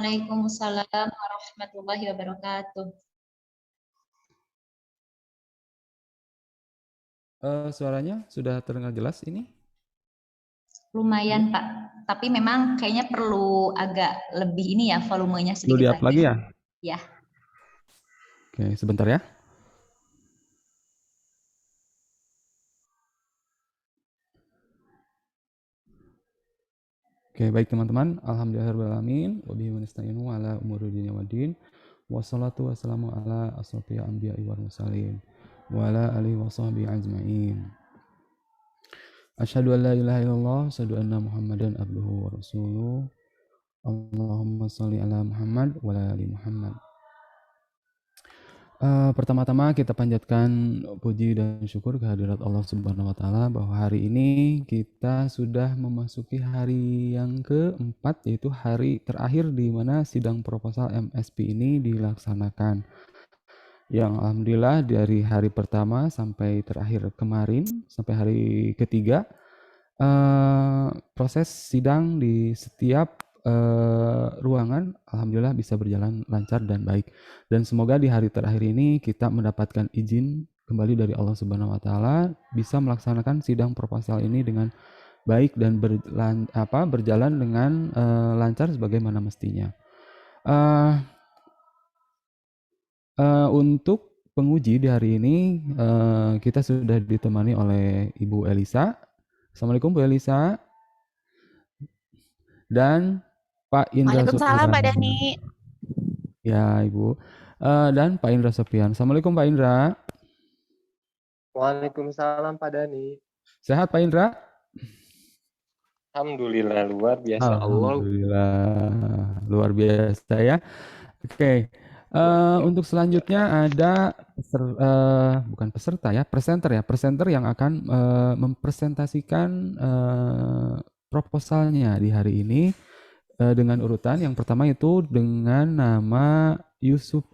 Waalaikumsalam warahmatullahi wabarakatuh. Suaranya sudah terdengar jelas ini? Lumayan, Pak. Tapi memang kayaknya perlu agak lebih ini ya, volumenya Perlu sedikit di-up lagi. lagi ya? Ya. Oke, sebentar ya. Oke, baik teman-teman. Alhamdulillahirrahmanirrahim. Wabihi nasta'inu ala umuri dunya waddin. Wassalatu wassalamu ala asrofil anbiya'i wal mursalin. Wa ala alihi wa sahbihi ajma'in. Asyhadu an la ilaha illallah, asyhadu anna Muhammadan abduhu wa rasuluh. Allahumma shalli ala Muhammad wa ala ali Muhammad. Pertama-tama kita panjatkan puji dan syukur kehadirat Allah Subhanahu wa taala bahwa hari ini kita sudah memasuki hari yang keempat, yaitu hari terakhir di mana sidang proposal MSP ini dilaksanakan. Yang alhamdulillah dari hari pertama sampai terakhir kemarin, sampai hari ketiga, proses sidang di setiap ruangan alhamdulillah bisa berjalan lancar dan baik, dan semoga di hari terakhir ini kita mendapatkan izin kembali dari Allah Subhanahu wa taala bisa melaksanakan sidang proposal ini dengan baik dan berjalan dengan lancar sebagaimana mestinya. Untuk penguji di hari ini kita sudah ditemani oleh Ibu Elisa. Assalamualaikum Bu Elisa. Dan Pak Indra Waalaikumsalam Sopian. Pak Dani. Ya Ibu. Dan Pak Indra Sopian. Assalamualaikum Pak Indra. Waalaikumsalam Pak Dani. Sehat Pak Indra? Alhamdulillah luar biasa. Alhamdulillah luar biasa ya. Oke. Untuk selanjutnya ada bukan peserta ya, presenter yang akan mempresentasikan proposalnya di hari ini dengan urutan. Yang pertama itu dengan nama Yusuf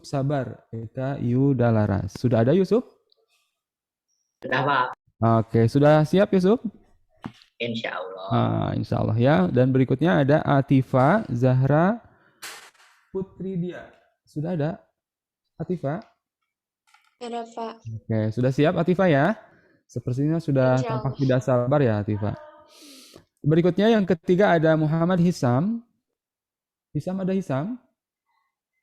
Sabar Eka Yudalaras. Sudah ada Yusuf? Sudah Pak. Oke, sudah siap Yusuf? Insya Allah. Insya Allah ya. Dan berikutnya ada Atifa Zahra Putri Dia. Sudah ada Atifa? Ada Pak. Oke, sudah siap Atifa ya? Sepertinya sudah tampak tidak sabar ya Atifa. Berikutnya yang ketiga ada Muhammad Hisam. Hisam, ada Hisam?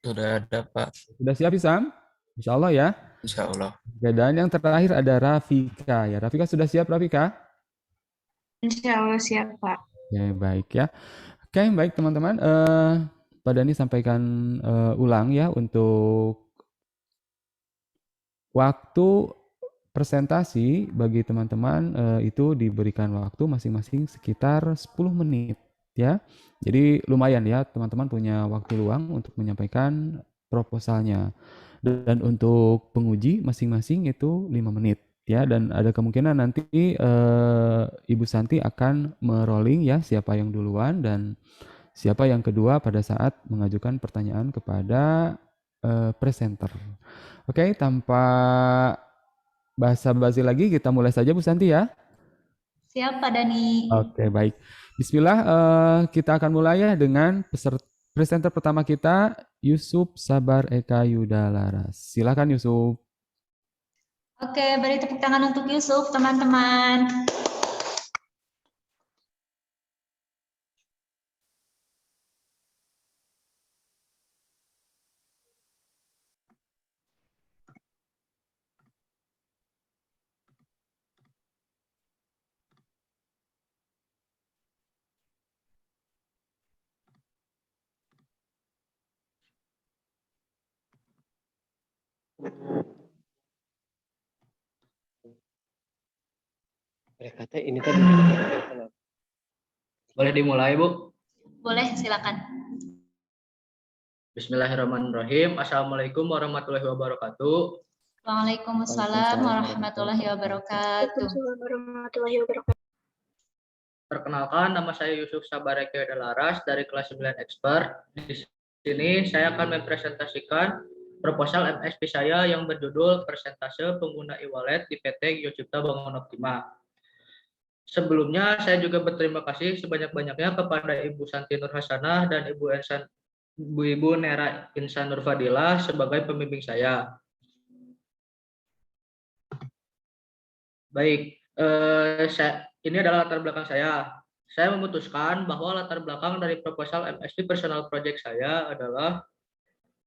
Sudah ada Pak. Sudah siap Hisam? Insya Allah ya? Insya Allah. Oke, dan yang terakhir ada Rafika ya. Rafika sudah siap Rafika? Insya Allah siap Pak. Ya, baik ya. Oke, baik teman-teman. Pak Dani sampaikan ulang ya untuk waktu presentasi bagi teman-teman itu diberikan waktu masing-masing sekitar 10 menit ya. Jadi lumayan ya teman-teman punya waktu luang untuk menyampaikan proposalnya. Dan untuk penguji masing-masing itu 5 menit ya, dan ada kemungkinan nanti Ibu Santi akan merolling ya siapa yang duluan dan siapa yang kedua pada saat mengajukan pertanyaan kepada presenter. Oke, tanpa basa-basi lagi kita mulai saja Bu Santi ya. Siap Pak Dani. Oke, baik. Bismillah, kita akan mulai ya dengan presenter pertama kita, Yusuf Sabar Eka Yudalaras. Silakan Yusuf. Oke, beri tepuk tangan untuk Yusuf teman-teman. Mereka ini tadi. Boleh dimulai Bu? Boleh, silakan. Bismillahirrahmanirrahim. Assalamualaikum warahmatullahi wabarakatuh. Waalaikumsalam warahmatullahi wabarakatuh. Perkenalkan, nama saya Yusuf Sabar Eka Yudalaras dari kelas 9 Expert. Di sini saya akan mempresentasikan proposal MSP saya yang berjudul Persentase Pengguna e-wallet di PT Geocipta Bangun Optima. Sebelumnya saya juga berterima kasih sebanyak-banyaknya kepada Ibu Santi Nur Hasanah dan Ibu Nera Insan Nur Fadilah sebagai pembimbing saya. Baik, ini adalah latar belakang saya. Saya memutuskan bahwa latar belakang dari proposal MSP Personal Project saya adalah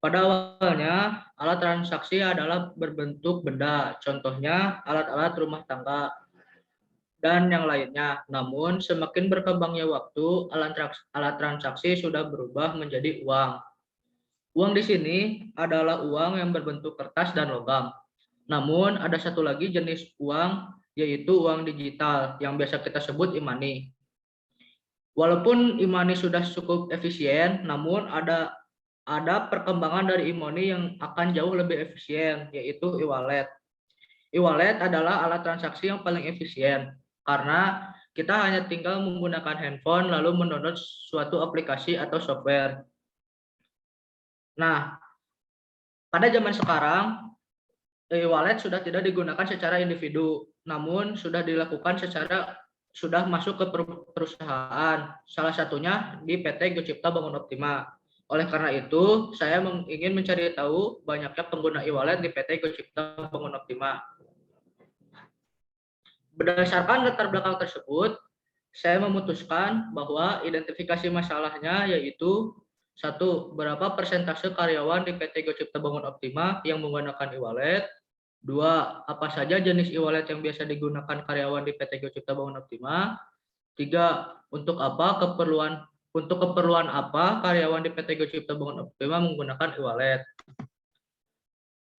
pada awalnya alat transaksi adalah berbentuk benda, contohnya alat-alat rumah tangga dan yang lainnya. Namun semakin berkembangnya waktu, alat transaksi sudah berubah menjadi uang. Uang di sini adalah uang yang berbentuk kertas dan logam. Namun ada satu lagi jenis uang, yaitu uang digital yang biasa kita sebut e-money. Walaupun e-money sudah cukup efisien, namun ada perkembangan dari e-money yang akan jauh lebih efisien, yaitu e-wallet. E-wallet adalah alat transaksi yang paling efisien karena kita hanya tinggal menggunakan handphone lalu mendownload suatu aplikasi atau software. Nah, pada zaman sekarang e-wallet sudah tidak digunakan secara individu, namun sudah masuk ke perusahaan, salah satunya di PT Gocipta Bangun Optima. Oleh karena itu, saya ingin mencari tahu banyaknya pengguna e-wallet di PT Gocipta Bangun Optima. Berdasarkan latar belakang tersebut, saya memutuskan bahwa identifikasi masalahnya yaitu 1. Berapa persentase karyawan di PT Gocipta Bangun Optima yang menggunakan e-wallet? 2. Apa saja jenis e-wallet yang biasa digunakan karyawan di PT Gocipta Bangun Optima? 3. Untuk keperluan apa karyawan di PT Gocipta Bangun Optima menggunakan e-wallet?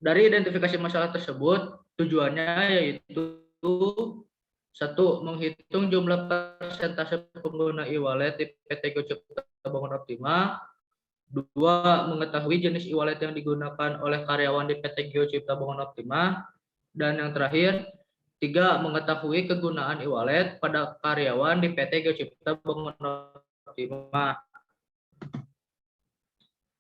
Dari identifikasi masalah tersebut, tujuannya yaitu 1. Menghitung jumlah persentase pengguna e-wallet di PT Gocipta Bangun Optima. 2. Mengetahui jenis e-wallet yang digunakan oleh karyawan di PT Gocipta Bangun Optima. Dan yang terakhir, 3. Mengetahui kegunaan e-wallet pada karyawan di PT Gocipta Bangun Optima.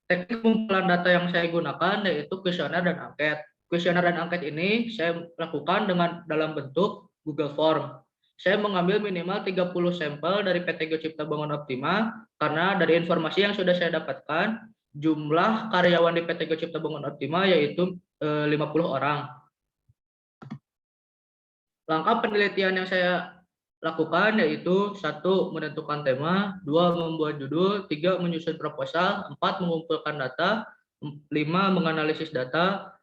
Teknik pengumpulan data yang saya gunakan yaitu kuesioner dan angket. Kuesioner dan angket ini saya lakukan dalam bentuk Google Form. Saya mengambil minimal 30 sampel dari PT Gocipta Bangun Optima karena dari informasi yang sudah saya dapatkan, jumlah karyawan di PT Gocipta Bangun Optima yaitu 50 orang. Langkah penelitian yang saya lakukan yaitu 1. Menentukan tema, 2. Membuat judul, 3. Menyusun proposal, 4. Mengumpulkan data, 5. Menganalisis data,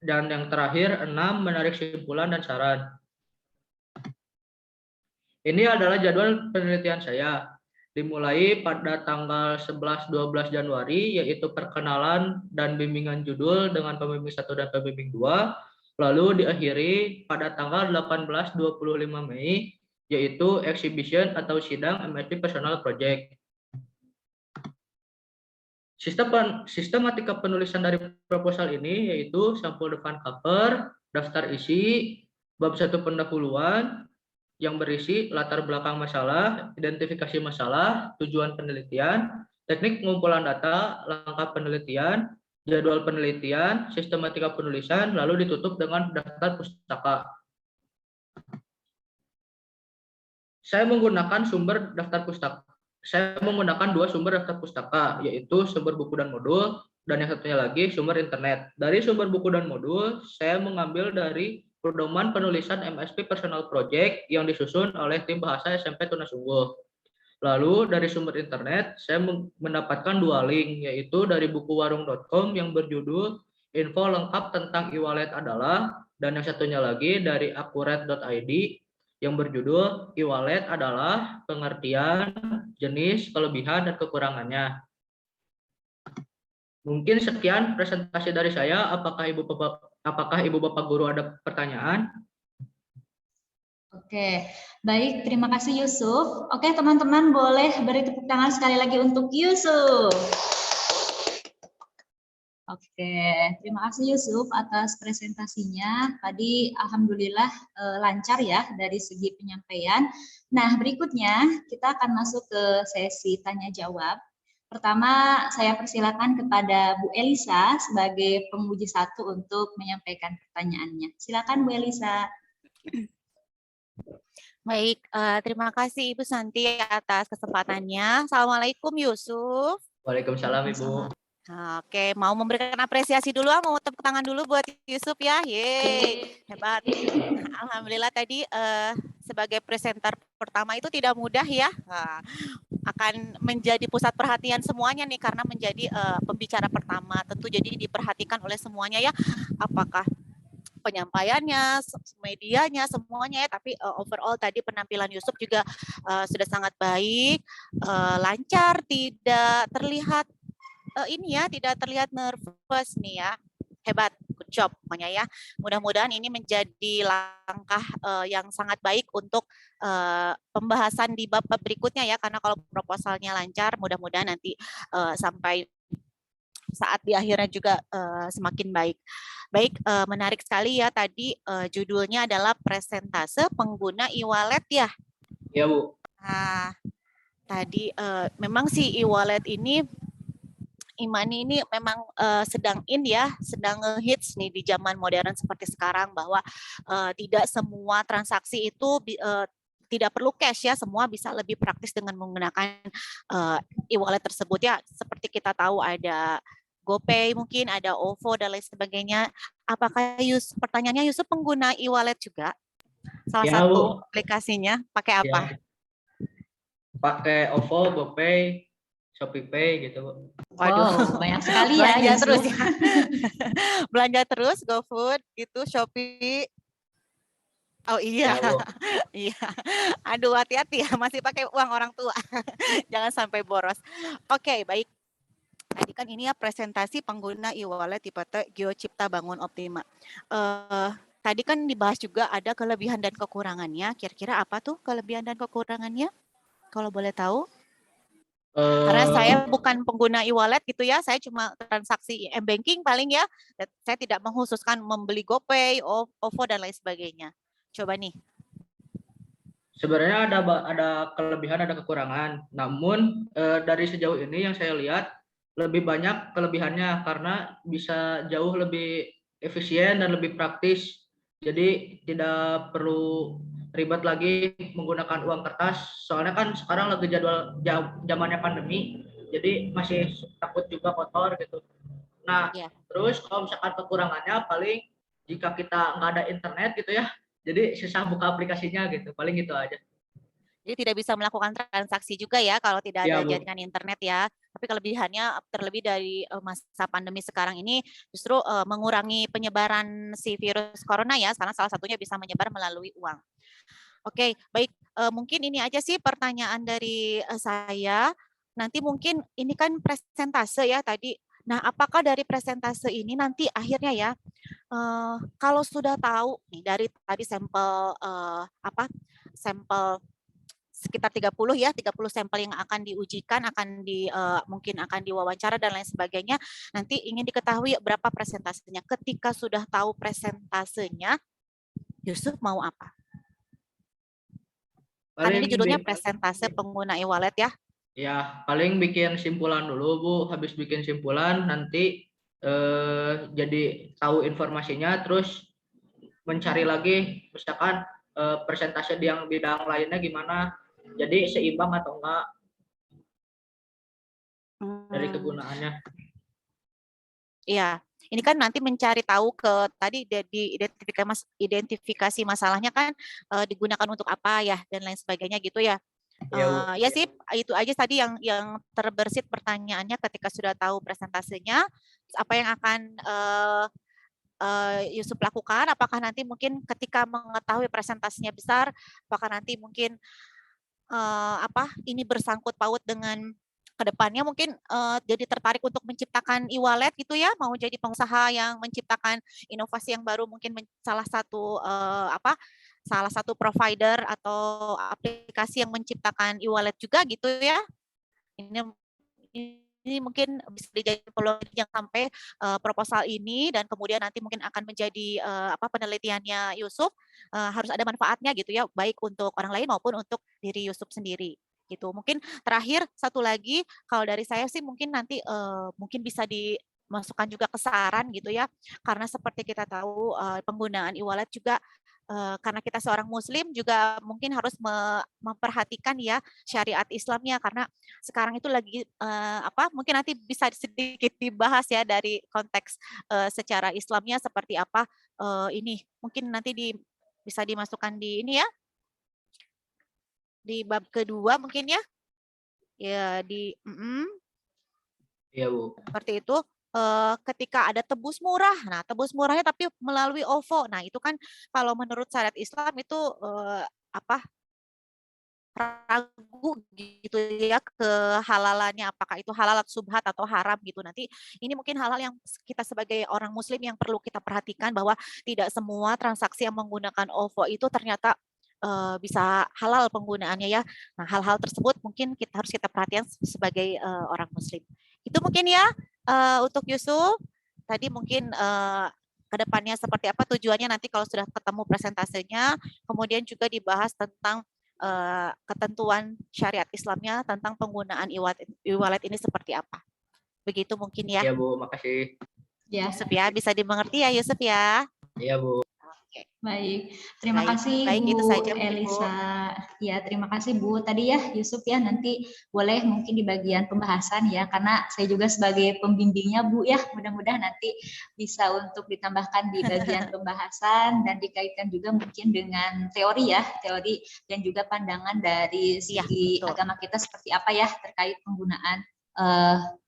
dan yang terakhir 6. Menarik kesimpulan dan saran. Ini adalah jadwal penelitian saya. Dimulai pada tanggal 11-12 Januari yaitu perkenalan dan bimbingan judul dengan pembimbing 1 dan pembimbing 2. Lalu diakhiri pada tanggal 18-25 Mei yaitu exhibition atau sidang MSP Personal Project. Sistematika penulisan dari proposal ini yaitu sampul depan cover, daftar isi, bab 1 pendahuluan yang berisi latar belakang masalah, identifikasi masalah, tujuan penelitian, teknik pengumpulan data, langkah penelitian, jadwal penelitian, sistematika penulisan, lalu ditutup dengan daftar pustaka. Saya menggunakan dua sumber daftar pustaka, yaitu sumber buku dan modul, dan yang satunya lagi sumber internet. Dari sumber buku dan modul, saya mengambil dari pedoman penulisan MSP Personal Project yang disusun oleh tim bahasa SMP Tunasungguh. Lalu dari sumber internet, saya mendapatkan 2 link, yaitu dari bukuwarung.com yang berjudul Info Lengkap Tentang E-Wallet Adalah, dan yang satunya lagi dari akurat.id yang berjudul E-Wallet Adalah Pengertian, Jenis, Kelebihan, dan Kekurangannya. Mungkin sekian presentasi dari saya. Apakah Ibu Bapak Guru ada pertanyaan? Oke, baik. Terima kasih Yusuf. Oke, teman-teman boleh beri tepuk tangan sekali lagi untuk Yusuf. Oke, terima kasih Yusuf atas presentasinya. Tadi alhamdulillah lancar ya dari segi penyampaian. Nah, berikutnya kita akan masuk ke sesi tanya jawab. Pertama, saya persilakan kepada Bu Elisa sebagai penguji 1 untuk menyampaikan pertanyaannya. Silakan Bu Elisa. Baik, terima kasih Ibu Santi atas kesempatannya. Assalamualaikum Yusuf. Waalaikumsalam Ibu. Oke, mau memberikan apresiasi dulu, mau tepuk tangan dulu buat Yusuf ya. Yeay, hebat. Alhamdulillah tadi sebagai presenter pertama itu tidak mudah ya. Akan menjadi pusat perhatian semuanya nih karena menjadi pembicara pertama. Tentu jadi diperhatikan oleh semuanya ya. Apakah penyampaiannya, medianya, semuanya ya. Tapi overall tadi penampilan Yusuf juga sudah sangat baik, lancar, tidak terlihat ini ya, tidak terlihat nervous nih ya. Hebat, good job pokoknya ya. Mudah-mudahan ini menjadi langkah yang sangat baik untuk pembahasan di bab-bab berikutnya ya, karena kalau proposalnya lancar, mudah-mudahan nanti sampai saat di akhirnya juga semakin baik. Baik, menarik sekali ya tadi judulnya adalah presentase pengguna e-wallet ya. Iya Bu. Nah, tadi memang si e-wallet ini e-money ini memang sedang in ya, sedang ngehits nih di zaman modern seperti sekarang bahwa tidak semua transaksi itu tidak perlu cash ya, semua bisa lebih praktis dengan menggunakan e-wallet tersebut ya. Seperti kita tahu ada GoPay mungkin, ada OVO dan lain sebagainya. Apakah pertanyaannya Yusuf pengguna e-wallet juga? Salah Ya, satu Bu. aplikasinya pakai apa? Ya. Pakai OVO, GoPay, ShopeePay gitu Bu. Waduh, banyak sekali ya. belanja Yusuf. terus ya. Belanja terus, GoFood gitu, Shopee. Oh iya, Ya, Bu. iya. Aduh, hati-hati ya, masih pakai uang orang tua. Jangan sampai boros. Oke, baik. Tadi kan ini ya presentasi pengguna e-wallet tipe GeoCipta Bangun Optima. Tadi kan dibahas juga ada kelebihan dan kekurangannya. Kira-kira apa tuh kelebihan dan kekurangannya? Kalau boleh tahu? Karena saya bukan pengguna e-wallet gitu ya, saya cuma transaksi m-banking paling ya. Saya tidak mengkhususkan membeli GoPay, OVO dan lain sebagainya. Coba nih. Sebenarnya ada kelebihan, ada kekurangan. Namun dari sejauh ini yang saya lihat lebih banyak kelebihannya karena bisa jauh lebih efisien dan lebih praktis. Jadi tidak perlu ribet lagi menggunakan uang kertas. Soalnya kan sekarang lagi jadwal zamannya pandemi, jadi masih takut juga kotor gitu. Nah, Ya. terus kalau misalkan kekurangannya paling jika kita nggak ada internet gitu ya, jadi susah buka aplikasinya gitu. Paling gitu aja. Jadi tidak bisa melakukan transaksi juga ya kalau tidak Iya, ada Bu. jaringan internet ya. Tapi kelebihannya terlebih dari masa pandemi sekarang ini justru mengurangi penyebaran si virus corona ya, karena salah satunya bisa menyebar melalui uang. Oke, baik. Mungkin ini aja sih pertanyaan dari saya. Nanti mungkin ini kan presentase ya tadi. Nah, apakah dari presentase ini nanti akhirnya ya, kalau sudah tahu nih dari tadi sampel sampel sekitar 30 ya, 30 sampel yang akan diujikan, mungkin akan diwawancara dan lain sebagainya. Nanti ingin diketahui berapa presentasenya. Ketika sudah tahu presentasenya, Yusuf mau apa? Kan ini judulnya presentase pengguna e-wallet ya. Ya, paling bikin simpulan dulu Bu. Habis bikin simpulan nanti jadi tahu informasinya, terus mencari lagi misalkan persentase yang bidang lainnya gimana. Jadi seimbang atau enggak dari kegunaannya. Iya, ini kan nanti mencari tahu tadi di identifikasi masalahnya kan digunakan untuk apa ya dan lain sebagainya gitu ya. Ya sih, itu aja tadi yang terbersit pertanyaannya ketika sudah tahu presentasinya, apa yang akan Yusuf lakukan, apakah nanti mungkin ketika mengetahui presentasinya besar, apakah nanti mungkin ini bersangkut paut dengan kedepannya mungkin jadi tertarik untuk menciptakan e-wallet gitu ya, mau jadi pengusaha yang menciptakan inovasi yang baru, mungkin salah satu provider atau aplikasi yang menciptakan e-wallet juga gitu ya. Ini mungkin bisa dijadikan peluang yang sampai proposal ini dan kemudian nanti mungkin akan menjadi penelitiannya Yusuf harus ada manfaatnya gitu ya, baik untuk orang lain maupun untuk diri Yusuf sendiri gitu. Mungkin terakhir satu lagi kalau dari saya sih mungkin nanti mungkin bisa dimasukkan juga ke saran gitu ya, karena seperti kita tahu penggunaan e-wallet juga karena kita seorang muslim juga mungkin harus memperhatikan ya syariat Islamnya, karena sekarang itu lagi mungkin nanti bisa sedikit dibahas ya dari konteks secara Islamnya seperti apa. Ini mungkin nanti bisa dimasukkan di ini ya, di bab kedua mungkin ya. Ya Iya, Bu. seperti itu. Ketika ada tebus murah, nah tebus murahnya tapi melalui OVO, nah itu kan kalau menurut syariat Islam itu ragu gitu ya kehalalannya, apakah itu halal subhat atau haram gitu. Nanti ini mungkin hal-hal yang kita sebagai orang muslim yang perlu kita perhatikan, bahwa tidak semua transaksi yang menggunakan OVO itu ternyata bisa halal penggunaannya ya. Nah, hal-hal tersebut mungkin harus kita perhatikan sebagai orang muslim. Itu mungkin ya untuk Yusuf. Tadi mungkin kedepannya seperti apa tujuannya nanti kalau sudah ketemu presentasinya, kemudian juga dibahas tentang ketentuan syariat Islamnya tentang penggunaan e-wallet ini seperti apa. Begitu mungkin ya. Iya, Bu, makasih. Ya, Yusuf ya, bisa dimengerti ya Yusuf ya. Iya, Bu. baik. Terima kasih baik, itu Bu saja mungkin, Bu. Elisa. Ya, terima kasih Bu. Tadi ya Yusuf ya, nanti boleh mungkin di bagian pembahasan ya, karena saya juga sebagai pembimbingnya Bu ya, mudah-mudahan nanti bisa untuk ditambahkan di bagian pembahasan dan dikaitkan juga mungkin dengan teori ya, teori dan juga pandangan dari segi agama kita seperti apa ya terkait penggunaan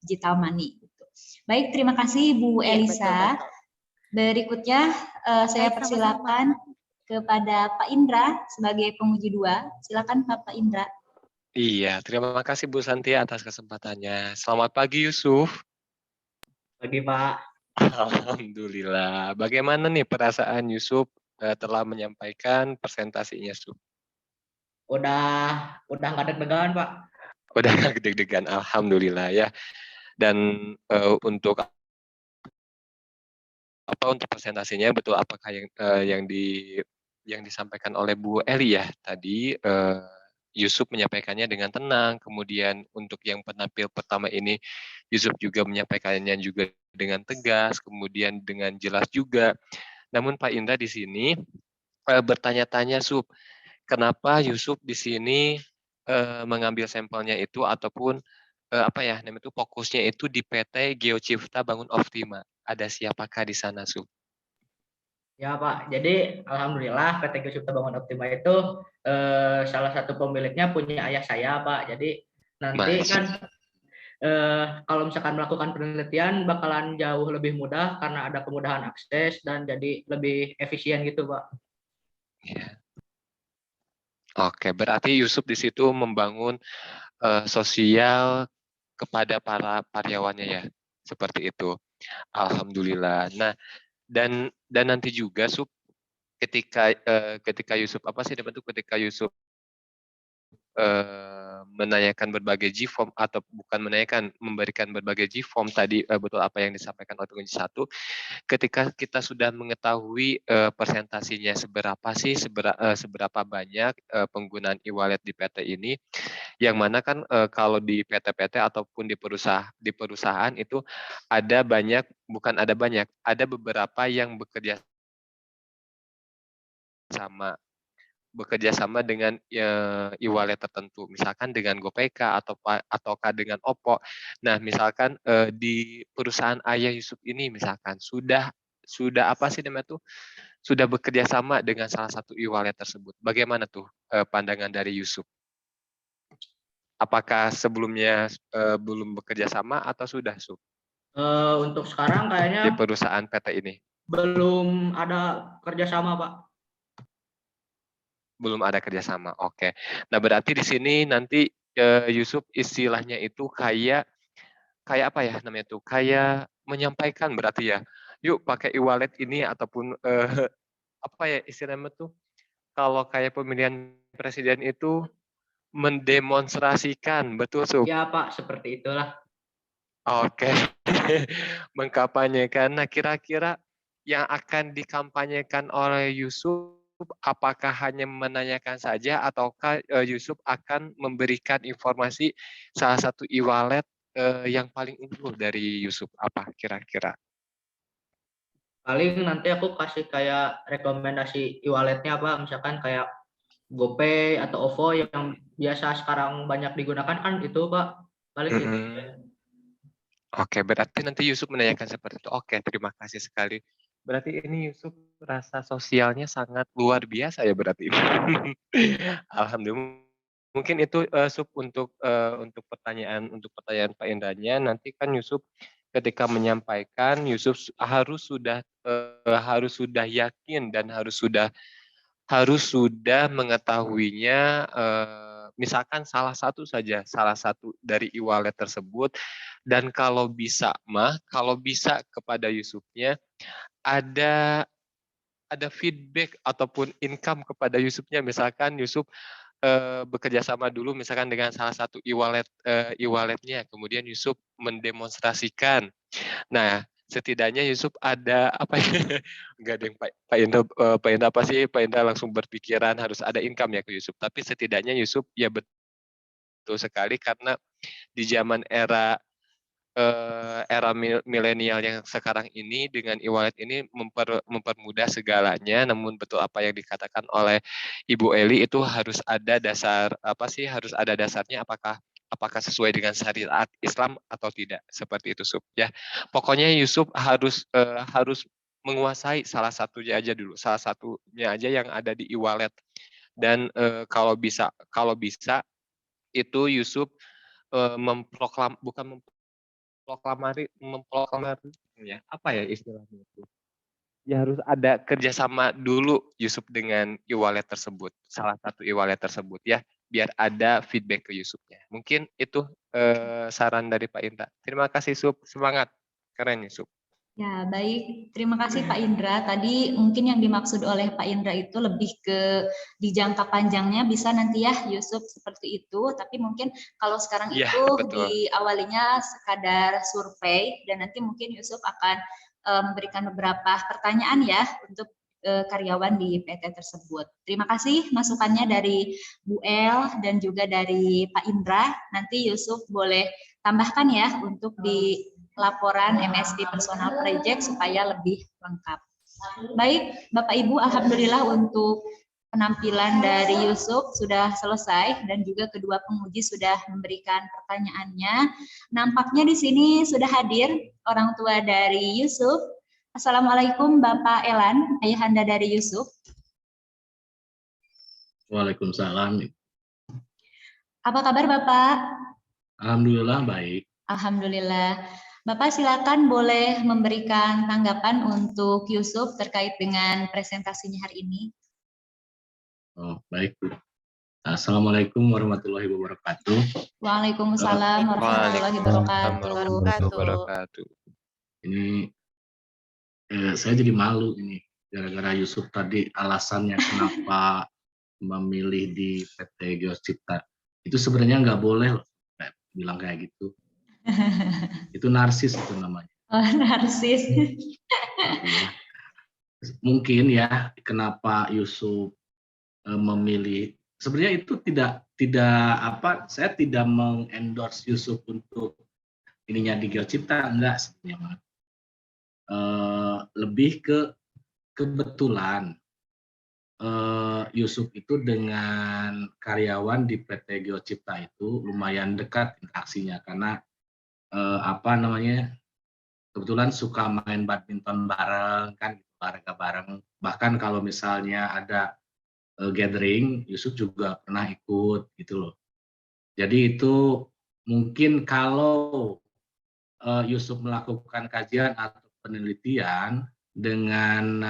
digital money. Baik, terima kasih Bu Elisa. Betul. Berikutnya saya persilakan kepada Pak Indra sebagai penguji 2. Silakan Pak Indra. Iya, terima kasih Bu Santi atas kesempatannya. Selamat pagi Yusuf. Pagi, Pak. Alhamdulillah. Bagaimana nih perasaan Yusuf telah menyampaikan presentasinya, Yusuf? Udah nggak deg-degan, Pak. Udah nggak deg-degan, alhamdulillah ya. Dan untuk presentasinya betul apakah yang disampaikan oleh Bu Eli ya tadi, Yusuf menyampaikannya dengan tenang, kemudian untuk yang penampil pertama ini Yusuf juga menyampaikannya juga dengan tegas, kemudian dengan jelas juga. Namun Pak Indra di sini bertanya-tanya, Sup, kenapa Yusuf di sini mengambil sampelnya itu ataupun fokusnya itu di PT Geocipta Bangun Optima. Ada siapakah di sana, Sup? Ya, Pak. Jadi alhamdulillah PT Geocipta Bangun Optima itu salah satu pemiliknya punya ayah saya, Pak. Jadi nanti kan kalau misalkan melakukan penelitian bakalan jauh lebih mudah karena ada kemudahan akses dan jadi lebih efisien gitu, Pak. Ya. Oke, berarti Yusuf di situ membangun sosial kepada para karyawannya ya, seperti itu. Alhamdulillah. Nah, dan nanti juga Sup, ketika Yusuf ketika Yusuf menanyakan berbagai G-form atau bukan menanyakan, memberikan berbagai G-form tadi, betul apa yang disampaikan oleh penguji 1, ketika kita sudah mengetahui presentasinya seberapa banyak penggunaan e-wallet di PT ini, yang mana kan kalau di PT-PT ataupun di perusahaan itu ada beberapa yang bekerja sama dengan e-wallet tertentu, misalkan dengan GoPay ataukah dengan OPPO. Nah, misalkan di perusahaan ayah Yusuf ini misalkan sudah sudah bekerja sama dengan salah satu e-wallet tersebut. Bagaimana tuh pandangan dari Yusuf? Apakah sebelumnya belum bekerja sama atau sudah, Sup? Untuk sekarang kayaknya di perusahaan PT ini belum ada kerjasama, Pak. Belum ada kerjasama. Oke. Nah, berarti di sini nanti Yusuf istilahnya itu kayak apa ya namanya tuh? Kayak menyampaikan berarti ya. Yuk pakai e-wallet ini ataupun apa ya istilahnya tuh? Kalau kayak pemilihan presiden itu mendemonstrasikan, betul, Sup? Ya, Pak, seperti itulah. Oke. Mengkampanyekan. Nah, kira-kira yang akan dikampanyekan oleh Yusuf apakah hanya menanyakan saja ataukah Yusuf akan memberikan informasi salah satu e-wallet yang paling unggul dari Yusuf, apa kira-kira? Paling nanti aku kasih kayak rekomendasi e-walletnya apa, misalkan kayak GoPay atau OVO yang biasa sekarang banyak digunakan kan itu Pak. Paling gitu. Oke, berarti nanti Yusuf menanyakan seperti itu. Oke, terima kasih sekali. Berarti ini Yusuf rasa sosialnya sangat luar biasa ya berarti. Alhamdulillah. Mungkin itu Sup untuk pertanyaan Pak Indranya. Nanti kan Yusuf ketika menyampaikan Yusuf harus sudah yakin dan harus sudah mengetahuinya, misalkan salah satu dari e-wallet tersebut, dan kalau bisa kepada Yusufnya ada feedback ataupun income kepada Yusufnya, misalkan Yusuf bekerja sama dulu misalkan dengan salah satu e-walletnya, kemudian Yusuf mendemonstrasikan. Nah, setidaknya Yusuf ada apa ya? Enggak ada yang Pak Indra apa sih? Pak Indra langsung berpikiran harus ada income ya ke Yusuf. Tapi setidaknya Yusuf ya betul sekali karena di zaman era milenial yang sekarang ini dengan e-wallet ini mempermudah segalanya. Namun betul apa yang dikatakan oleh Ibu Eli itu harus ada harus ada dasarnya apakah sesuai dengan syariat Islam atau tidak, seperti itu Sub ya. Pokoknya Yusuf harus menguasai salah satunya aja yang ada di e-wallet, dan kalau bisa itu Yusuf memproklamasi ya, apa ya istilahnya itu? Ya harus ada kerjasama dulu Yusuf dengan e-wallet tersebut, salah satu e-wallet tersebut ya, biar ada feedback ke Yusufnya. Mungkin itu saran dari Pak Indra. Terima kasih Sup, semangat, keren Yusuf. Ya, baik. Terima kasih Pak Indra. Tadi mungkin yang dimaksud oleh Pak Indra itu lebih ke di jangka panjangnya bisa nanti ya Yusuf seperti itu. Tapi mungkin kalau sekarang Ya, itu betul. diawalinya sekadar survei dan nanti mungkin Yusuf akan memberikan beberapa pertanyaan ya untuk karyawan di PT tersebut. Terima kasih masukannya dari Bu El dan juga dari Pak Indra. Nanti Yusuf boleh tambahkan ya untuk di laporan MSD Personal Project supaya lebih lengkap. Baik, Bapak Ibu, alhamdulillah untuk penampilan dari Yusuf sudah selesai dan juga kedua penguji sudah memberikan pertanyaannya. Nampaknya di sini sudah hadir orang tua dari Yusuf. Assalamualaikum Bapak Elan, ayahanda dari Yusuf. Waalaikumsalam. Apa kabar Bapak? Alhamdulillah baik. Alhamdulillah. Bapak silakan boleh memberikan tanggapan untuk Yusuf terkait dengan presentasinya hari ini. Oh, baik, Bu. Assalamualaikum warahmatullahi wabarakatuh. Waalaikumsalam warahmatullahi wabarakatuh. Ini saya jadi malu ini gara-gara Yusuf tadi alasannya kenapa memilih di PT Geocipta. Itu sebenarnya nggak boleh loh bilang kayak gitu. Itu narsis itu namanya. Oh, narsis. Mungkin ya kenapa Yusuf memilih, sebenarnya itu saya tidak mengendorse Yusuf untuk ininya di Geocipta, enggak sebenarnya. Lebih ke kebetulan Yusuf itu dengan karyawan di PT Geocipta itu lumayan dekat interaksinya karena kebetulan suka main badminton bareng kan, olahraga bareng. Bahkan kalau misalnya ada gathering, Yusuf juga pernah ikut gitu loh. Jadi itu mungkin kalau Yusuf melakukan kajian atau penelitian dengan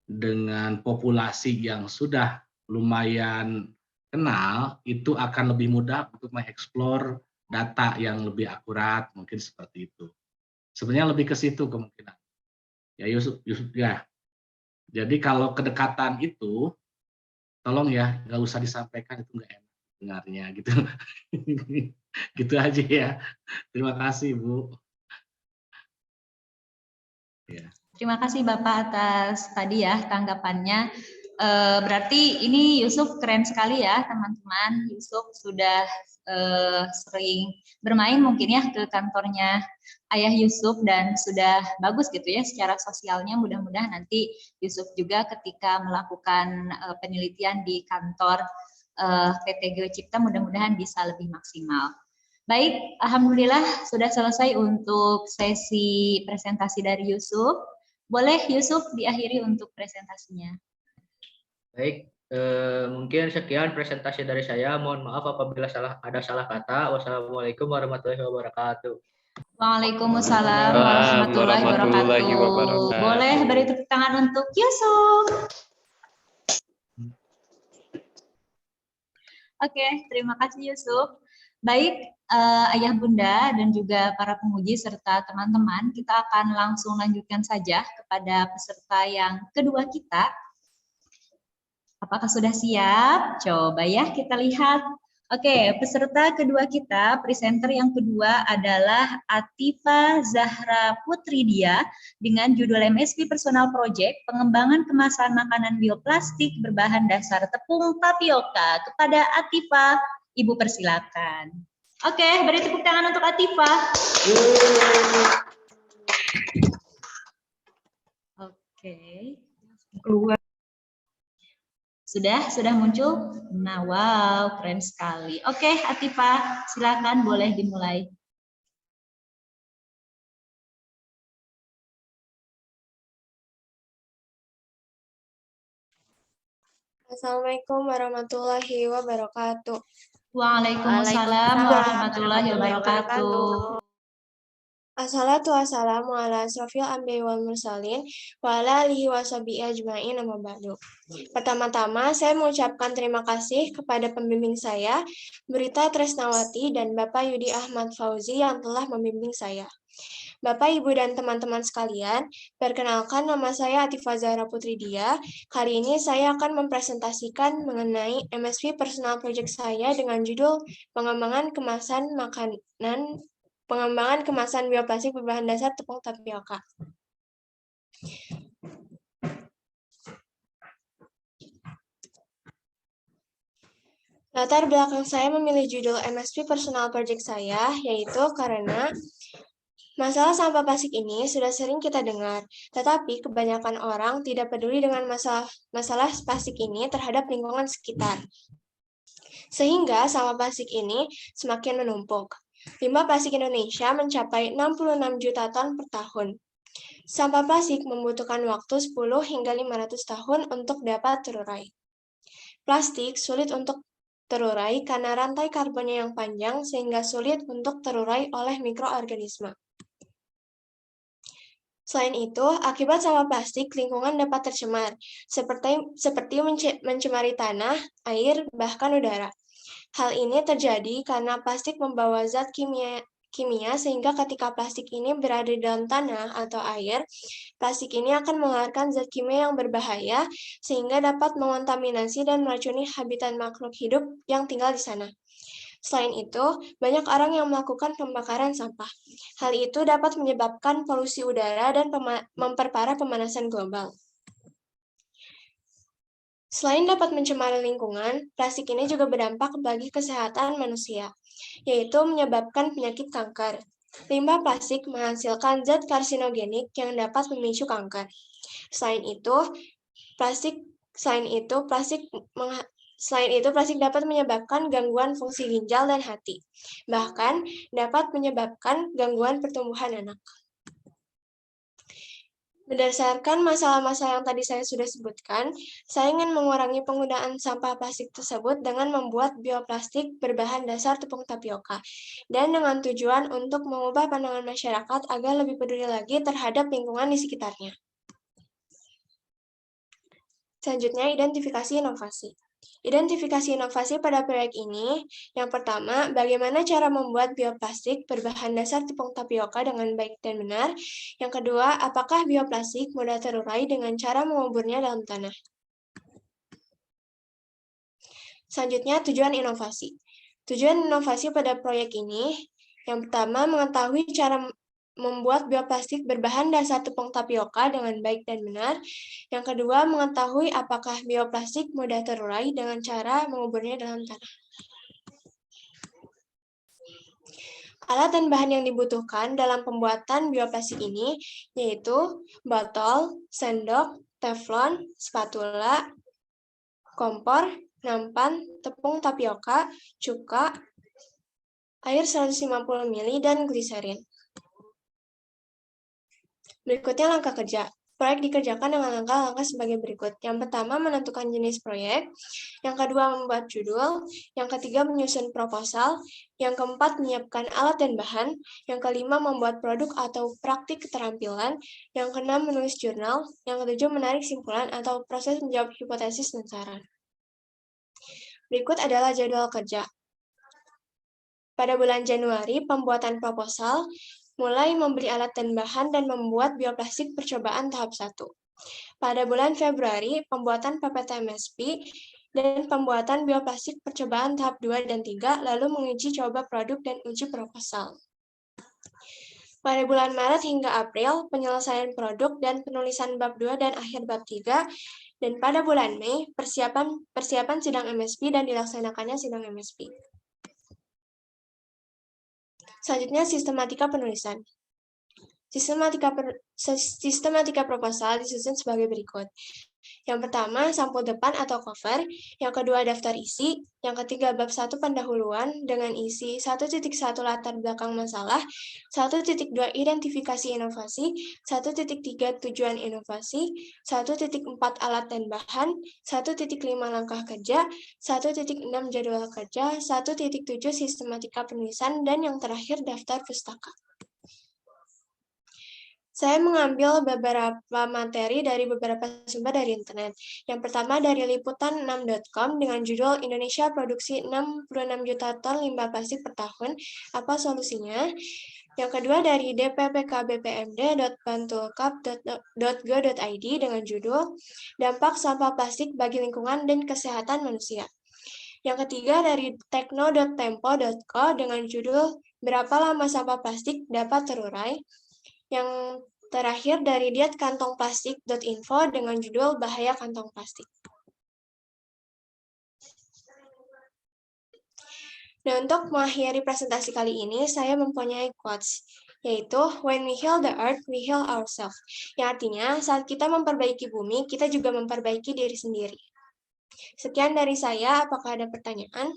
dengan populasi yang sudah lumayan kenal, itu akan lebih mudah untuk mengeksplor data yang lebih akurat, mungkin seperti itu. Sebenarnya lebih ke situ kemungkinan. Ya Yusuf ya. Jadi kalau kedekatan itu, tolong ya nggak usah disampaikan, itu nggak enak dengarnya gitu. Gitu aja ya. Terima kasih Bu. Ya. Terima kasih Bapak atas tadi ya tanggapannya. Berarti ini Yusuf keren sekali ya teman-teman. Yusuf sudah sering bermain mungkin ya ke kantornya Ayah Yusuf dan sudah bagus gitu ya secara sosialnya. Mudah-mudahan nanti Yusuf juga ketika melakukan penelitian di kantor PT Geocipta mudah-mudahan bisa lebih maksimal. Baik, alhamdulillah sudah selesai untuk sesi presentasi dari Yusuf. Boleh Yusuf diakhiri untuk presentasinya. Baik, mungkin sekian presentasi dari saya. Mohon maaf apabila ada salah kata. Wassalamualaikum warahmatullahi wabarakatuh. Waalaikumsalam warahmatullahi wabarakatuh. Boleh beri tepuk tangan untuk Yusuf. Oke, terima kasih Yusuf. Baik, Ayah Bunda dan juga para penguji serta teman-teman, kita akan langsung lanjutkan saja kepada peserta yang kedua kita. Apakah sudah siap? Coba ya kita lihat. Oke, peserta kedua kita, presenter yang kedua adalah Atifa Zahra Putridia dengan judul MSP Personal Project, Pengembangan Kemasan Makanan Bioplastik Berbahan Dasar Tepung Tapioka. Kepada Atifa, Ibu persilakan. Oke, beri tepuk tangan untuk Atifa. Oke. Keluar. Sudah muncul? Nah, wow, keren sekali. Oke, Atifa, silakan boleh dimulai. Assalamualaikum warahmatullahi wabarakatuh. Waalaikumsalam warahmatullahi wabarakatuh. Assalatu wassalamu ala asrofil anbiya'i wal mursalin wa ala alihi wa sahbihi ajma'in amma ba'du. Pertama-tama saya mengucapkan terima kasih kepada pembimbing saya, Berita Tresnawati dan Bapak Yudi Ahmad Fauzi yang telah membimbing saya. Bapak, Ibu, dan teman-teman sekalian, perkenalkan nama saya Atifa Zahra Putridia. Kali ini saya akan mempresentasikan mengenai MSP Personal Project saya dengan judul Pengembangan Kemasan Bioplastik Berbahan Dasar Tepung Tapioka. Latar belakang saya memilih judul MSP Personal Project saya, yaitu karena masalah sampah plastik ini sudah sering kita dengar, tetapi kebanyakan orang tidak peduli dengan masalah plastik ini terhadap lingkungan sekitar. Sehingga sampah plastik ini semakin menumpuk. Limbah plastik Indonesia mencapai 66 juta ton per tahun. Sampah plastik membutuhkan waktu 10 hingga 500 tahun untuk dapat terurai. Plastik sulit untuk terurai karena rantai karbonnya yang panjang sehingga sulit untuk terurai oleh mikroorganisme. Selain itu, akibat sampah plastik, lingkungan dapat tercemar, seperti mencemari tanah, air, bahkan udara. Hal ini terjadi karena plastik membawa zat kimia sehingga ketika plastik ini berada di dalam tanah atau air, plastik ini akan mengeluarkan zat kimia yang berbahaya sehingga dapat mengontaminasi dan meracuni habitat makhluk hidup yang tinggal di sana. Selain itu, banyak orang yang melakukan pembakaran sampah. Hal itu dapat menyebabkan polusi udara dan memperparah pemanasan global. Selain dapat mencemari lingkungan, plastik ini juga berdampak bagi kesehatan manusia, yaitu menyebabkan penyakit kanker. Limbah plastik menghasilkan zat karsinogenik yang dapat memicu kanker. Selain itu, plastik dapat menyebabkan gangguan fungsi ginjal dan hati, bahkan dapat menyebabkan gangguan pertumbuhan anak. Berdasarkan masalah-masalah yang tadi saya sudah sebutkan, saya ingin mengurangi penggunaan sampah plastik tersebut dengan membuat bioplastik berbahan dasar tepung tapioka, dan dengan tujuan untuk mengubah pandangan masyarakat agar lebih peduli lagi terhadap lingkungan di sekitarnya. Selanjutnya, identifikasi inovasi. Identifikasi inovasi pada proyek ini, yang pertama, bagaimana cara membuat bioplastik berbahan dasar tepung tapioka dengan baik dan benar. Yang kedua, apakah bioplastik mudah terurai dengan cara menguburnya dalam tanah. Selanjutnya, tujuan inovasi. Tujuan inovasi pada proyek ini, yang pertama, mengetahui cara membuat bioplastik berbahan dasar tepung tapioka dengan baik dan benar. Yang kedua, mengetahui apakah bioplastik mudah terurai dengan cara menguburnya dalam tanah. Alat dan bahan yang dibutuhkan dalam pembuatan bioplastik ini yaitu botol, sendok, teflon, spatula, kompor, nampan, tepung tapioka, cuka, air 150 ml, dan gliserin. Berikutnya langkah kerja. Proyek dikerjakan dengan langkah-langkah sebagai berikut. Yang pertama, menentukan jenis proyek. Yang kedua, membuat judul. Yang ketiga, menyusun proposal. Yang keempat, menyiapkan alat dan bahan. Yang kelima, membuat produk atau praktik keterampilan. Yang keenam, menulis jurnal. Yang ketujuh, menarik simpulan atau proses menjawab hipotesis dan saran. Berikut adalah jadwal kerja. Pada bulan Januari, pembuatan proposal, mulai membeli alat dan bahan dan membuat bioplastik percobaan tahap 1. Pada bulan Februari, pembuatan PPT MSP dan pembuatan bioplastik percobaan tahap 2 dan 3, lalu menguji coba produk dan uji proposal. Pada bulan Maret hingga April, penyelesaian produk dan penulisan bab 2 dan akhir bab 3, dan pada bulan Mei, persiapan sidang MSP dan dilaksanakannya sidang MSP. Selanjutnya, sistematika penulisan. Sistematika proposal disusun sebagai berikut. Yang pertama, sampul depan atau cover. Yang kedua, daftar isi. Yang ketiga, bab 1 pendahuluan dengan isi 1.1 latar belakang masalah, 1.2 identifikasi inovasi, 1.3 tujuan inovasi, 1.4 alat dan bahan, 1.5 langkah kerja, 1.6 jadwal kerja, 1.7 sistematika penulisan, dan yang terakhir daftar pustaka. Saya mengambil beberapa materi dari beberapa sumber dari internet. Yang pertama dari liputan6.com dengan judul Indonesia produksi 66 juta ton limbah plastik per tahun, apa solusinya? Yang kedua dari dppkbpmd.bantulkap.go.id dengan judul Dampak Sampah Plastik bagi Lingkungan dan Kesehatan Manusia. Yang ketiga dari tekno.tempo.co dengan judul Berapa Lama Sampah Plastik Dapat Terurai. Yang terakhir dari diatkantongplastik.info dengan judul Bahaya Kantong Plastik. Nah, untuk mengakhiri presentasi kali ini, saya mempunyai quotes, yaitu When we heal the earth, we heal ourselves. Yang artinya, saat kita memperbaiki bumi, kita juga memperbaiki diri sendiri. Sekian dari saya, apakah ada pertanyaan?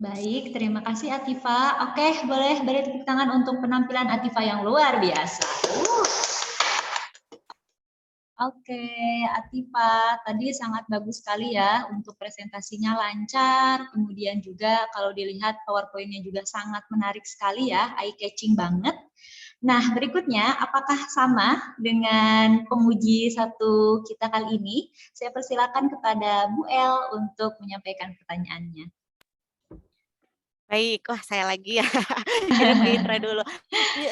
Baik, terima kasih Atifa. Oke, boleh beri tepuk tangan untuk penampilan Atifa yang luar biasa. Oke, Atifa, tadi sangat bagus sekali ya untuk presentasinya lancar. Kemudian juga kalau dilihat PowerPoint-nya juga sangat menarik sekali ya, eye-catching banget. Nah, berikutnya, apakah sama dengan penguji satu kita kali ini? Saya persilakan kepada Bu El untuk menyampaikan pertanyaannya. Baik, wah saya lagi ya. Jadi intro dulu.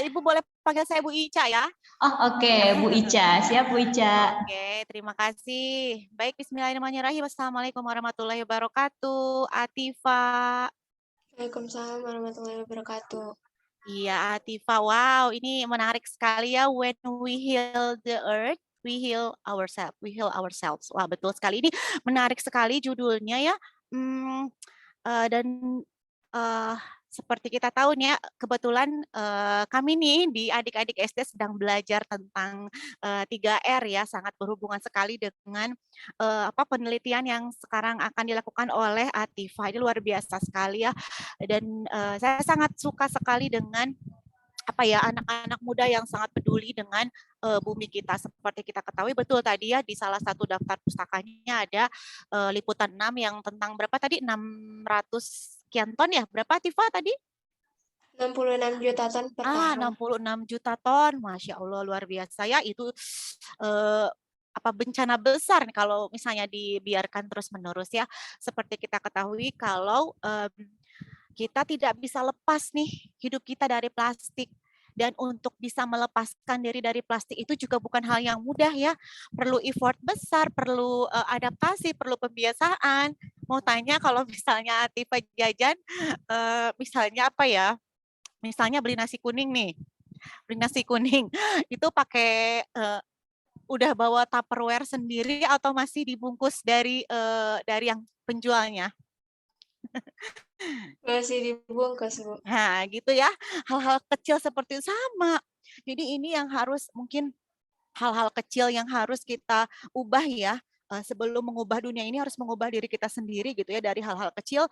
Ibu boleh panggil saya Bu Ica ya? Oh oke, Bu Ica. Siap Bu Ica. Oke, terima kasih. Baik, bismillahirrahmanirrahim. Assalamualaikum warahmatullahi wabarakatuh. Atifa. Waalaikumsalam warahmatullahi wabarakatuh. Iya, Atifa. Wow, ini menarik sekali ya. When we heal the earth, we heal ourselves. We heal ourselves. Wah, betul sekali. Ini menarik sekali judulnya ya. Dan seperti kita tahu nih ya, kebetulan kami nih di adik-adik SD sedang belajar tentang 3R ya, sangat berhubungan sekali dengan penelitian yang sekarang akan dilakukan oleh Atifa. Ini luar biasa sekali ya, dan saya sangat suka sekali dengan anak-anak muda yang sangat peduli dengan bumi kita. Seperti kita ketahui betul tadi ya, di salah satu daftar pustakanya ada liputan 6 yang tentang berapa tadi, 600 sekian ton ya, berapa Tifa tadi? 66 juta ton per tahun. 66 juta ton, Masya Allah luar biasa ya, itu bencana besar nih kalau misalnya dibiarkan terus-menerus ya. Seperti kita ketahui kalau kita tidak bisa lepas nih hidup kita dari plastik. Dan untuk bisa melepaskan diri dari plastik itu juga bukan hal yang mudah ya. Perlu effort besar, perlu adaptasi, perlu pembiasaan. Mau tanya kalau misalnya Atifa jajan, misalnya Misalnya beli nasi kuning nih. Piring nasi kuning. Itu pakai udah bawa Tupperware sendiri atau masih dibungkus dari yang penjualnya? Masih dibungkus, Bu. Nah, gitu ya. Hal-hal kecil seperti itu sama. Jadi ini yang harus mungkin hal-hal kecil yang harus kita ubah ya. Sebelum mengubah dunia ini harus mengubah diri kita sendiri gitu ya dari hal-hal kecil,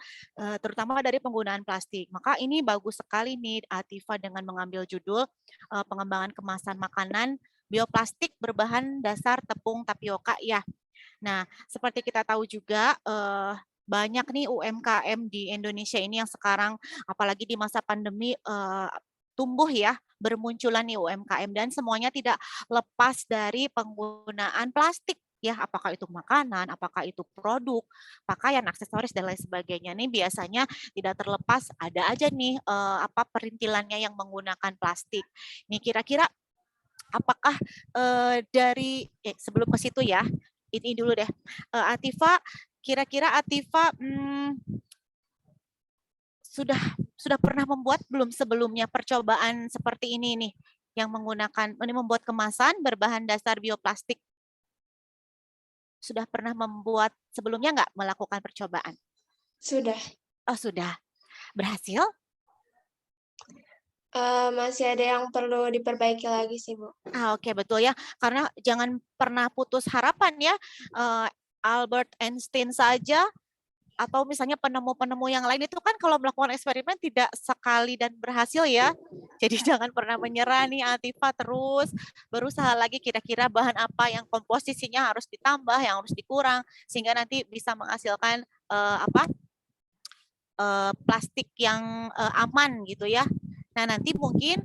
terutama dari penggunaan plastik. Maka ini bagus sekali nih Atifa dengan mengambil judul pengembangan kemasan makanan bioplastik berbahan dasar tepung tapioka ya. Nah, seperti kita tahu juga banyak nih UMKM di Indonesia ini yang sekarang apalagi di masa pandemi tumbuh ya, bermunculan nih UMKM dan semuanya tidak lepas dari penggunaan plastik ya, apakah itu makanan, apakah itu produk, pakaian, aksesoris dan lain sebagainya. Nih biasanya tidak terlepas ada aja nih perintilannya yang menggunakan plastik. Nih kira-kira apakah dari sebelum ke situ ya, ini dulu deh. Atifa, kira-kira Atifa sudah pernah membuat belum sebelumnya percobaan seperti ini nih yang menggunakan ini membuat kemasan berbahan dasar bioplastik? Sudah pernah membuat sebelumnya nggak melakukan percobaan? Sudah. Oh, sudah. Berhasil? Masih ada yang perlu diperbaiki lagi sih, Bu. Oke, betul ya. Karena jangan pernah putus harapan ya. Albert Einstein saja atau misalnya penemu-penemu yang lain itu kan kalau melakukan eksperimen tidak sekali dan berhasil ya. Jadi jangan pernah menyerah nih Atifa, terus berusaha lagi kira-kira bahan apa yang komposisinya harus ditambah, yang harus dikurang sehingga nanti bisa menghasilkan plastik yang aman gitu ya. Nah, nanti mungkin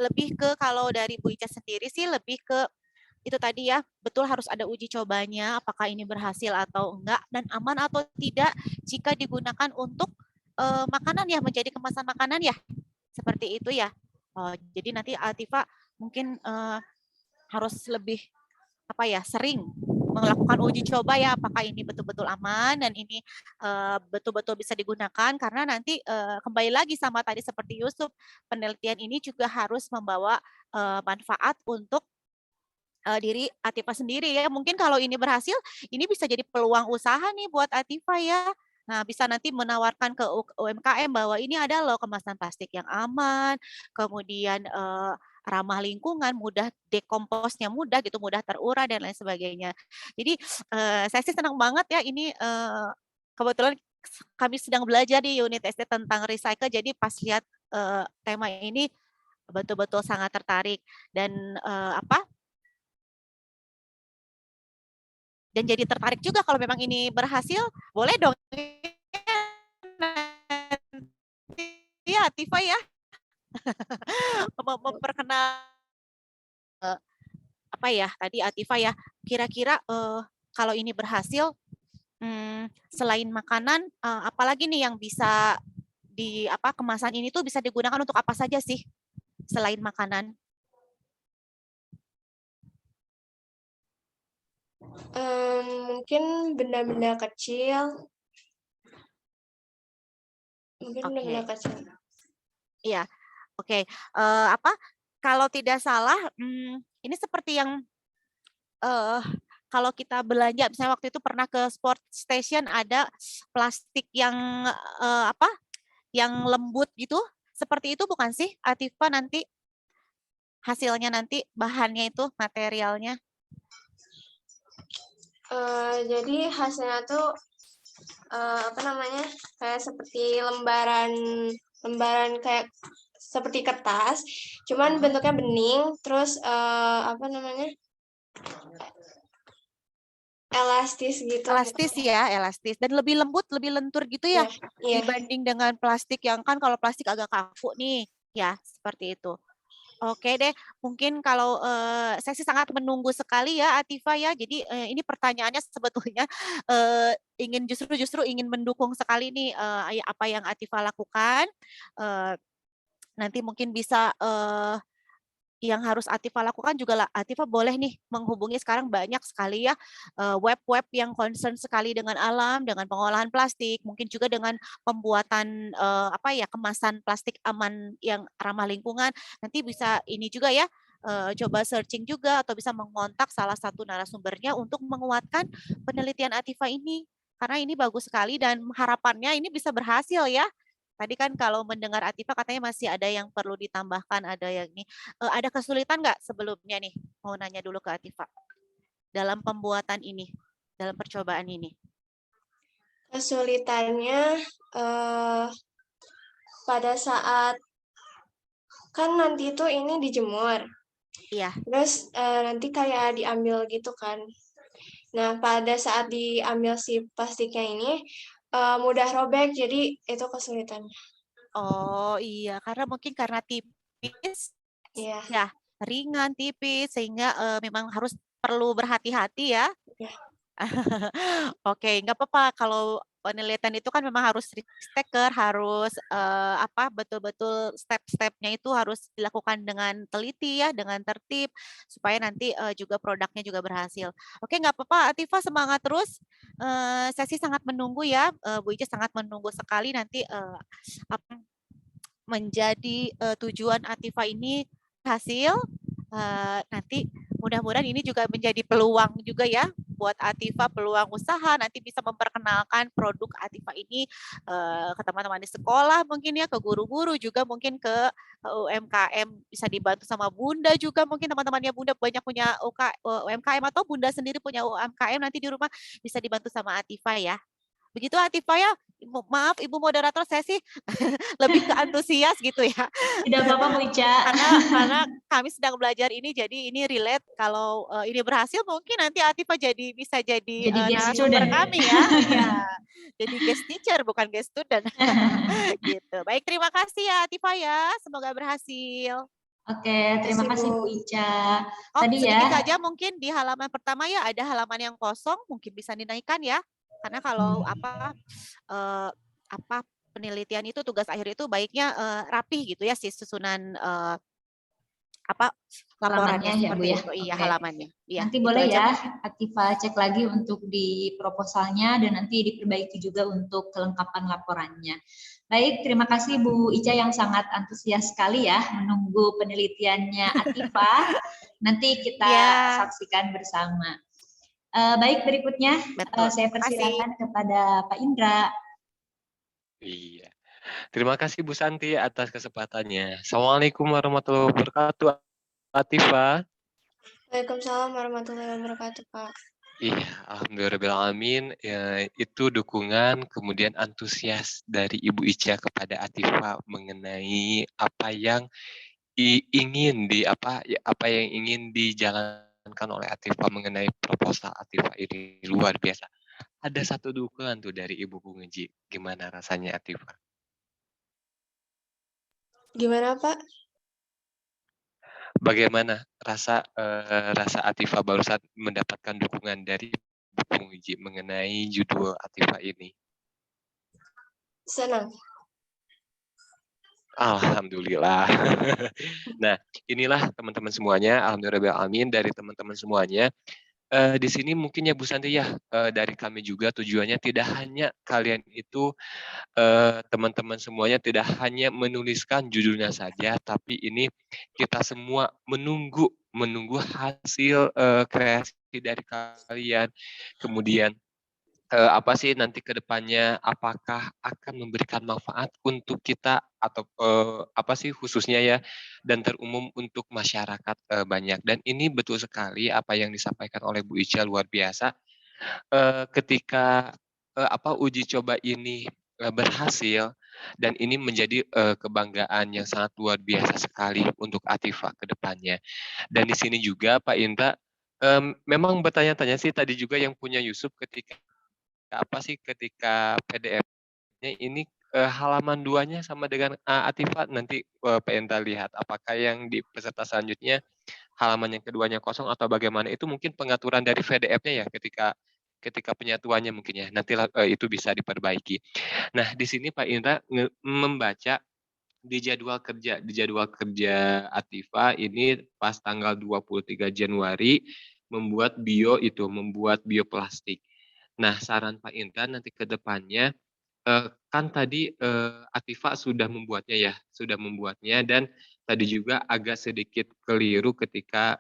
lebih ke kalau dari Bu Ica sendiri sih lebih ke itu tadi ya, betul harus ada uji cobanya, apakah ini berhasil atau enggak, dan aman atau tidak jika digunakan untuk makanan ya, menjadi kemasan makanan ya, seperti itu ya. Jadi nanti Atifa mungkin harus lebih sering melakukan uji coba ya, apakah ini betul-betul aman dan ini betul-betul bisa digunakan, karena nanti kembali lagi sama tadi seperti Yusuf, penelitian ini juga harus membawa manfaat untuk diri Atifa sendiri ya. Mungkin kalau ini berhasil, ini bisa jadi peluang usaha nih buat Atifa ya. Nah, bisa nanti menawarkan ke UMKM bahwa ini ada loh kemasan plastik yang aman, kemudian ramah lingkungan, mudah dekomposnya mudah gitu, mudah terurai dan lain sebagainya. Jadi saya sih senang banget ya ini kebetulan kami sedang belajar di unit SD tentang recycle, jadi pas lihat tema ini betul-betul sangat tertarik dan dan jadi tertarik juga kalau memang ini berhasil, boleh dong ya Atifa ya memperkenal tadi Atifa ya, kira-kira kalau ini berhasil selain makanan apalagi nih yang bisa kemasan ini tuh bisa digunakan untuk apa saja sih selain makanan? Mungkin benda-benda kecil. Benda-benda kecil. Iya, oke. Kalau tidak salah, ini seperti yang kalau kita belanja, misalnya waktu itu pernah ke Sport Station ada plastik yang yang lembut gitu, seperti itu bukan sih, Atifa nanti hasilnya nanti bahannya itu materialnya? Jadi hasilnya tuh kayak seperti lembaran kayak seperti kertas, cuman bentuknya bening, terus elastis gitu. Elastis ya, elastis dan lebih lembut, lebih lentur gitu ya, dibanding dengan plastik yang kan kalau plastik agak kaku nih, ya seperti itu. Oke deh, mungkin kalau saya sih sangat menunggu sekali ya Atifa ya. Jadi ini pertanyaannya sebetulnya justru ingin mendukung sekali nih apa yang Atifa lakukan. Nanti mungkin bisa yang harus Atifah lakukan juga lah, Atifah boleh nih menghubungi sekarang banyak sekali ya web-web yang concern sekali dengan alam, dengan pengolahan plastik, mungkin juga dengan pembuatan kemasan plastik aman yang ramah lingkungan. Nanti bisa ini juga ya coba searching juga atau bisa mengontak salah satu narasumbernya untuk menguatkan penelitian Atifah ini. Karena ini bagus sekali dan harapannya ini bisa berhasil ya. Tadi kan kalau mendengar Atifah katanya masih ada yang perlu ditambahkan, ada yang ini. Ada kesulitan nggak sebelumnya nih? Mau nanya dulu ke Atifah. Dalam pembuatan ini, dalam percobaan ini. Kesulitannya pada saat kan nanti itu ini dijemur. Iya. Terus nanti kayak diambil gitu kan. Nah, pada saat diambil si plastiknya ini mudah robek, jadi itu kesulitannya. Oh iya, karena mungkin karena tipis, Iya. ya ringan, tipis, sehingga memang harus perlu berhati-hati ya. Iya. Oke, nggak apa-apa kalau penelitian itu kan memang harus risk taker, harus betul-betul step-stepnya itu harus dilakukan dengan teliti ya, dengan tertib supaya nanti juga produknya juga berhasil. Oke, nggak apa-apa, Atifah semangat terus. Sesi sangat menunggu ya, Bu Ica sangat menunggu sekali nanti apa menjadi tujuan Atifah ini hasil. Nanti mudah-mudahan ini juga menjadi peluang juga ya buat Atifah, peluang usaha, nanti bisa memperkenalkan produk Atifah ini ke teman-teman di sekolah mungkin ya, ke guru-guru juga mungkin ke UMKM, bisa dibantu sama Bunda juga mungkin teman-temannya Bunda banyak punya UMKM atau Bunda sendiri punya UMKM nanti di rumah bisa dibantu sama Atifah ya. Begitu Atifah ya, maaf Ibu moderator saya sih lebih ke antusias gitu ya. Tidak apa-apa Bu Ica. Karena kami sedang belajar ini, jadi ini relate. Kalau ini berhasil, mungkin nanti Atifah bisa jadi guest narasumber student. kami ya. Iya, jadi guest teacher bukan guest student. Gitu. Baik, terima kasih ya Atifah ya. Semoga berhasil. Oke, terima kasih Bu Ica. Oh, Tadi sedikit ya. saja mungkin di halaman pertama ya ada halaman yang kosong, mungkin bisa dinaikkan ya. Karena kalau penelitian itu tugas akhir itu baiknya rapih gitu ya, si susunan laporannya Halamannya ya Bu seperti ya. itu. Iya, Oke. halamannya. Iya, Nanti itu boleh aja ya mungkin. Atifah cek lagi untuk di proposalnya dan nanti diperbaiki juga untuk kelengkapan laporannya. Baik, terima kasih Bu Ica yang sangat antusias sekali ya menunggu penelitiannya Atifah. Nanti kita saksikan bersama. Baik, berikutnya saya persilakan kepada Pak Indra. Iya. Terima kasih Bu Santi atas kesempatannya. Assalamualaikum warahmatullahi wabarakatuh, Atifah. Waalaikumsalam warahmatullahi wabarakatuh, Pak. Iya, alhamdulillahirrahmanirrahim. Ya, itu dukungan kemudian antusias dari Ibu Ica kepada Atifah mengenai apa yang ingin dijalankan oleh Atifah mengenai proposal Atifah ini luar biasa. Ada satu dukungan tuh dari Ibu Ngeji. Gimana rasanya Atifah? Gimana Pak? Bagaimana rasa Atifah barusan mendapatkan dukungan dari Bu Ngeji mengenai judul Atifah ini? Senang. Alhamdulillah. Nah, inilah teman-teman semuanya, alhamdulillah dari teman-teman semuanya. Di sini mungkin ya Bu Santi ya, dari kami juga tujuannya tidak hanya kalian itu teman-teman semuanya tidak hanya menuliskan judulnya saja, tapi ini kita semua menunggu hasil kreasi dari kalian. Kemudian apa sih nanti ke depannya, apakah akan memberikan manfaat untuk kita atau apa sih khususnya ya dan terumum untuk masyarakat banyak. Dan ini betul sekali apa yang disampaikan oleh Bu Ica luar biasa. Ketika uji coba ini berhasil dan ini menjadi kebanggaan yang sangat luar biasa sekali untuk Atifah ke depannya. Dan di sini juga Pak Indra memang bertanya-tanya sih tadi juga yang punya Yusuf ketika PDF-nya ini halaman 2-nya sama dengan Atifah nanti Pak Indra lihat apakah yang di peserta selanjutnya halaman yang keduanya kosong atau bagaimana, itu mungkin pengaturan dari PDF-nya ya ketika penyatuannya mungkin ya, nanti itu bisa diperbaiki. Nah, di sini Pak Indra membaca di jadwal kerja Atifa ini pas tanggal 23 Januari membuat bioplastik. Nah, saran Pak Indra nanti ke depannya kan tadi Atifa sudah membuatnya dan tadi juga agak sedikit keliru ketika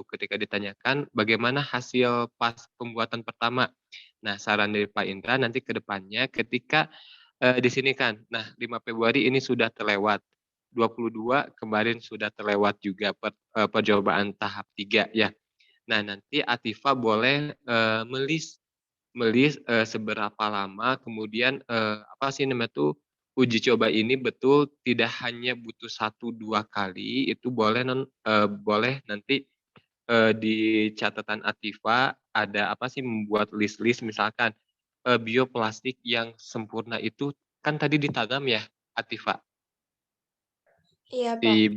ketika ditanyakan bagaimana hasil pas pembuatan pertama. Nah, saran dari Pak Indra nanti ke depannya ketika di sini kan, nah 5 Februari ini sudah terlewat, 22 kemarin sudah terlewat juga percobaan tahap 3 ya. Nah, nanti Atifa boleh melis seberapa lama kemudian uji coba ini betul tidak hanya butuh 1-2 kali, itu boleh nanti di catatan Atifa ada membuat list-list misalkan bioplastik yang sempurna itu kan tadi ditanam ya Atifa Iya, Pak. di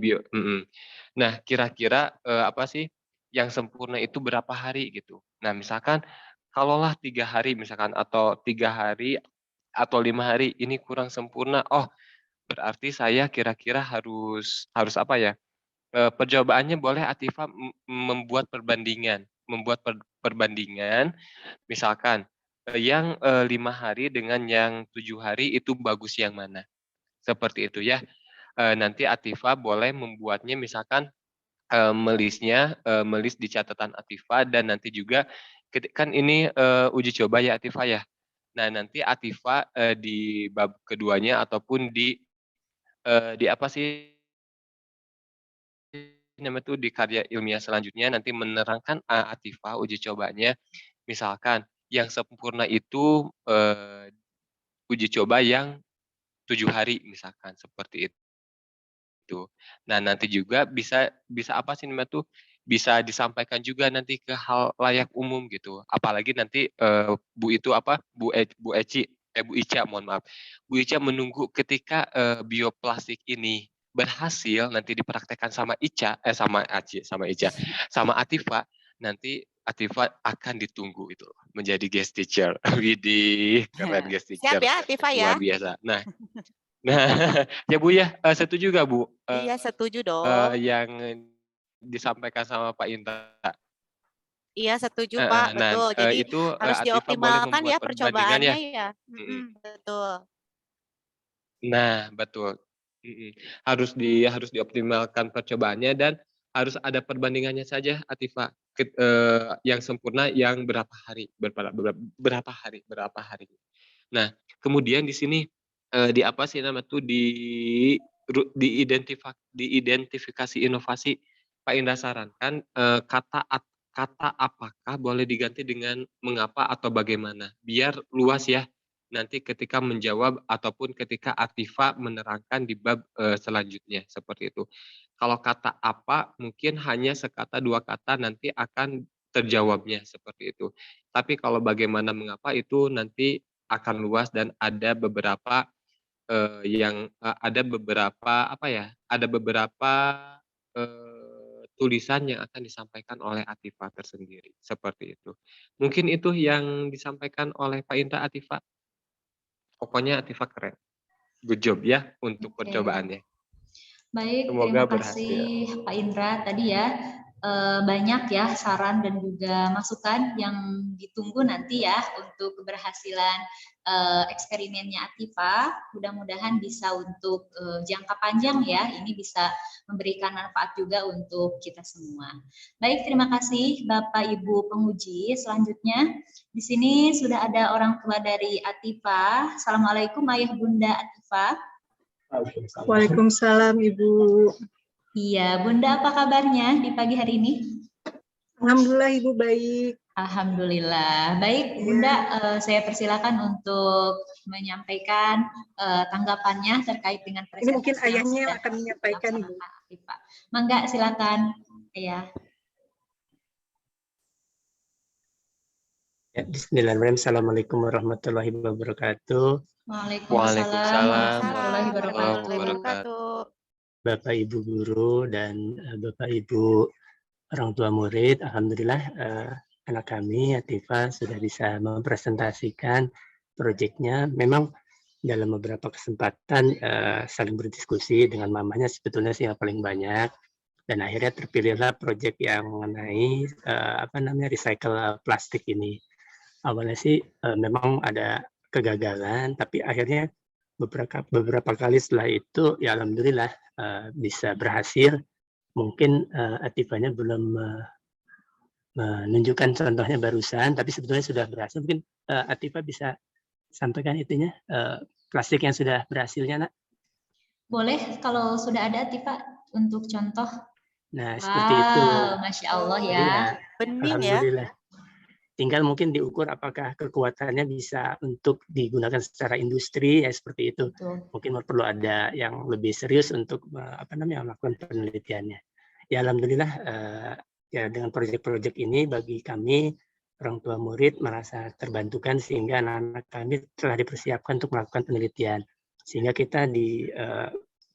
Nah, kira-kira yang sempurna itu berapa hari gitu. Nah, misalkan kalaulah 3 hari misalkan atau 3 hari atau 5 hari ini kurang sempurna, oh berarti saya kira-kira harus apa ya, percobaannya boleh Atifa membuat perbandingan misalkan, yang 5 hari dengan yang 7 hari itu bagus yang mana, seperti itu ya. Nanti Atifa boleh membuatnya misalkan melis di catatan Atifa dan nanti juga kan ini uji coba ya Atifa ya. Nah, nanti Atifa di bab keduanya ataupun di di karya ilmiah selanjutnya nanti menerangkan Atifa uji cobanya misalkan yang sempurna itu uji coba yang 7 hari misalkan seperti itu. Nah, nanti juga bisa bisa disampaikan juga nanti ke halayak umum gitu. Apalagi nanti Bu Ica, mohon maaf. Bu Ica menunggu ketika bioplastik ini berhasil nanti dipraktekkan sama Ica, sama Atifa, nanti Atifa akan ditunggu itu menjadi guest teacher. Widih, keren guest teacher. Siap ya Atifa ya. Luar biasa. Nah, ya Bu ya, setuju nggak Bu? Iya, setuju dong. Yang disampaikan sama Pak Indra. Iya, setuju Pak, Nah, betul. Jadi itu harus Atifa boleh dioptimalkan membuat ya perbandingan percobaannya ya. ya. Betul. Nah, betul. Harus dioptimalkan percobaannya dan harus ada perbandingannya saja Atifa. Yang sempurna yang berapa hari. Nah, kemudian di sini diidentifikasi inovasi Pak Indra sarankan kata apakah boleh diganti dengan mengapa atau bagaimana biar luas ya nanti ketika menjawab ataupun ketika Atifa menerangkan di bab selanjutnya seperti itu. Kalau kata apa mungkin hanya sekata 2 kata nanti akan terjawabnya seperti itu. Tapi kalau bagaimana mengapa itu nanti akan luas dan ada beberapa tulisan yang akan disampaikan oleh Atifa tersendiri, seperti itu. Mungkin itu yang disampaikan oleh Pak Indra Atifa. Pokoknya Atifa keren. Good job ya untuk percobaannya. Baik, Semoga terima berhasil. kasih Pak Indra tadi ya. Banyak ya saran dan juga masukan yang ditunggu nanti ya untuk keberhasilan eksperimennya Atifa. Mudah-mudahan bisa untuk jangka panjang ya, ini bisa memberikan manfaat juga untuk kita semua. Baik, terima kasih Bapak Ibu penguji. Selanjutnya di sini sudah ada orang tua dari Atifa. Assalamualaikum Ayah Bunda Atifa. Waalaikumsalam Ibu. Iya, Bunda apa kabarnya di pagi hari ini? Alhamdulillah Ibu baik. Alhamdulillah. Baik, Bunda, saya persilakan untuk menyampaikan tanggapannya terkait dengan presentasi. Ini mungkin ayahnya yang akan menyampaikan Ibu. Mangga, silakan. Ya. Bismillahirrahmanirrahim. Assalamualaikum warahmatullahi wabarakatuh. Waalaikumsalam warahmatullahi wabarakatuh. Bapak Ibu guru dan Bapak Ibu orang tua murid, alhamdulillah anak kami Atifa sudah bisa mempresentasikan proyeknya. Memang dalam beberapa kesempatan saling berdiskusi dengan mamanya sebetulnya sih yang paling banyak, dan akhirnya terpilihlah proyek yang mengenai recycle plastik ini. Awalnya sih memang ada kegagalan, tapi akhirnya beberapa kali setelah itu ya alhamdulillah bisa berhasil. Mungkin Atifanya belum menunjukkan contohnya barusan, tapi sebetulnya sudah berhasil. Mungkin Atifah bisa sampaikan itunya, plastik yang sudah berhasilnya, Nak. Boleh kalau sudah ada Tifa untuk contoh. Nah, seperti itu. Masya Allah Jadi ya. Bening ya. alhamdulillah. Tinggal mungkin diukur apakah kekuatannya bisa untuk digunakan secara industri, ya seperti itu. Betul. Mungkin perlu ada yang lebih serius untuk melakukan penelitiannya. Ya alhamdulillah ya dengan proyek-proyek ini bagi kami orang tua murid merasa terbantukan sehingga anak-anak kami telah dipersiapkan untuk melakukan penelitian. Sehingga kita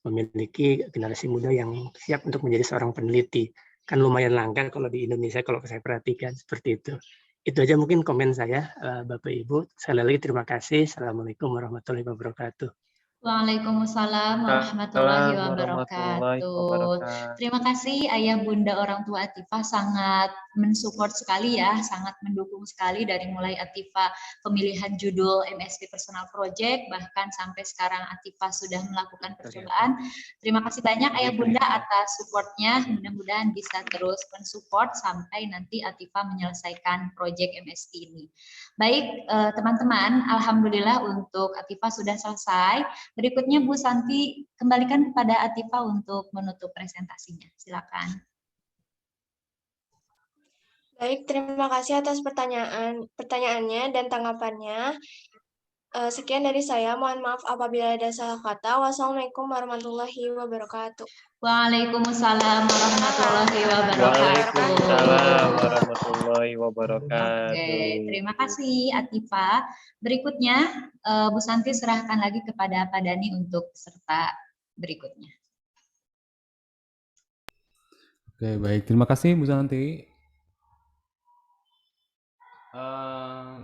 memiliki generasi muda yang siap untuk menjadi seorang peneliti. Kan lumayan langka kalau di Indonesia kalau saya perhatikan seperti itu. Itu aja mungkin komen saya, Bapak Ibu. Sekali lagi terima kasih. Assalamualaikum warahmatullahi wabarakatuh. Waalaikumsalam warahmatullahi wabarakatuh. Terima kasih Ayah Bunda orang tua Atifah, sangat mensupport sekali ya, sangat mendukung sekali dari mulai Atifah pemilihan judul MSP Personal Project, bahkan sampai sekarang Atifah sudah melakukan percobaan. Terima kasih banyak Ayah Bunda atas supportnya, mudah-mudahan bisa terus mensupport sampai nanti Atifah menyelesaikan project MSP ini. Baik teman-teman, alhamdulillah untuk Atifah sudah selesai. Berikutnya Bu Santi, kembalikan kepada Atifah untuk menutup presentasinya. Silakan. Baik, terima kasih atas pertanyaannya dan tanggapannya. Sekian dari saya, mohon maaf apabila ada salah kata. Wassalamualaikum warahmatullahi wabarakatuh. Waalaikumsalam warahmatullahi wabarakatuh. Waalaikumsalam warahmatullahi wabarakatuh. Oke, terima kasih Atifah. Berikutnya Bu Santi serahkan lagi kepada Pak Dani untuk peserta berikutnya. Oke, baik. Terima kasih Bu Santi.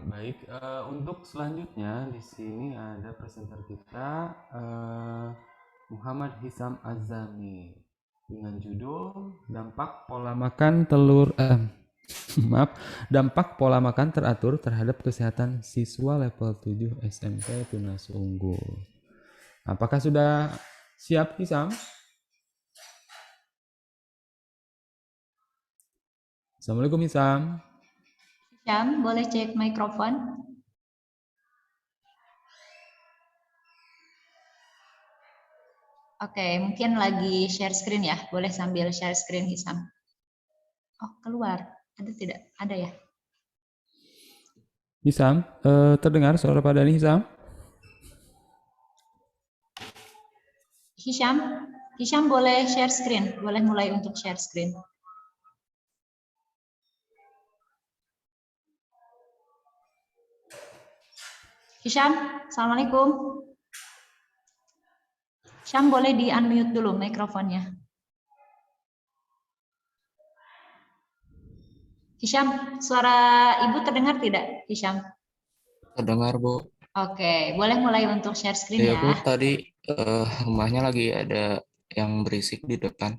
Baik, untuk selanjutnya di sini ada presenter kita Muhammad Hisam Azami dengan judul dampak pola makan dampak pola makan teratur terhadap kesehatan siswa level 7 SMP Tunas Unggul. Apakah sudah siap Hisam? Assalamualaikum Hisam. Hisam, boleh cek mikrofon? Oke, mungkin lagi share screen ya. Boleh sambil share screen Hisam. Oh, keluar. Ada tidak? Ada ya? Hisam, terdengar suara Pak Dani Hisam? Hisham boleh share screen. Boleh mulai untuk share screen. Hisham, Assalamualaikum. Hisham boleh di-unmute dulu mikrofonnya. Hisham, suara Ibu terdengar tidak, Hisham? Terdengar, Bu. Oke, boleh mulai untuk share screen ya. Ya, Bu, tadi rumahnya lagi ada yang berisik di depan.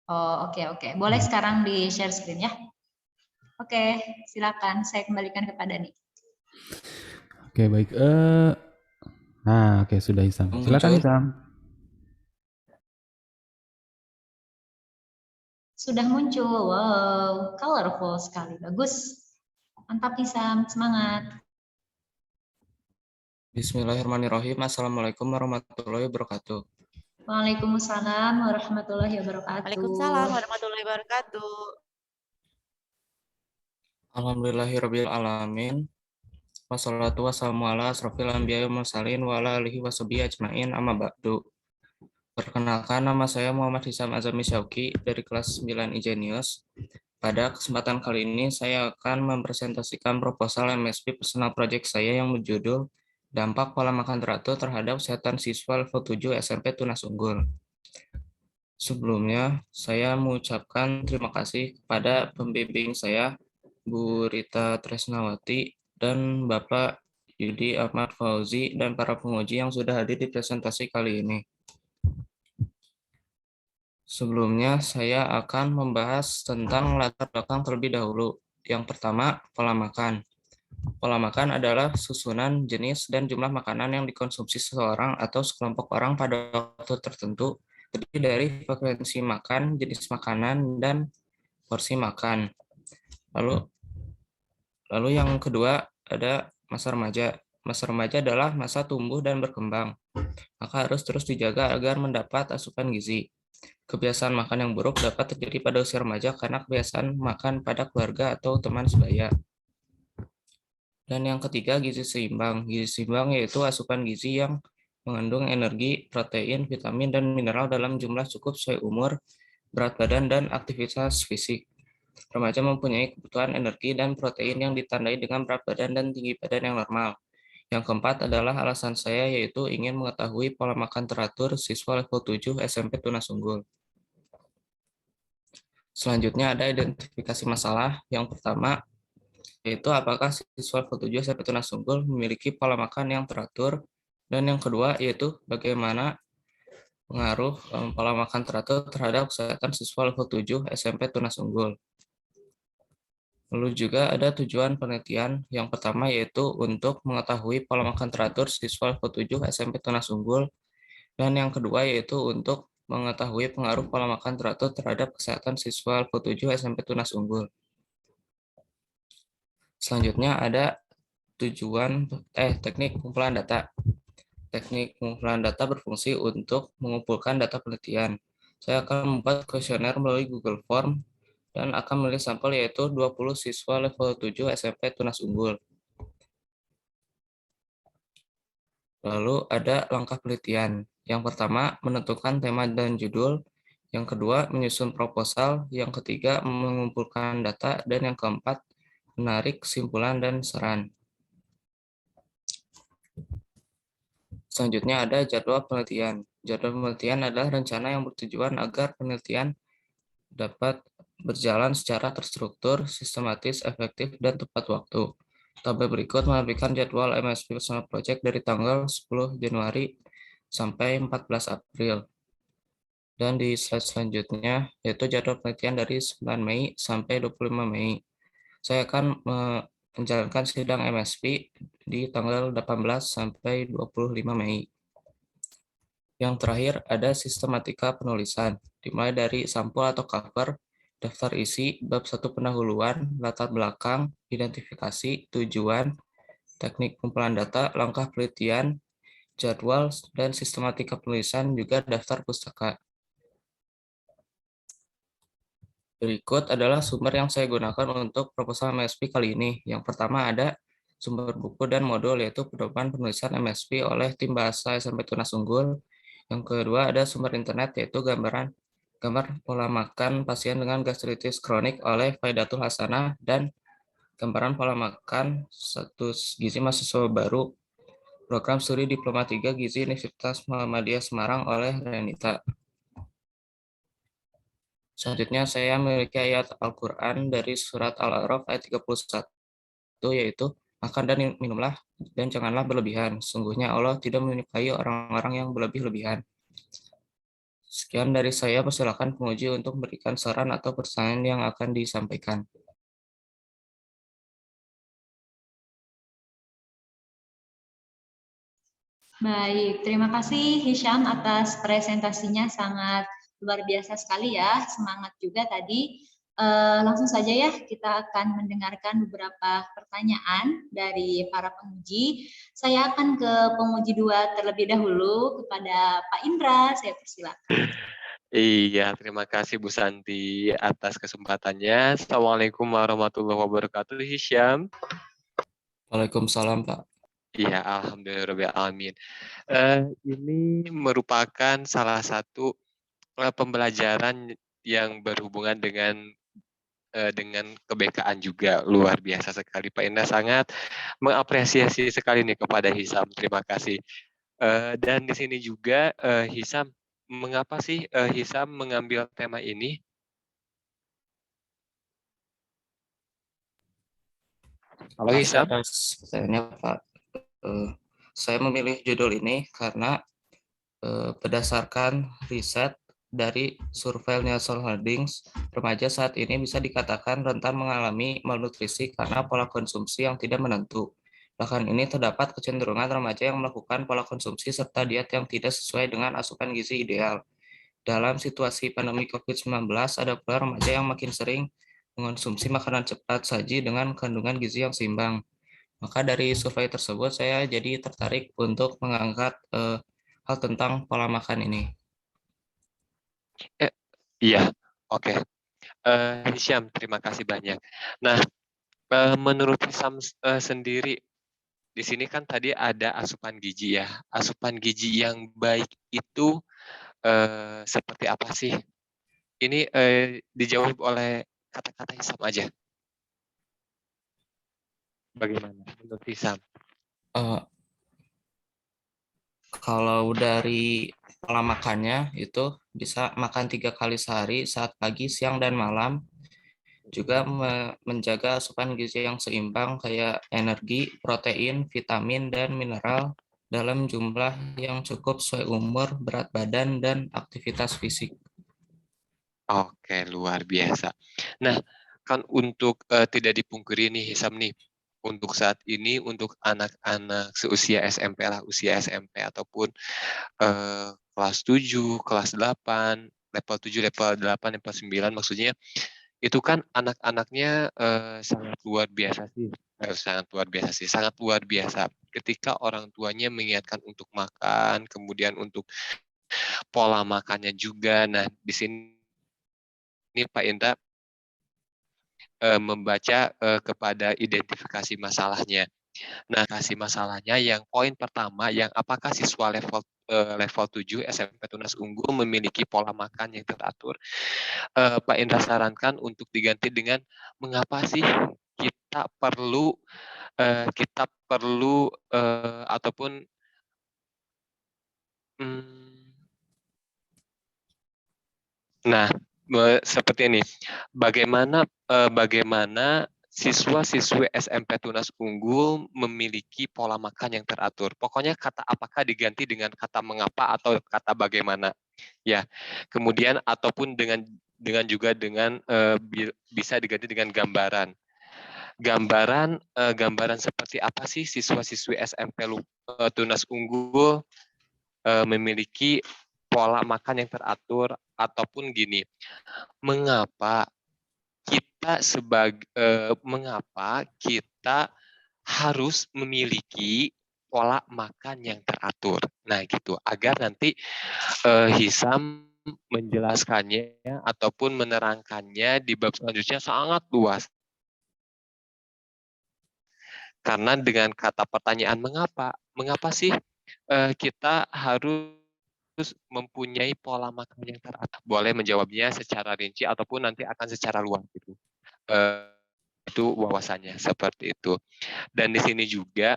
Oh, oke. Boleh sekarang di share screen ya. Oke, silakan saya kembalikan kepada Dani. Oke, baik. Oke, sudah Hisam. Silakan Hisam. Sudah muncul. Wow, colorful sekali. Bagus. Mantap Hisam, semangat. Bismillahirrahmanirrahim. Assalamualaikum warahmatullahi wabarakatuh. Waalaikumsalam warahmatullahi wabarakatuh. Waalaikumsalam warahmatullahi wabarakatuh. Alhamdulillahirabbil alamin. Wassalatu wassalamu ala asrofil anbiya'i wal mursalin wa ala alihi washabihi ajmain, amma ba'du. Perkenalkan, nama saya Muhammad Hisam Azami Syauqi dari kelas 9 Ingenius. Pada kesempatan kali ini saya akan mempresentasikan proposal MSP Personal Project saya yang berjudul Dampak Pola Makan Teratur Terhadap Kesehatan Siswa Level 7 SMP Tunas Unggul. Sebelumnya, saya mengucapkan terima kasih kepada pembimbing saya, Bu Rita Tresnawati, dan Bapak Yudi Ahmad Fauzi, dan para penguji yang sudah hadir di presentasi kali ini. Sebelumnya, saya akan membahas tentang latar belakang terlebih dahulu. Yang pertama, pola makan. Pola makan adalah susunan, jenis, dan jumlah makanan yang dikonsumsi seseorang atau sekelompok orang pada waktu tertentu, terdiri dari frekuensi makan, jenis makanan, dan porsi makan. Lalu yang kedua ada masa remaja. Masa remaja adalah masa tumbuh dan berkembang, maka harus terus dijaga agar mendapat asupan gizi. Kebiasaan makan yang buruk dapat terjadi pada usia remaja karena kebiasaan makan pada keluarga atau teman sebaya. Dan yang ketiga, gizi seimbang. Gizi seimbang yaitu asupan gizi yang mengandung energi, protein, vitamin, dan mineral dalam jumlah cukup sesuai umur, berat badan, dan aktivitas fisik. Remaja mempunyai kebutuhan energi dan protein yang ditandai dengan berat badan dan tinggi badan yang normal. Yang keempat adalah alasan saya, yaitu ingin mengetahui pola makan teratur siswa level 7 SMP Tunas Unggul. Selanjutnya ada identifikasi masalah. Yang pertama, yaitu apakah siswa level 7 SMP Tunas Unggul memiliki pola makan yang teratur. Dan yang kedua, yaitu bagaimana pengaruh pola makan teratur terhadap kesehatan siswa level 7 SMP Tunas Unggul. Lalu juga ada tujuan penelitian. Yang pertama yaitu untuk mengetahui pola makan teratur siswa level 7 SMP Tunas Unggul. Dan yang kedua yaitu untuk mengetahui pengaruh pola makan teratur terhadap kesehatan siswa level 7 SMP Tunas Unggul. Selanjutnya ada teknik pengumpulan data. Teknik pengumpulan data berfungsi untuk mengumpulkan data penelitian. Saya akan membuat kuesioner melalui Google Form dan akan memilih sampel yaitu 20 siswa level 7 SMP Tunas Unggul. Lalu ada langkah penelitian. Yang pertama, menentukan tema dan judul. Yang kedua, menyusun proposal. Yang ketiga, mengumpulkan data. Dan yang keempat, menarik kesimpulan dan saran. Selanjutnya ada jadwal penelitian. Jadwal penelitian adalah rencana yang bertujuan agar penelitian dapat berjalan secara terstruktur, sistematis, efektif, dan tepat waktu. Tabel berikut menampilkan jadwal MSP Personal Project dari tanggal 10 Januari sampai 14 April. Dan di slide selanjutnya, yaitu jadwal penelitian dari 9 Mei sampai 25 Mei. Saya akan menjalankan sidang MSP di tanggal 18 sampai 25 Mei. Yang terakhir ada sistematika penulisan, dimulai dari sampul atau cover, daftar isi, bab 1 pendahuluan, latar belakang, identifikasi, tujuan, teknik pengumpulan data, langkah penelitian, jadwal, dan sistematika penulisan, juga daftar pustaka. Berikut adalah sumber yang saya gunakan untuk proposal MSP kali ini. Yang pertama ada sumber buku dan modul, yaitu pedoman penulisan MSP oleh tim bahasa SMP Tunas Unggul. Yang kedua ada sumber internet, yaitu gambar pola makan pasien dengan gastritis kronik oleh Faidatul Hasanah dan gambaran pola makan status gizi mahasiswa baru program studi Diploma 3 Gizi Universitas Muhammadiyah Semarang oleh Renita. Selanjutnya saya memiliki ayat Al-Quran dari surat Al-A'raf ayat 31, yaitu makan dan minumlah dan janganlah berlebihan. Sungguhnya Allah tidak menyukai orang-orang yang berlebih-lebihan. Sekian dari saya, persilakan penguji untuk memberikan saran atau pertanyaan yang akan disampaikan. Baik, terima kasih Hisham atas presentasinya, sangat luar biasa sekali ya, semangat juga tadi. Langsung saja ya, kita akan mendengarkan beberapa pertanyaan dari para penguji. Saya akan ke penguji 2 terlebih dahulu, kepada Pak Indra, saya persilakan. Iya, terima kasih Bu Santi atas kesempatannya. Assalamualaikum warahmatullahi wabarakatuh, Hisham. Waalaikumsalam, Pak. Iya, alhamdulillahirrahmanirrahim. Ini merupakan salah satu pembelajaran yang berhubungan dengan kebekaan juga. Luar biasa sekali, Pak Indra, sangat mengapresiasi sekali nih kepada Hisham. Terima kasih. Dan di sini juga Hisham, mengapa sih Hisham mengambil tema ini? Halo Hisham. Atas pertanyaannya, Pak. Saya memilih judul ini karena berdasarkan riset dari survei Nielsen Holdings, remaja saat ini bisa dikatakan rentan mengalami malnutrisi karena pola konsumsi yang tidak menentu. Bahkan ini terdapat kecenderungan remaja yang melakukan pola konsumsi serta diet yang tidak sesuai dengan asupan gizi ideal. Dalam situasi pandemi COVID-19, ada pula remaja yang makin sering mengonsumsi makanan cepat saji dengan kandungan gizi yang seimbang. Maka dari survei tersebut saya jadi tertarik untuk mengangkat hal tentang pola makan ini. Iya, oke. Hisham, terima kasih banyak. Nah, menurut Hisham sendiri, di sini kan tadi ada asupan gizi ya. Asupan gizi yang baik itu seperti apa sih? Ini dijawab oleh kata-kata Hisham aja. Bagaimana menurut Hisham? Kalau dari pola makannya itu bisa makan 3 kali sehari saat pagi, siang, dan malam. Juga menjaga asupan gizi yang seimbang kayak energi, protein, vitamin, dan mineral dalam jumlah yang cukup sesuai umur, berat badan, dan aktivitas fisik. Oke, luar biasa. Nah, kan untuk tidak dipungkiri nih Hisham nih, untuk saat ini untuk anak-anak seusia SMP lah, usia SMP ataupun kelas 7, kelas 8, level 7, level 8, level 9 maksudnya, itu kan anak-anaknya sangat luar biasa sih. Sangat luar biasa. Ketika orang tuanya mengingatkan untuk makan, kemudian untuk pola makannya juga. Nah, di sini Pak Indra membaca kepada identifikasi masalahnya. Nah, kasih masalahnya yang poin pertama, yang apakah siswa level 7 SMP Tunas Unggul memiliki pola makan yang teratur. Pak Indra sarankan untuk diganti dengan mengapa sih kita perlu ataupun nah, seperti ini. Bagaimana siswa-siswi SMP Tunas Unggul memiliki pola makan yang teratur. Pokoknya kata apakah diganti dengan kata mengapa atau kata bagaimana. Ya. Kemudian ataupun dengan bisa diganti dengan gambaran. Gambaran seperti apa sih siswa-siswi SMP Tunas Unggul memiliki pola makan yang teratur, ataupun gini, mengapa kita harus memiliki pola makan yang teratur. Nah, gitu, agar nanti Hisham menjelaskannya ataupun menerangkannya di bab selanjutnya sangat luas. Karena dengan kata pertanyaan mengapa sih kita harus mempunyai pola makan yang teratur. Boleh menjawabnya secara rinci ataupun nanti akan secara luas gitu. Itu wawasannya seperti itu. Dan di sini juga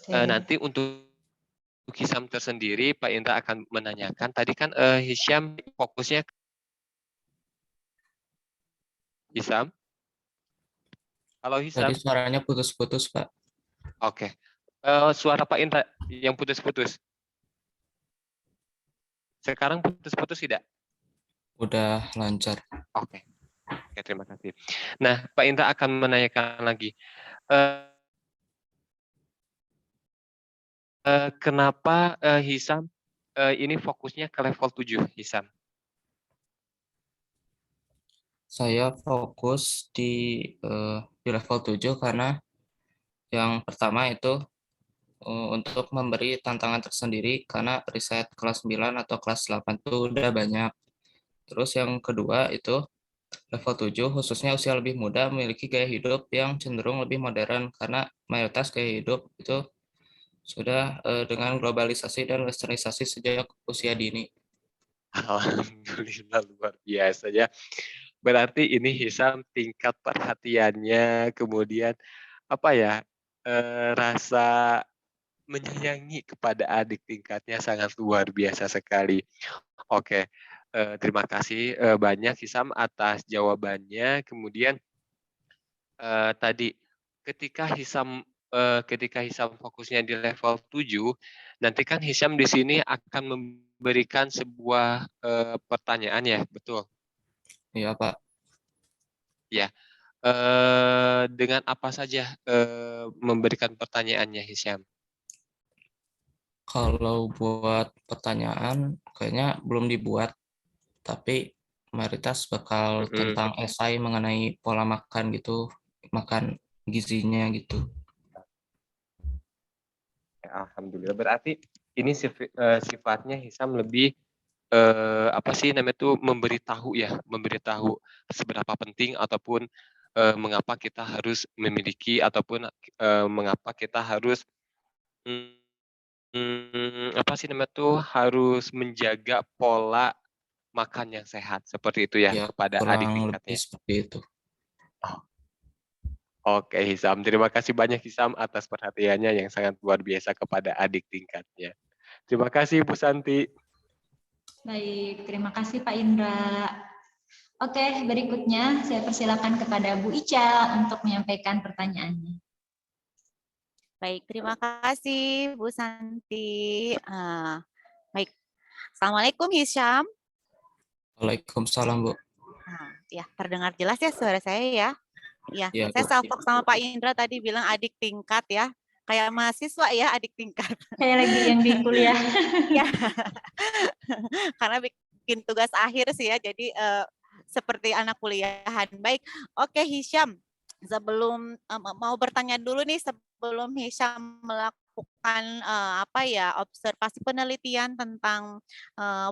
nanti untuk Hisham tersendiri, Pak Indra akan menanyakan. Tadi kan Hisham fokusnya Hisham. Halo Hisham. Tadi suaranya putus-putus, Pak. Oke. Suara Pak Indra yang putus-putus. Sekarang putus-putus tidak? Udah lancar. Oke. Oke, terima kasih. Nah, Pak Indra akan menanyakan lagi. Kenapa Hisham ini fokusnya ke level 7, Hisham? Saya fokus di level 7 karena yang pertama itu untuk memberi tantangan tersendiri karena riset kelas 9 atau kelas 8 itu udah banyak. Terus yang kedua itu level 7 khususnya usia lebih muda memiliki gaya hidup yang cenderung lebih modern karena mayoritas gaya hidup itu sudah dengan globalisasi dan westernisasi sejak usia dini. Alhamdulillah, luar biasa ya. Berarti ini Hisham tingkat perhatiannya, kemudian rasa menyayangi kepada adik tingkatnya sangat luar biasa sekali. Oke, Terima kasih banyak Hisam atas jawabannya. Kemudian tadi ketika Hisam fokusnya di level 7, nanti kan Hisam di sini akan memberikan sebuah pertanyaan ya, betul? Iya, Pak. Ya. Dengan apa saja memberikan pertanyaannya Hisam? Kalau buat pertanyaan, kayaknya belum dibuat, tapi mayoritas bakal tentang esai mengenai pola makan gitu, makan gizinya gitu. Alhamdulillah. Berarti ini sifatnya Hisam lebih apa sih namanya tuh memberitahu seberapa penting ataupun mengapa kita harus memiliki ataupun mengapa kita harus apa sih namanya tuh harus menjaga pola makan yang sehat seperti itu ya Ya, kepada adik kurang lebih tingkatnya. seperti itu. Oke Hisam, terima kasih banyak Hisam atas perhatiannya yang sangat luar biasa kepada adik tingkatnya. Terima kasih Bu Santi. Baik, terima kasih Pak Indra. Oke, berikutnya saya persilakan kepada Bu Ica untuk menyampaikan pertanyaannya. Baik, terima kasih Bu Santi. Baik, Assalamualaikum Hisyam. Waalaikumsalam, Bu. Ya, terdengar jelas ya suara saya ya. Ya, Ya, saya Bu. salvok sama Pak Indra tadi bilang adik tingkat ya. Kayak mahasiswa ya adik tingkat. Kayak lagi yang di kuliah. Ya, karena bikin tugas akhir sih ya. Jadi seperti anak kuliahan. Baik, oke Hisyam. Sebelum mau bertanya dulu nih sebelum Hisyam melakukan observasi penelitian tentang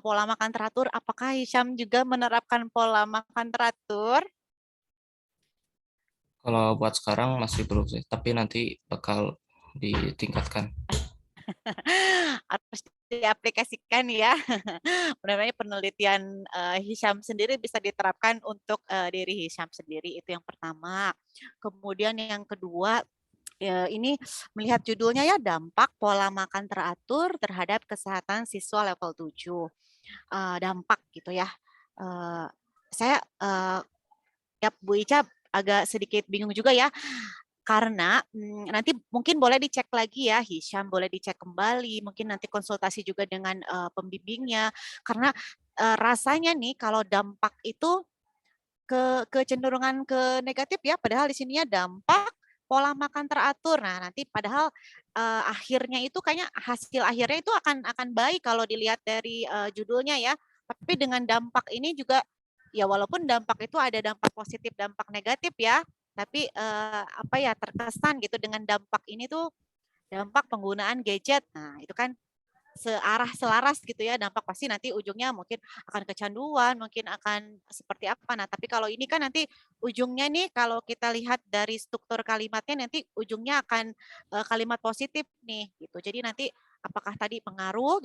pola makan teratur, apakah Hisyam juga menerapkan pola makan teratur? Kalau buat sekarang masih belum sih, tapi nanti bakal ditingkatkan. Harus diaplikasikan ya. Mudah-mudahan penelitian Hisyam sendiri bisa diterapkan untuk diri Hisyam sendiri, itu yang pertama. Kemudian yang kedua, ini melihat judulnya ya, dampak pola makan teratur terhadap kesehatan siswa level 7. Dampak gitu ya. Saya ya Bu Ica agak sedikit bingung juga ya, karena nanti mungkin boleh dicek lagi ya, Hisyam boleh dicek kembali, mungkin nanti konsultasi juga dengan pembimbingnya, karena rasanya nih kalau dampak itu kecenderungan ke negatif ya, padahal di sininya dampak pola makan teratur. Nah, nanti padahal akhirnya itu kayaknya hasil akhirnya itu akan baik kalau dilihat dari judulnya ya. Tapi dengan dampak ini juga ya walaupun dampak itu ada dampak positif, dampak negatif ya, tapi terkesan gitu dengan dampak ini tuh dampak penggunaan gadget. Nah, itu kan selaras gitu ya, dampak pasti nanti ujungnya mungkin akan kecanduan, mungkin akan seperti apa. Nah, tapi kalau ini kan nanti ujungnya nih kalau kita lihat dari struktur kalimatnya nanti ujungnya akan kalimat positif nih gitu. Jadi nanti apakah tadi pengaruh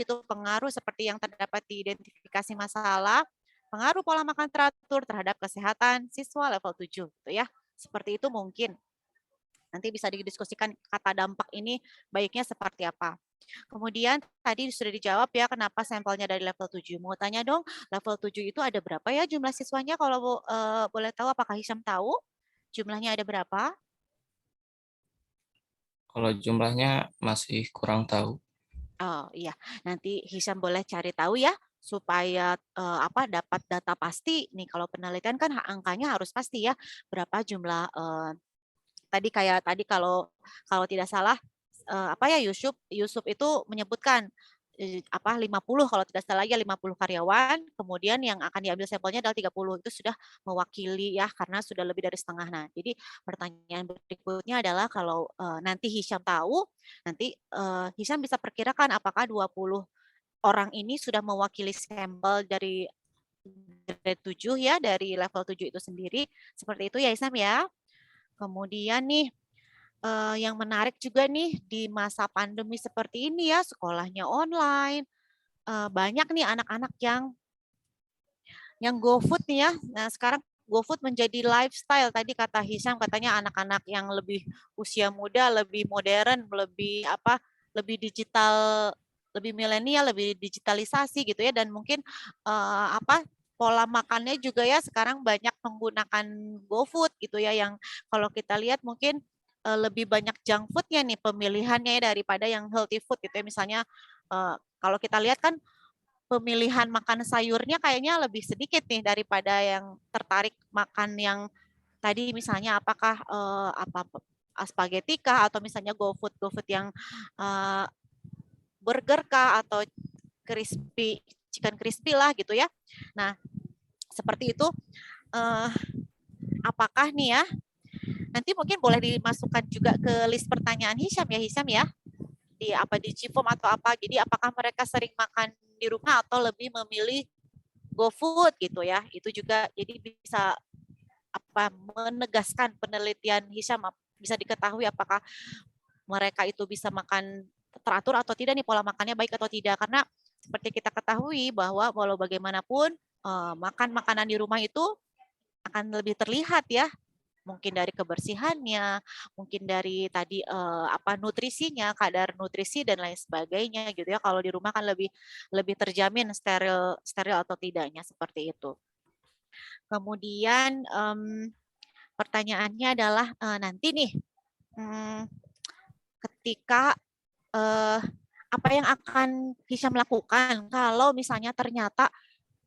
seperti yang terdapat di identifikasi masalah, pengaruh pola makan teratur terhadap kesehatan siswa level 7 gitu ya. Seperti itu mungkin. Nanti bisa didiskusikan kata dampak ini baiknya seperti apa. Kemudian tadi sudah dijawab ya kenapa sampelnya dari level 7. Mau tanya dong, level 7 itu ada berapa ya jumlah siswanya? Kalau boleh tahu, apakah Hisyam tahu jumlahnya ada berapa? Kalau jumlahnya masih kurang tahu. Oh iya, nanti Hisyam boleh cari tahu ya supaya dapat data pasti nih. Kalau penelitian kan angkanya harus pasti ya, berapa jumlah tadi kalau tidak salah Yusuf itu menyebutkan 50 kalau tidak salah ya, 50 karyawan, kemudian yang akan diambil sampelnya adalah 30, itu sudah mewakili ya karena sudah lebih dari setengah. Nah, jadi pertanyaan berikutnya adalah kalau nanti Hisyam tahu, nanti Hisyam bisa perkirakan apakah 20 orang ini sudah mewakili sampel dari grade 7 ya, dari level 7 itu sendiri. Seperti itu ya Hisyam ya. Kemudian nih yang menarik juga nih di masa pandemi seperti ini ya, sekolahnya online, banyak nih anak-anak yang GoFood nih ya. Nah, sekarang GoFood menjadi lifestyle. Tadi kata Hisyam katanya anak-anak yang lebih usia muda, lebih modern, lebih digital lebih milenial, lebih digitalisasi gitu ya, dan mungkin pola makannya juga ya sekarang banyak menggunakan GoFood gitu ya, yang kalau kita lihat mungkin lebih banyak junk foodnya nih pemilihannya ya, daripada yang healthy food gitu ya. Misalnya kalau kita lihat kan pemilihan makan sayurnya kayaknya lebih sedikit nih daripada yang tertarik makan yang tadi misalnya apakah spaghetti kah, atau misalnya GoFood yang burger kah, atau chicken crispy lah gitu ya. Nah, seperti itu. Apakah nih ya, nanti mungkin boleh dimasukkan juga ke list pertanyaan Hisham ya, di Ciform atau apa. Jadi apakah mereka sering makan di rumah atau lebih memilih GoFood gitu ya. Itu juga jadi bisa menegaskan penelitian Hisham, bisa diketahui apakah mereka itu bisa makan teratur atau tidak nih, pola makannya baik atau tidak. Karena seperti kita ketahui bahwa walau bagaimanapun makan makanan di rumah itu akan lebih terlihat ya, mungkin dari kebersihannya, mungkin dari tadi nutrisinya, kadar nutrisi dan lain sebagainya gitu ya. Kalau di rumah kan lebih terjamin steril atau tidaknya, seperti itu. Kemudian pertanyaannya adalah nanti nih ketika apa yang akan Hisham lakukan kalau misalnya ternyata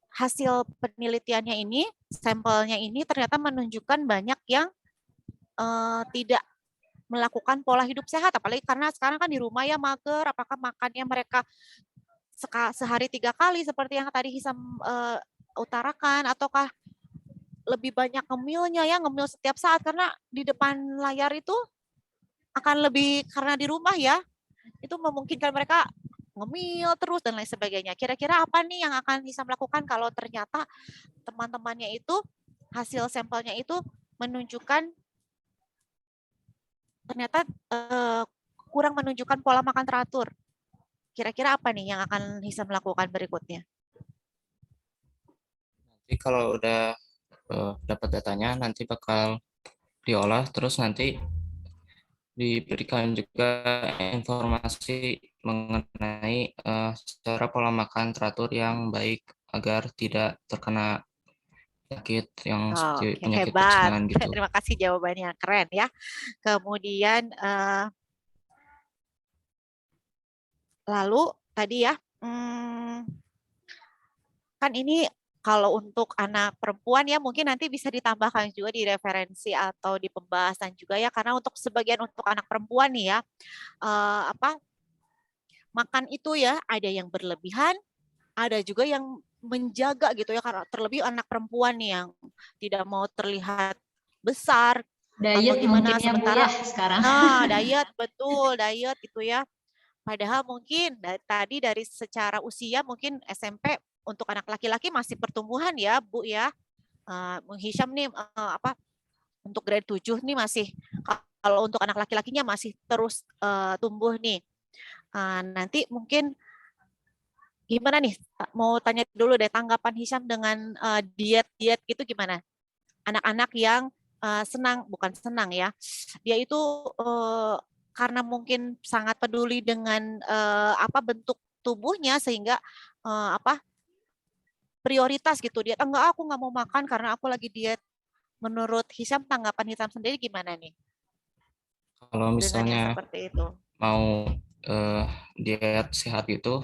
hasil penelitiannya ini, sampelnya ini ternyata menunjukkan banyak yang tidak melakukan pola hidup sehat, apalagi karena sekarang kan di rumah ya mager. Apakah makannya mereka sehari 3 kali seperti yang tadi Hisham utarakan, ataukah lebih banyak ngemilnya ya, ngemil setiap saat, karena di depan layar itu akan lebih, karena di rumah ya, itu memungkinkan mereka ngemil terus dan lain sebagainya. Kira-kira apa nih yang akan Hisham lakukan kalau ternyata teman-temannya itu, hasil sampelnya itu menunjukkan ternyata kurang menunjukkan pola makan teratur. Kira-kira apa nih yang akan Hisham lakukan berikutnya? Nanti kalau udah dapat datanya, nanti bakal diolah, terus nanti diberikan juga informasi mengenai cara pola makan teratur yang baik agar tidak terkena penyakit yang seperti penyakit pencernaan gitu. Terima kasih jawabannya, keren ya. Kemudian lalu tadi ya, kan ini kalau untuk anak perempuan ya mungkin nanti bisa ditambahkan juga di referensi atau di pembahasan juga ya, karena untuk sebagian untuk anak perempuan nih ya, makan itu ya ada yang berlebihan, ada juga yang menjaga gitu ya, karena terlebih anak perempuan nih yang tidak mau terlihat besar, diet atau gimana sementara ya sekarang. Diet, betul, diet gitu ya. Padahal mungkin tadi dari secara usia mungkin SMP untuk anak laki-laki masih pertumbuhan ya, Bu ya. Hisham nih untuk grade 7 nih masih, kalau untuk anak laki-lakinya masih terus tumbuh nih. Nanti mungkin gimana nih? Mau tanya dulu deh tanggapan Hisham dengan diet-diet gitu gimana? Anak-anak yang bukan senang ya. Dia itu karena mungkin sangat peduli dengan bentuk tubuhnya sehingga prioritas gitu, dia enggak, aku nggak mau makan karena aku lagi diet. Menurut Hisham, tanggapan Hisham sendiri gimana nih? Kalau misalnya seperti itu mau diet sehat itu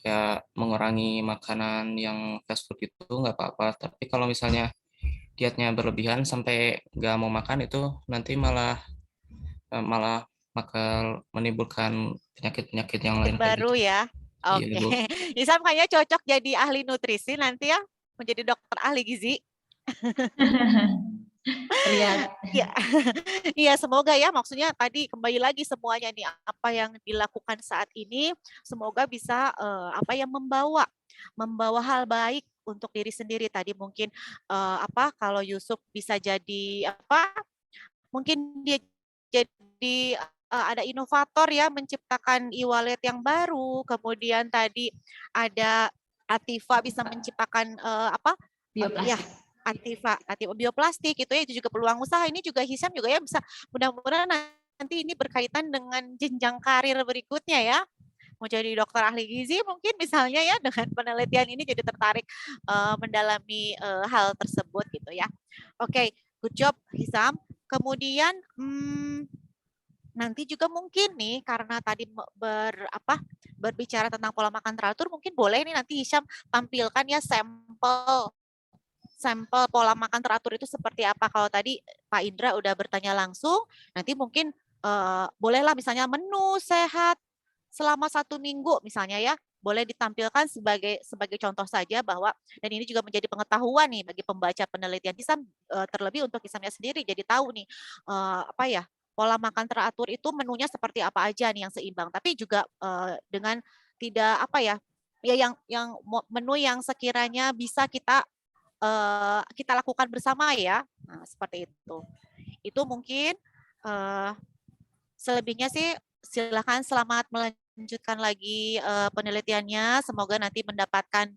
ya mengurangi makanan yang fast food itu nggak apa-apa, tapi kalau misalnya dietnya berlebihan sampai nggak mau makan itu nanti malah bakal menimbulkan penyakit-penyakit yang lain baru gitu. Ya. Oke. Hisham kayaknya cocok jadi ahli nutrisi nanti ya, menjadi dokter ahli gizi. Lihat. Iya, semoga ya, maksudnya tadi kembali lagi semuanya nih, apa yang dilakukan saat ini semoga bisa membawa hal baik untuk diri sendiri. Tadi mungkin kalau Yusuf bisa jadi mungkin dia jadi ada inovator ya, menciptakan e-wallet yang baru. Kemudian tadi ada Atifa bisa menciptakan bioplastik. Atifa bioplastik itu ya, itu juga peluang usaha. Ini juga Hisham juga ya bisa, mudah-mudahan nanti ini berkaitan dengan jenjang karir berikutnya ya. mau jadi dokter ahli gizi mungkin misalnya ya dengan penelitian ini jadi tertarik mendalami hal tersebut gitu ya. Oke, good job Hisam. Kemudian nanti juga mungkin nih karena tadi berbicara tentang pola makan teratur, mungkin boleh nih nanti Hisam tampilkan ya sampel pola makan teratur itu seperti apa. Kalau tadi Pak Indra udah bertanya langsung, nanti mungkin bolehlah misalnya menu sehat selama 1 minggu misalnya ya, boleh ditampilkan sebagai contoh saja bahwa, dan ini juga menjadi pengetahuan nih bagi pembaca penelitian Hisam, terlebih untuk Hisamnya sendiri, jadi tahu nih pola makan teratur itu menunya seperti apa aja nih yang seimbang, tapi juga dengan tidak yang menu yang sekiranya bisa kita lakukan bersama ya. Nah, seperti itu. Itu mungkin selebihnya sih silakan selamat melanjutkan lagi penelitiannya. Semoga nanti mendapatkan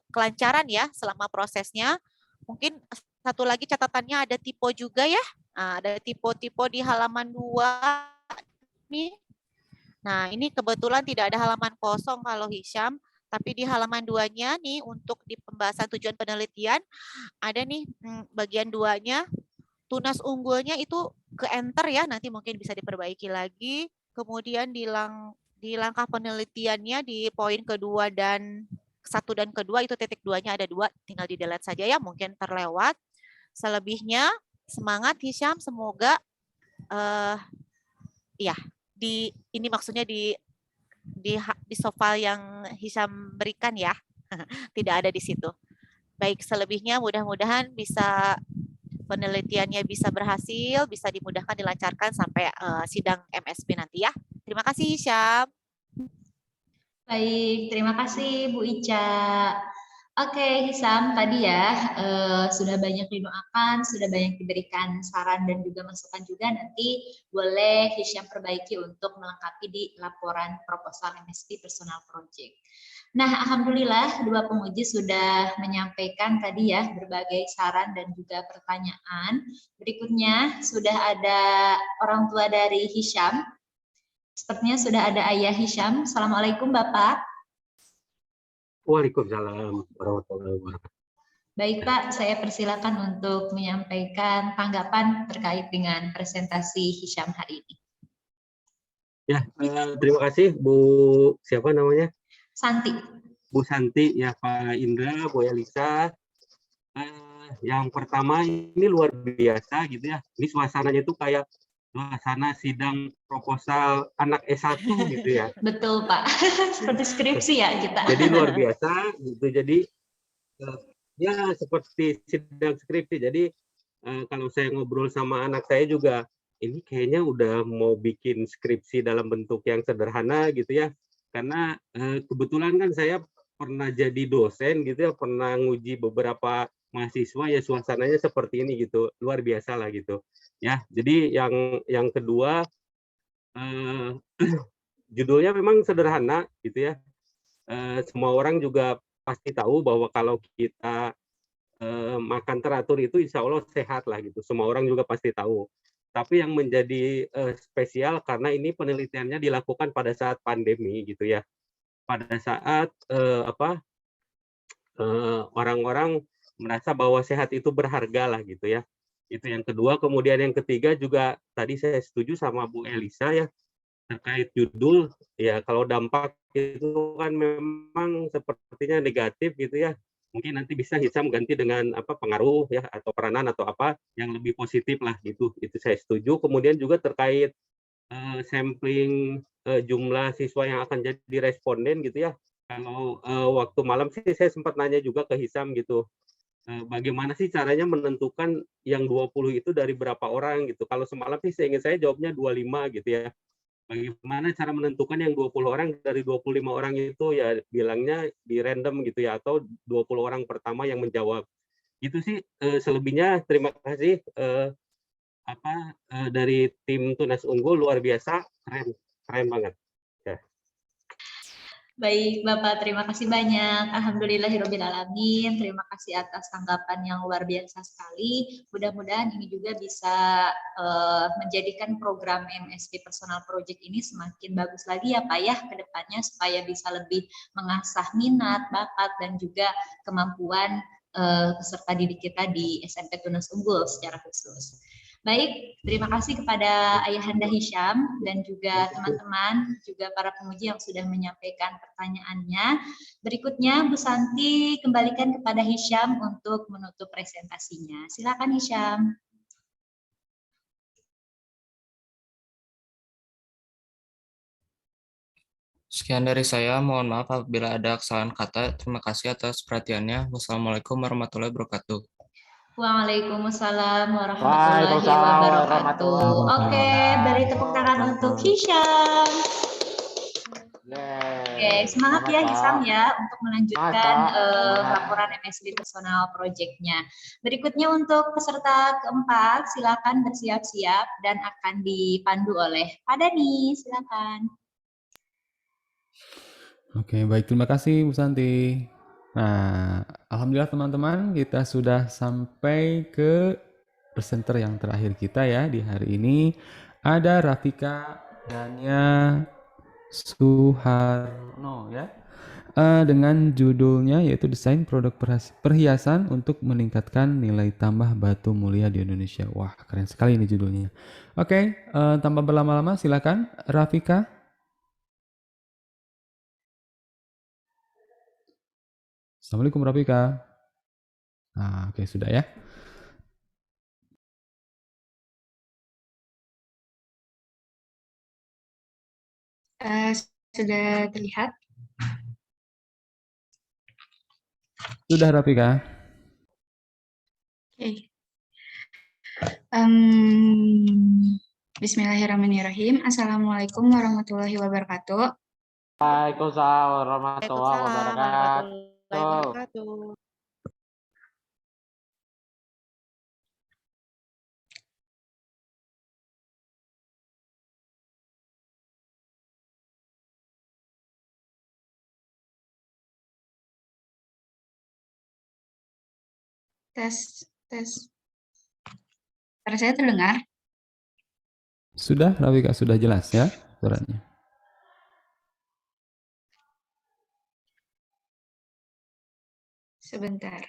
kelancaran ya selama prosesnya. Mungkin satu lagi catatannya ada tipe juga ya. Nah, ada tipe-tipe di halaman 2 nih. Nah, ini kebetulan tidak ada halaman kosong kalau Hisham. Tapi di halaman 2-nya nih untuk di pembahasan tujuan penelitian ada nih bagian 2-nya, tunas unggulnya itu ke enter ya, nanti mungkin bisa diperbaiki lagi. Kemudian di langkah penelitiannya di poin kedua dan 1 dan kedua itu titik 2-nya ada 2, tinggal di delete saja ya, mungkin terlewat. Selebihnya semangat Hisham, semoga ini maksudnya di soal yang Hisham berikan ya, tidak ada di situ. Baik, selebihnya mudah-mudahan bisa penelitiannya bisa berhasil, bisa dimudahkan, dilancarkan sampai sidang MSP nanti ya. Terima kasih Hisham. Baik, terima kasih Bu Ica. Oke, Hisam, tadi ya sudah banyak didoakan, sudah banyak diberikan saran dan juga masukan juga. Nanti boleh Hisham perbaiki untuk melengkapi di laporan proposal MSP Personal Project. Nah, alhamdulillah 2 penguji sudah menyampaikan tadi ya berbagai saran dan juga pertanyaan. Berikutnya sudah ada orang tua dari Hisham. Sepertinya sudah ada ayah Hisham. Assalamualaikum Bapak. Waalaikumsalam warahmatullahi wabarakatuh. Baik Pak, saya persilakan untuk menyampaikan tanggapan terkait dengan presentasi Hisham hari ini. Ya, terima kasih Bu, siapa namanya? Santi. Bu Santi, ya Pak Indra, Bu Elisa. Yang pertama ini luar biasa gitu ya. Ini suasananya itu kayak suasana sidang proposal anak S1 gitu ya. Betul Pak, seperti skripsi ya kita. Jadi luar biasa gitu. Jadi ya seperti sidang skripsi. Jadi kalau saya ngobrol sama anak saya juga, ini kayaknya udah mau bikin skripsi dalam bentuk yang sederhana gitu ya. Karena kebetulan kan saya pernah jadi dosen gitu ya, pernah nguji beberapa mahasiswa ya, suasananya seperti ini gitu, luar biasa lah gitu ya. Jadi yang kedua, judulnya memang sederhana gitu ya. Semua orang juga pasti tahu bahwa kalau kita makan teratur itu insya Allah sehat lah gitu, semua orang juga pasti tahu. Tapi yang menjadi spesial karena ini penelitiannya dilakukan pada saat pandemi gitu ya, pada saat orang-orang merasa bahwa sehat itu berharga lah gitu ya. Itu yang kedua. Kemudian yang ketiga juga tadi saya setuju sama Bu Elisa ya, terkait judul ya, kalau dampak itu kan memang sepertinya negatif gitu ya. Mungkin nanti bisa Hisham ganti dengan pengaruh ya, atau peranan atau apa yang lebih positif lah gitu. Itu saya setuju. Kemudian juga terkait sampling jumlah siswa yang akan jadi responden gitu ya. Kalau waktu malam sih saya sempat nanya juga ke Hisham gitu, bagaimana sih caranya menentukan yang 20 itu dari berapa orang gitu. Kalau semalam sih seingat saya jawabnya 25 gitu ya. Bagaimana cara menentukan yang 20 orang dari 25 orang itu ya, bilangnya di random gitu ya, atau 20 orang pertama yang menjawab. Gitu sih selebihnya. Terima kasih dari tim Tunas Unggul, luar biasa, keren banget. Ya. Baik, Bapak, terima kasih banyak. Alhamdulillahirrabbilalamin. Terima kasih atas tanggapan yang luar biasa sekali. Mudah-mudahan ini juga bisa menjadikan program MSP Personal Project ini semakin bagus lagi ya Pak ya ke depannya, supaya bisa lebih mengasah minat, bakat, dan juga kemampuan peserta didik kita di SMP Tunas Unggul secara khusus. Baik, terima kasih kepada Ayahanda Hisham dan juga teman-teman, juga para penguji yang sudah menyampaikan pertanyaannya. Berikutnya, Bu Santi kembalikan kepada Hisham untuk menutup presentasinya. Silakan Hisham. Sekian dari saya, mohon maaf apabila ada kesalahan kata. Terima kasih atas perhatiannya. Wassalamualaikum warahmatullahi wabarakatuh. Waalaikumsalam warahmatullahi wabarakatuh. Oke, beri tepuk tangan untuk Hisham. Oke, semangat ya Hisham ya untuk melanjutkan laporan MSP Personal Project-nya. Berikutnya untuk peserta keempat, silakan bersiap-siap dan akan dipandu oleh Pak Dani. Silakan. Oke, baik, terima kasih Bu Santi. Nah, alhamdulillah teman-teman, kita sudah sampai ke presenter yang terakhir kita ya di hari ini. Ada Rafika Dania Suharno ya, dengan judulnya yaitu Desain Produk Perhiasan untuk Meningkatkan Nilai Tambah Batu Mulia di Indonesia. Wah, keren sekali ini judulnya. Oke, tanpa berlama-lama silakan Rafika. Assalamualaikum Rafika. Nah, oke, sudah ya. Sudah terlihat? Sudah Rafika. Oke. Bismillahirrahmanirrahim. Assalamualaikum warahmatullahi wabarakatuh. Waalaikumsalam warahmatullahi wabarakatuh. Tes. Suara saya terdengar? Sudah Rafika, sudah jelas ya suaranya. Sebentar.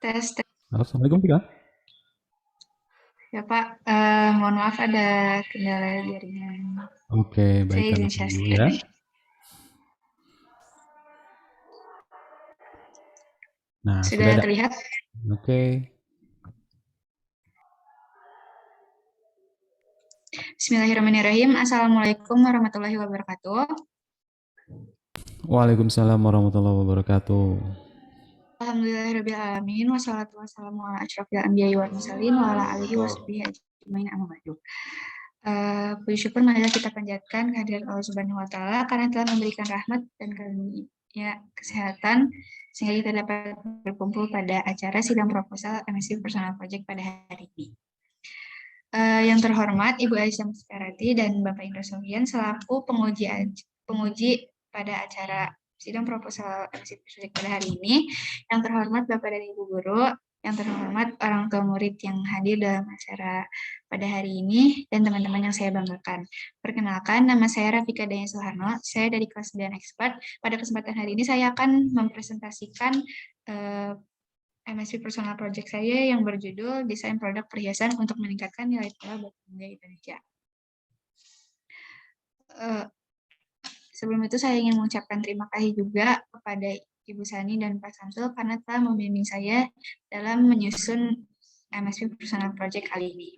Tes. Assalamualaikum Rafika. Ya Pak, mohon maaf ada kendala jaringan. Oke, baik, Saya kami izin tunggu share ya. screen. Nah, Sudah ada. terlihat? Oke. Bismillahirrahmanirrahim. Assalamualaikum warahmatullahi wabarakatuh. Waalaikumsalam warahmatullahi wabarakatuh. Alhamdulillahirrahmanirrahim. Wassalatu wassalamu ala asyrofil anbiya'i wal mursalin wa ala alihi wa sahbihi ajmain amma ba'du. Puji syukur marilah kita panjatkan kehadirat Allah Subhanahu wa taala karena telah memberikan rahmat dan karunia kesehatan sehingga kita dapat berkumpul pada acara sidang proposal MSP Personal Project pada hari ini. Yang terhormat Ibu Aisyah Muskarati dan Bapak Indra Sofian selaku penguji pada acara sidang proposal MSP Project pada hari ini. Yang terhormat Bapak dan Ibu Guru, yang terhormat orang tua murid yang hadir dalam acara pada hari ini, dan teman-teman yang saya banggakan. Perkenalkan, nama saya Rafika Dania Suharno, saya dari kelas 9 Expert. Pada kesempatan hari ini saya akan mempresentasikan MSP Personal Project saya yang berjudul Desain Produk Perhiasan untuk Meningkatkan Nilai Tambah Batu Mulia Indonesia. Sebelum itu saya ingin mengucapkan terima kasih juga kepada Ibu Sani dan Pak Samsul karena telah membimbing saya dalam menyusun MSP Personal Project kali ini.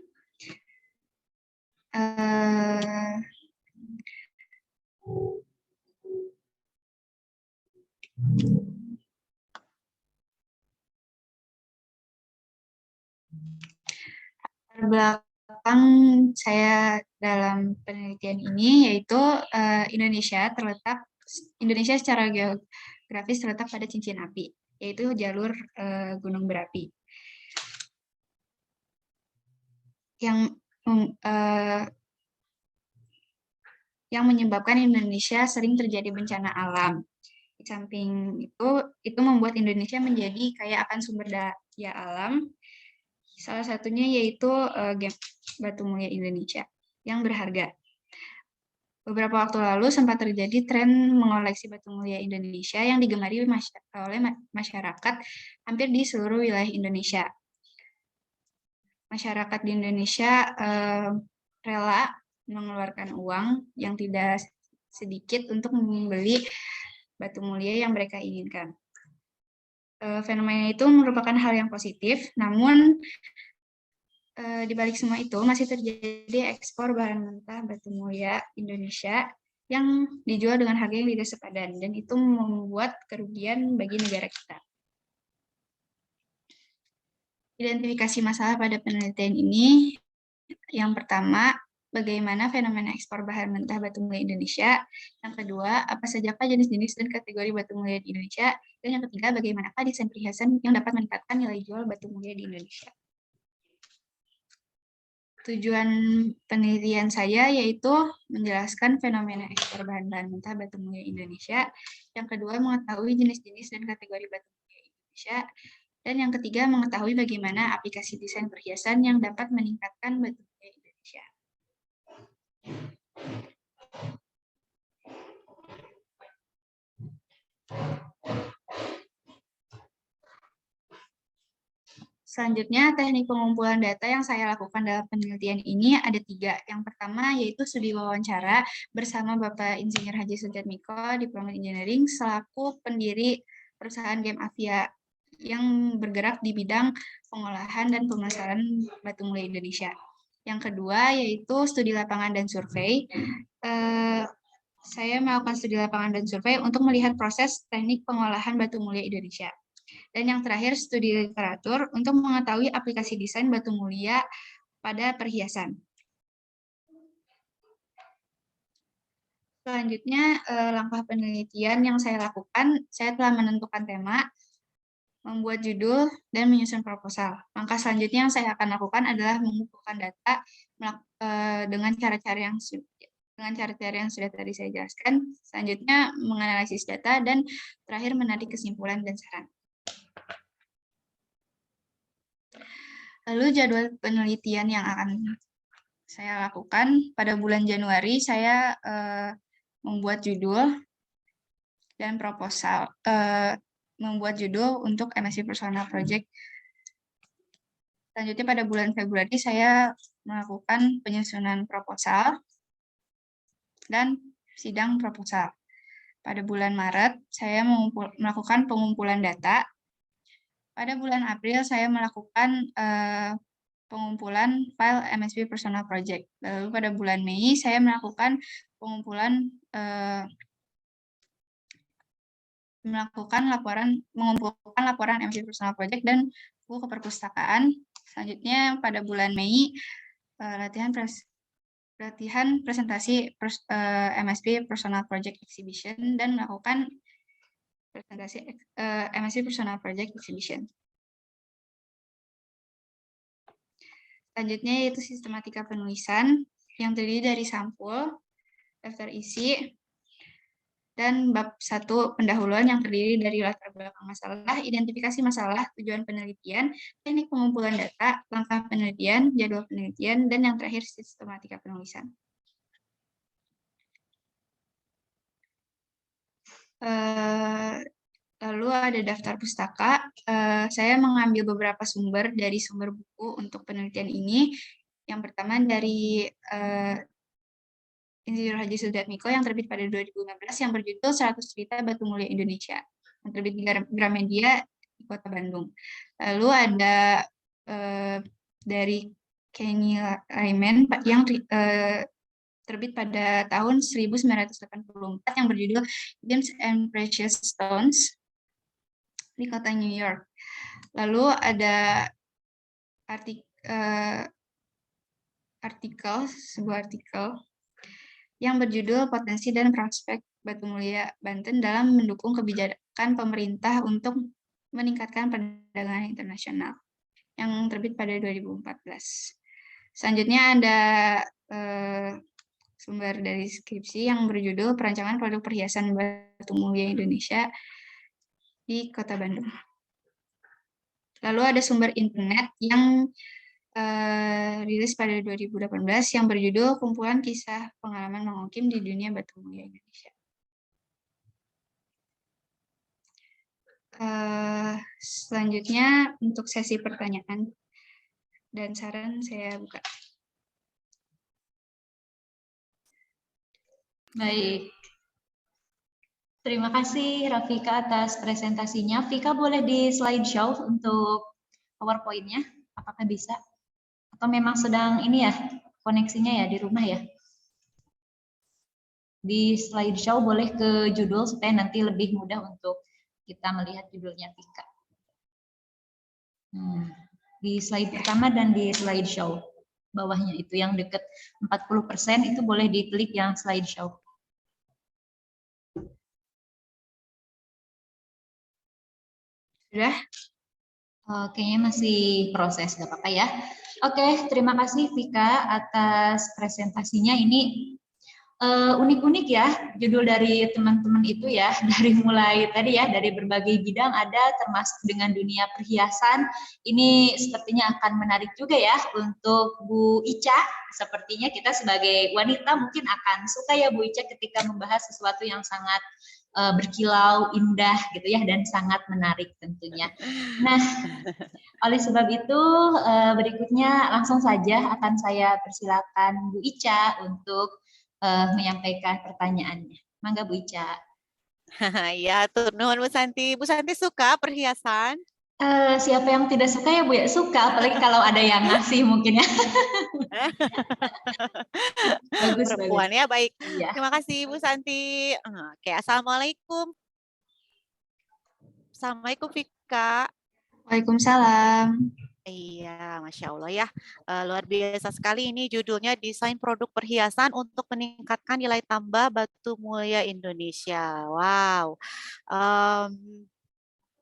Belakang saya dalam penelitian ini yaitu Indonesia secara geografis terletak pada cincin api, yaitu jalur gunung berapi yang menyebabkan Indonesia sering terjadi bencana alam. Di samping itu membuat Indonesia menjadi kaya akan sumber daya alam. Salah satunya yaitu Batu Mulia Indonesia yang berharga. Beberapa waktu lalu sempat terjadi tren mengoleksi batu mulia Indonesia yang digemari oleh masyarakat hampir di seluruh wilayah Indonesia. Masyarakat di Indonesia rela mengeluarkan uang yang tidak sedikit untuk membeli batu mulia yang mereka inginkan. Fenomena itu merupakan hal yang positif, namun di balik semua itu masih terjadi ekspor bahan mentah batu mulia Indonesia yang dijual dengan harga yang tidak sepadan, dan itu membuat kerugian bagi negara kita. Identifikasi masalah pada penelitian ini, yang pertama, bagaimana fenomena ekspor bahan mentah batu mulia Indonesia. Yang kedua, apa sajakah jenis-jenis dan kategori batu mulia di Indonesia. Dan yang ketiga, bagaimanakah desain perhiasan yang dapat meningkatkan nilai jual batu mulia di Indonesia. Tujuan penelitian saya yaitu menjelaskan fenomena ekspor bahan-bahan mentah batu mulia Indonesia. Yang kedua, mengetahui jenis-jenis dan kategori batu mulia Indonesia. Dan yang ketiga, mengetahui bagaimana aplikasi desain perhiasan yang dapat meningkatkan batu mulia Indonesia. Selanjutnya, teknik pengumpulan data yang saya lakukan dalam penelitian ini ada 3. Yang pertama yaitu studi wawancara bersama Bapak Insinyur Haji Sudjatmiko, Diploma Engineering, selaku pendiri perusahaan Game Avia yang bergerak di bidang pengolahan dan pemasaran batu mulia Indonesia. Yang kedua yaitu studi lapangan dan survei. Saya melakukan studi lapangan dan survei untuk melihat proses teknik pengolahan batu mulia Indonesia. Dan yang terakhir, studi literatur untuk mengetahui aplikasi desain batu mulia pada perhiasan. Selanjutnya, langkah penelitian yang saya lakukan, saya telah menentukan tema, membuat judul, dan menyusun proposal. Langkah selanjutnya yang saya akan lakukan adalah mengumpulkan data dengan cara-cara yang sudah tadi saya jelaskan. Selanjutnya, menganalisis data, dan terakhir menarik kesimpulan dan saran. Lalu jadwal penelitian yang akan saya lakukan pada bulan Januari, saya membuat judul dan proposal, membuat judul untuk MSP Personal Project. Selanjutnya pada bulan Februari saya melakukan penyusunan proposal dan sidang proposal. Pada bulan Maret saya melakukan pengumpulan data. Pada bulan April, saya melakukan pengumpulan file MSP Personal Project. Lalu pada bulan Mei, saya melakukan pengumpulan mengumpulkan laporan MSP Personal Project dan buku keperpustakaan. Selanjutnya pada bulan Mei, latihan presentasi MSP Personal Project Exhibition dan melakukan presentasi MSP Personal Project Exhibition. Selanjutnya yaitu sistematika penulisan yang terdiri dari sampul, daftar isi, dan bab 1 pendahuluan yang terdiri dari latar belakang masalah, identifikasi masalah, tujuan penelitian, teknik pengumpulan data, langkah penelitian, jadwal penelitian, dan yang terakhir sistematika penulisan. Lalu ada daftar pustaka. Saya mengambil beberapa sumber dari sumber buku untuk penelitian ini. Yang pertama dari Insinyur Haji Sudjatmiko yang terbit pada 2015 yang berjudul 100 Cerita Batu Mulia Indonesia. yang terbit di Gramedia di Kota Bandung. Lalu ada dari Kenny Rayman yang terbit pada tahun 1984 yang berjudul Gems and Precious Stones di kota New York. Lalu ada sebuah artikel yang berjudul Potensi dan Prospek Batu Mulia Banten dalam mendukung kebijakan pemerintah untuk meningkatkan perdagangan internasional yang terbit pada 2014. Selanjutnya ada sumber dari skripsi yang berjudul Perancangan Produk Perhiasan Batu Mulia Indonesia di Kota Bandung. Lalu ada sumber internet yang rilis pada 2018 yang berjudul Kumpulan Kisah Pengalaman Mang Okim di Dunia Batu Mulia Indonesia. Selanjutnya untuk sesi pertanyaan dan saran saya buka. Baik. Terima kasih Rafika atas presentasinya. Vika boleh di slideshow untuk PowerPoint-nya? Apakah bisa? Atau memang sedang ini ya, koneksinya ya di rumah ya? Di slideshow boleh ke judul supaya nanti lebih mudah untuk kita melihat judulnya Vika. Di slide pertama dan di slideshow. Bawahnya itu yang dekat 40% itu boleh diklik yang slideshow. Sudah? Kayaknya masih proses, nggak apa-apa ya. Oke, terima kasih Vika atas presentasinya. Ini unik-unik ya judul dari teman-teman itu ya, dari mulai tadi ya, dari berbagai bidang ada termasuk dengan dunia perhiasan. Ini sepertinya akan menarik juga ya untuk Bu Ica. Sepertinya kita sebagai wanita mungkin akan suka ya Bu Ica ketika membahas sesuatu yang sangat berkilau, indah gitu ya, dan sangat menarik tentunya. Nah, oleh sebab itu berikutnya langsung saja akan saya persilakan Bu Ica untuk menyampaikan pertanyaannya. Mangga Bu Ica. Ya, nuhun Bu Santi. Bu Santi suka perhiasan? Siapa yang tidak suka ya Bu ya? Suka, apalagi kalau ada yang ngasih mungkin ya. Bagus, perempuan bagus. Ya, baik. Iya. Terima kasih Bu Santi. Oke, Assalamualaikum. Assalamualaikum Vika. Waalaikumsalam. Iya, Masya Allah ya. Luar biasa sekali ini judulnya Desain Produk Perhiasan untuk Meningkatkan Nilai Tambah Batu Mulia Indonesia. Wow.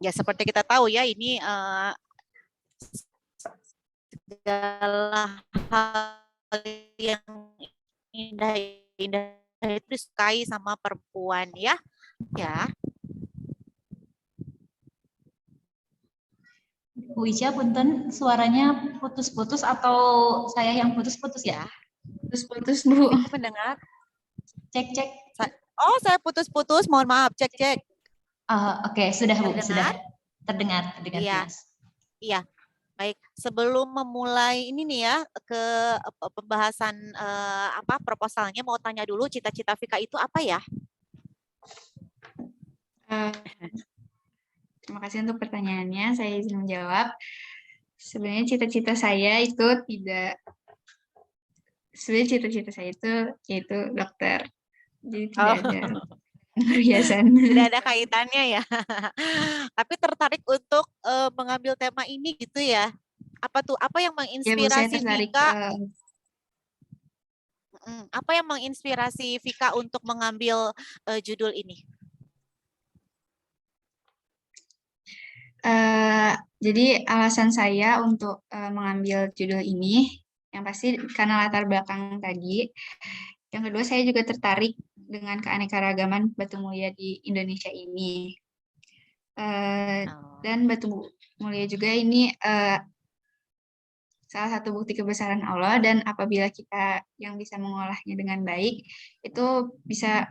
Ya seperti kita tahu ya ini segala hal yang indah-indah itu disukai sama perempuan ya. Ya. Bu Ica, punten suaranya putus-putus atau saya yang putus-putus ya? Putus-putus Bu. Mendengar? Cek. Oh, saya putus-putus. Mohon maaf. Cek. Oke, sudah Bu, Terdengar? sudah terdengar Iya. jelas. Iya. Baik, sebelum memulai ini nih ya ke pembahasan proposalnya, mau tanya dulu cita-cita Vika itu apa ya? Terima kasih untuk pertanyaannya. Saya izin menjawab. Sebenarnya cita-cita saya itu yaitu dokter. Jadi tidak ada perhiasan. Tidak ada kaitannya ya. Tapi tertarik untuk mengambil tema ini gitu ya. Apa tuh? Apa yang menginspirasi Vika? Apa yang menginspirasi Vika untuk mengambil judul ini? Jadi alasan saya untuk mengambil judul ini, yang pasti karena latar belakang tadi. Yang kedua, saya juga tertarik dengan keanekaragaman batu mulia di Indonesia ini. Dan batu mulia juga ini salah satu bukti kebesaran Allah, dan apabila kita yang bisa mengolahnya dengan baik, itu bisa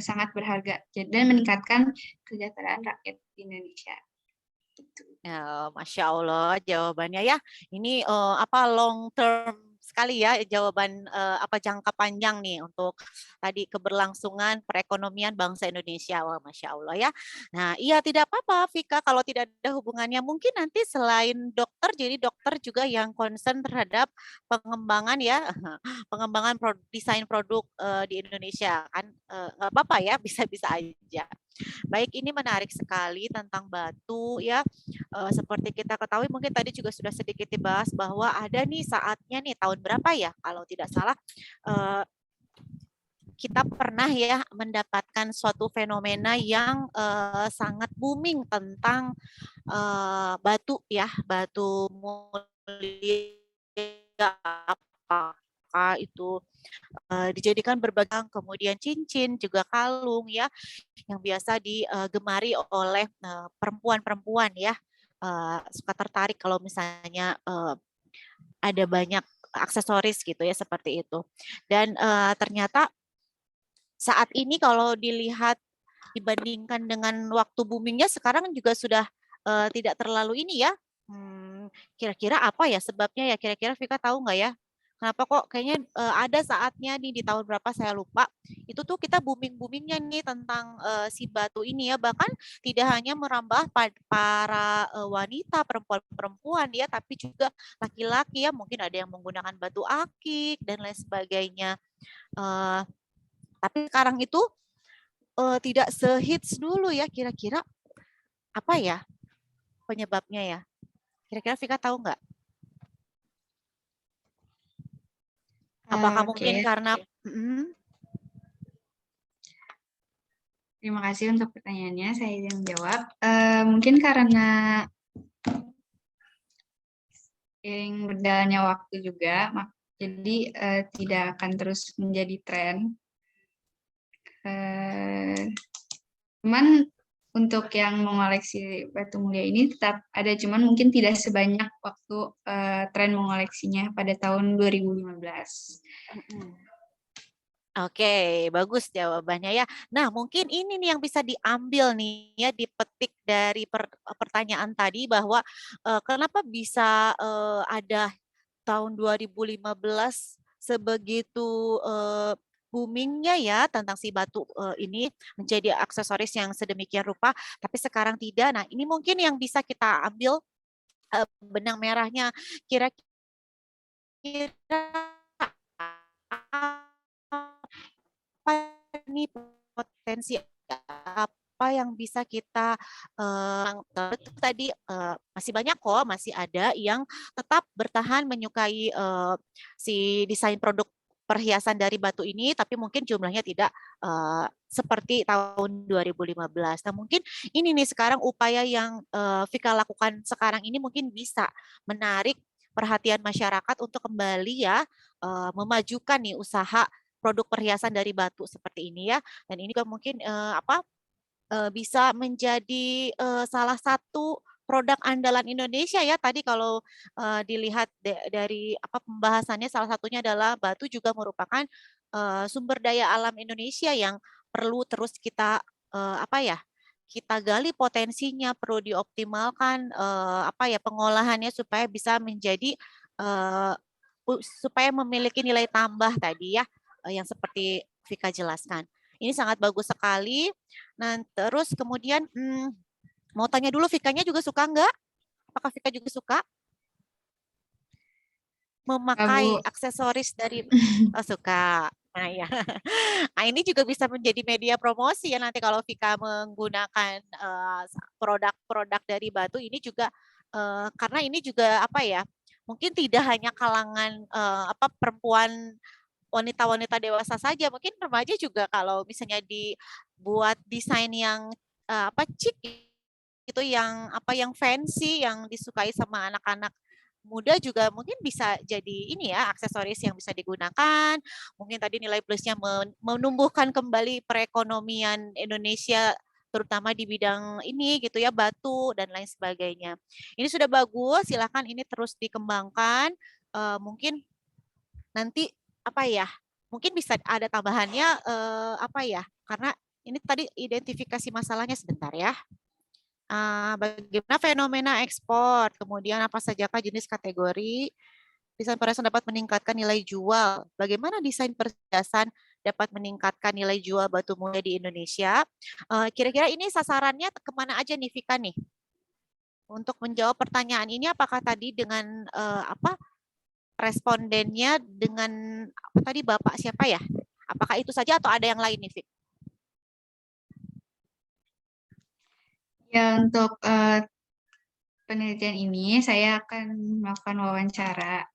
sangat berharga dan meningkatkan kesejahteraan rakyat di Indonesia. Gitu. Ya, Masya Allah jawabannya ya. Ini long term sekali ya jawaban apa jangka panjang nih untuk tadi keberlangsungan perekonomian bangsa Indonesia. Wah, Masya Allah ya. Nah, iya tidak apa-apa Vika kalau tidak ada hubungannya. Mungkin nanti selain dokter, jadi dokter juga yang concern terhadap pengembangan ya, pengembangan desain produk di Indonesia kan nggak apa-apa ya, bisa-bisa aja. Baik, ini menarik sekali tentang batu ya. Seperti kita ketahui mungkin tadi juga sudah sedikit dibahas bahwa ada nih saatnya nih tahun berapa ya kalau tidak salah kita pernah ya mendapatkan suatu fenomena yang sangat booming tentang batu ya, batu mulia apakah itu dijadikan berbagai kemudian cincin juga kalung ya yang biasa digemari oleh perempuan-perempuan ya suka tertarik kalau misalnya ada banyak aksesoris gitu ya seperti itu dan ternyata saat ini kalau dilihat dibandingkan dengan waktu boomingnya sekarang juga sudah tidak terlalu ini ya kira-kira apa ya sebabnya ya kira-kira Vika tahu nggak ya? Kenapa kok kayaknya ada saatnya nih di tahun berapa saya lupa itu tuh kita boomingnya nih tentang si batu ini ya bahkan tidak hanya merambah para wanita perempuan ya tapi juga laki-laki ya mungkin ada yang menggunakan batu akik dan lain sebagainya tapi sekarang itu tidak sehits dulu ya kira-kira apa ya penyebabnya ya kira-kira Vika tahu nggak? Apakah mungkin karena Terima kasih untuk pertanyaannya, saya yang menjawab. Mungkin karena seiring berjalannya waktu juga, jadi tidak akan terus menjadi tren. Cuman untuk yang mengoleksi batu mulia ini tetap ada, cuman mungkin tidak sebanyak waktu tren mengoleksinya pada tahun 2015. Oke, bagus jawabannya ya. Nah, mungkin ini nih yang bisa diambil nih ya, dipetik dari pertanyaan tadi bahwa kenapa bisa ada tahun 2015 sebegitu boomingnya ya tentang si batu ini menjadi aksesoris yang sedemikian rupa, tapi sekarang tidak. Nah, ini mungkin yang bisa kita ambil benang merahnya. Kira-kira apa nih potensi apa yang bisa kita tadi masih banyak kok, masih ada yang tetap bertahan menyukai si desain produk perhiasan dari batu ini, tapi mungkin jumlahnya tidak seperti tahun 2015. Nah, mungkin ini nih sekarang upaya yang Vika lakukan sekarang ini mungkin bisa menarik perhatian masyarakat untuk kembali ya memajukan nih usaha produk perhiasan dari batu seperti ini ya. Dan ini juga mungkin bisa menjadi salah satu produk andalan Indonesia ya. Tadi kalau dilihat dari pembahasannya salah satunya adalah batu juga merupakan sumber daya alam Indonesia yang perlu terus kita kita gali potensinya, perlu dioptimalkan pengolahannya supaya bisa menjadi supaya memiliki nilai tambah tadi ya yang seperti Vika jelaskan. Ini sangat bagus sekali. Nah, terus kemudian mau tanya dulu, Vikanya juga suka nggak? Apakah Vika juga suka memakai aksesoris dari suka? Nah ya, nah ini juga bisa menjadi media promosi ya nanti kalau Vika menggunakan produk-produk dari batu ini juga karena ini juga mungkin tidak hanya kalangan perempuan wanita-wanita dewasa saja, mungkin remaja juga kalau misalnya dibuat desain yang chic itu yang fancy yang disukai sama anak-anak muda juga mungkin bisa jadi ini ya aksesoris yang bisa digunakan. Mungkin tadi nilai plusnya menumbuhkan kembali perekonomian Indonesia terutama di bidang ini gitu ya batu dan lain sebagainya. Ini sudah bagus, silakan ini terus dikembangkan. Mungkin nanti mungkin bisa ada tambahannya karena ini tadi identifikasi masalahnya sebentar ya. Bagaimana fenomena ekspor, kemudian apa sajakah jenis kategori desain perhiasan dapat meningkatkan nilai jual. Bagaimana desain perhiasan dapat meningkatkan nilai jual batu mulia di Indonesia? Kira-kira ini sasarannya kemana aja nih Vika nih? Untuk menjawab pertanyaan ini, apakah tadi dengan respondennya dengan apa tadi Bapak siapa ya? Apakah itu saja atau ada yang lain nih, Vika? Ya, untuk penelitian ini saya akan melakukan wawancara.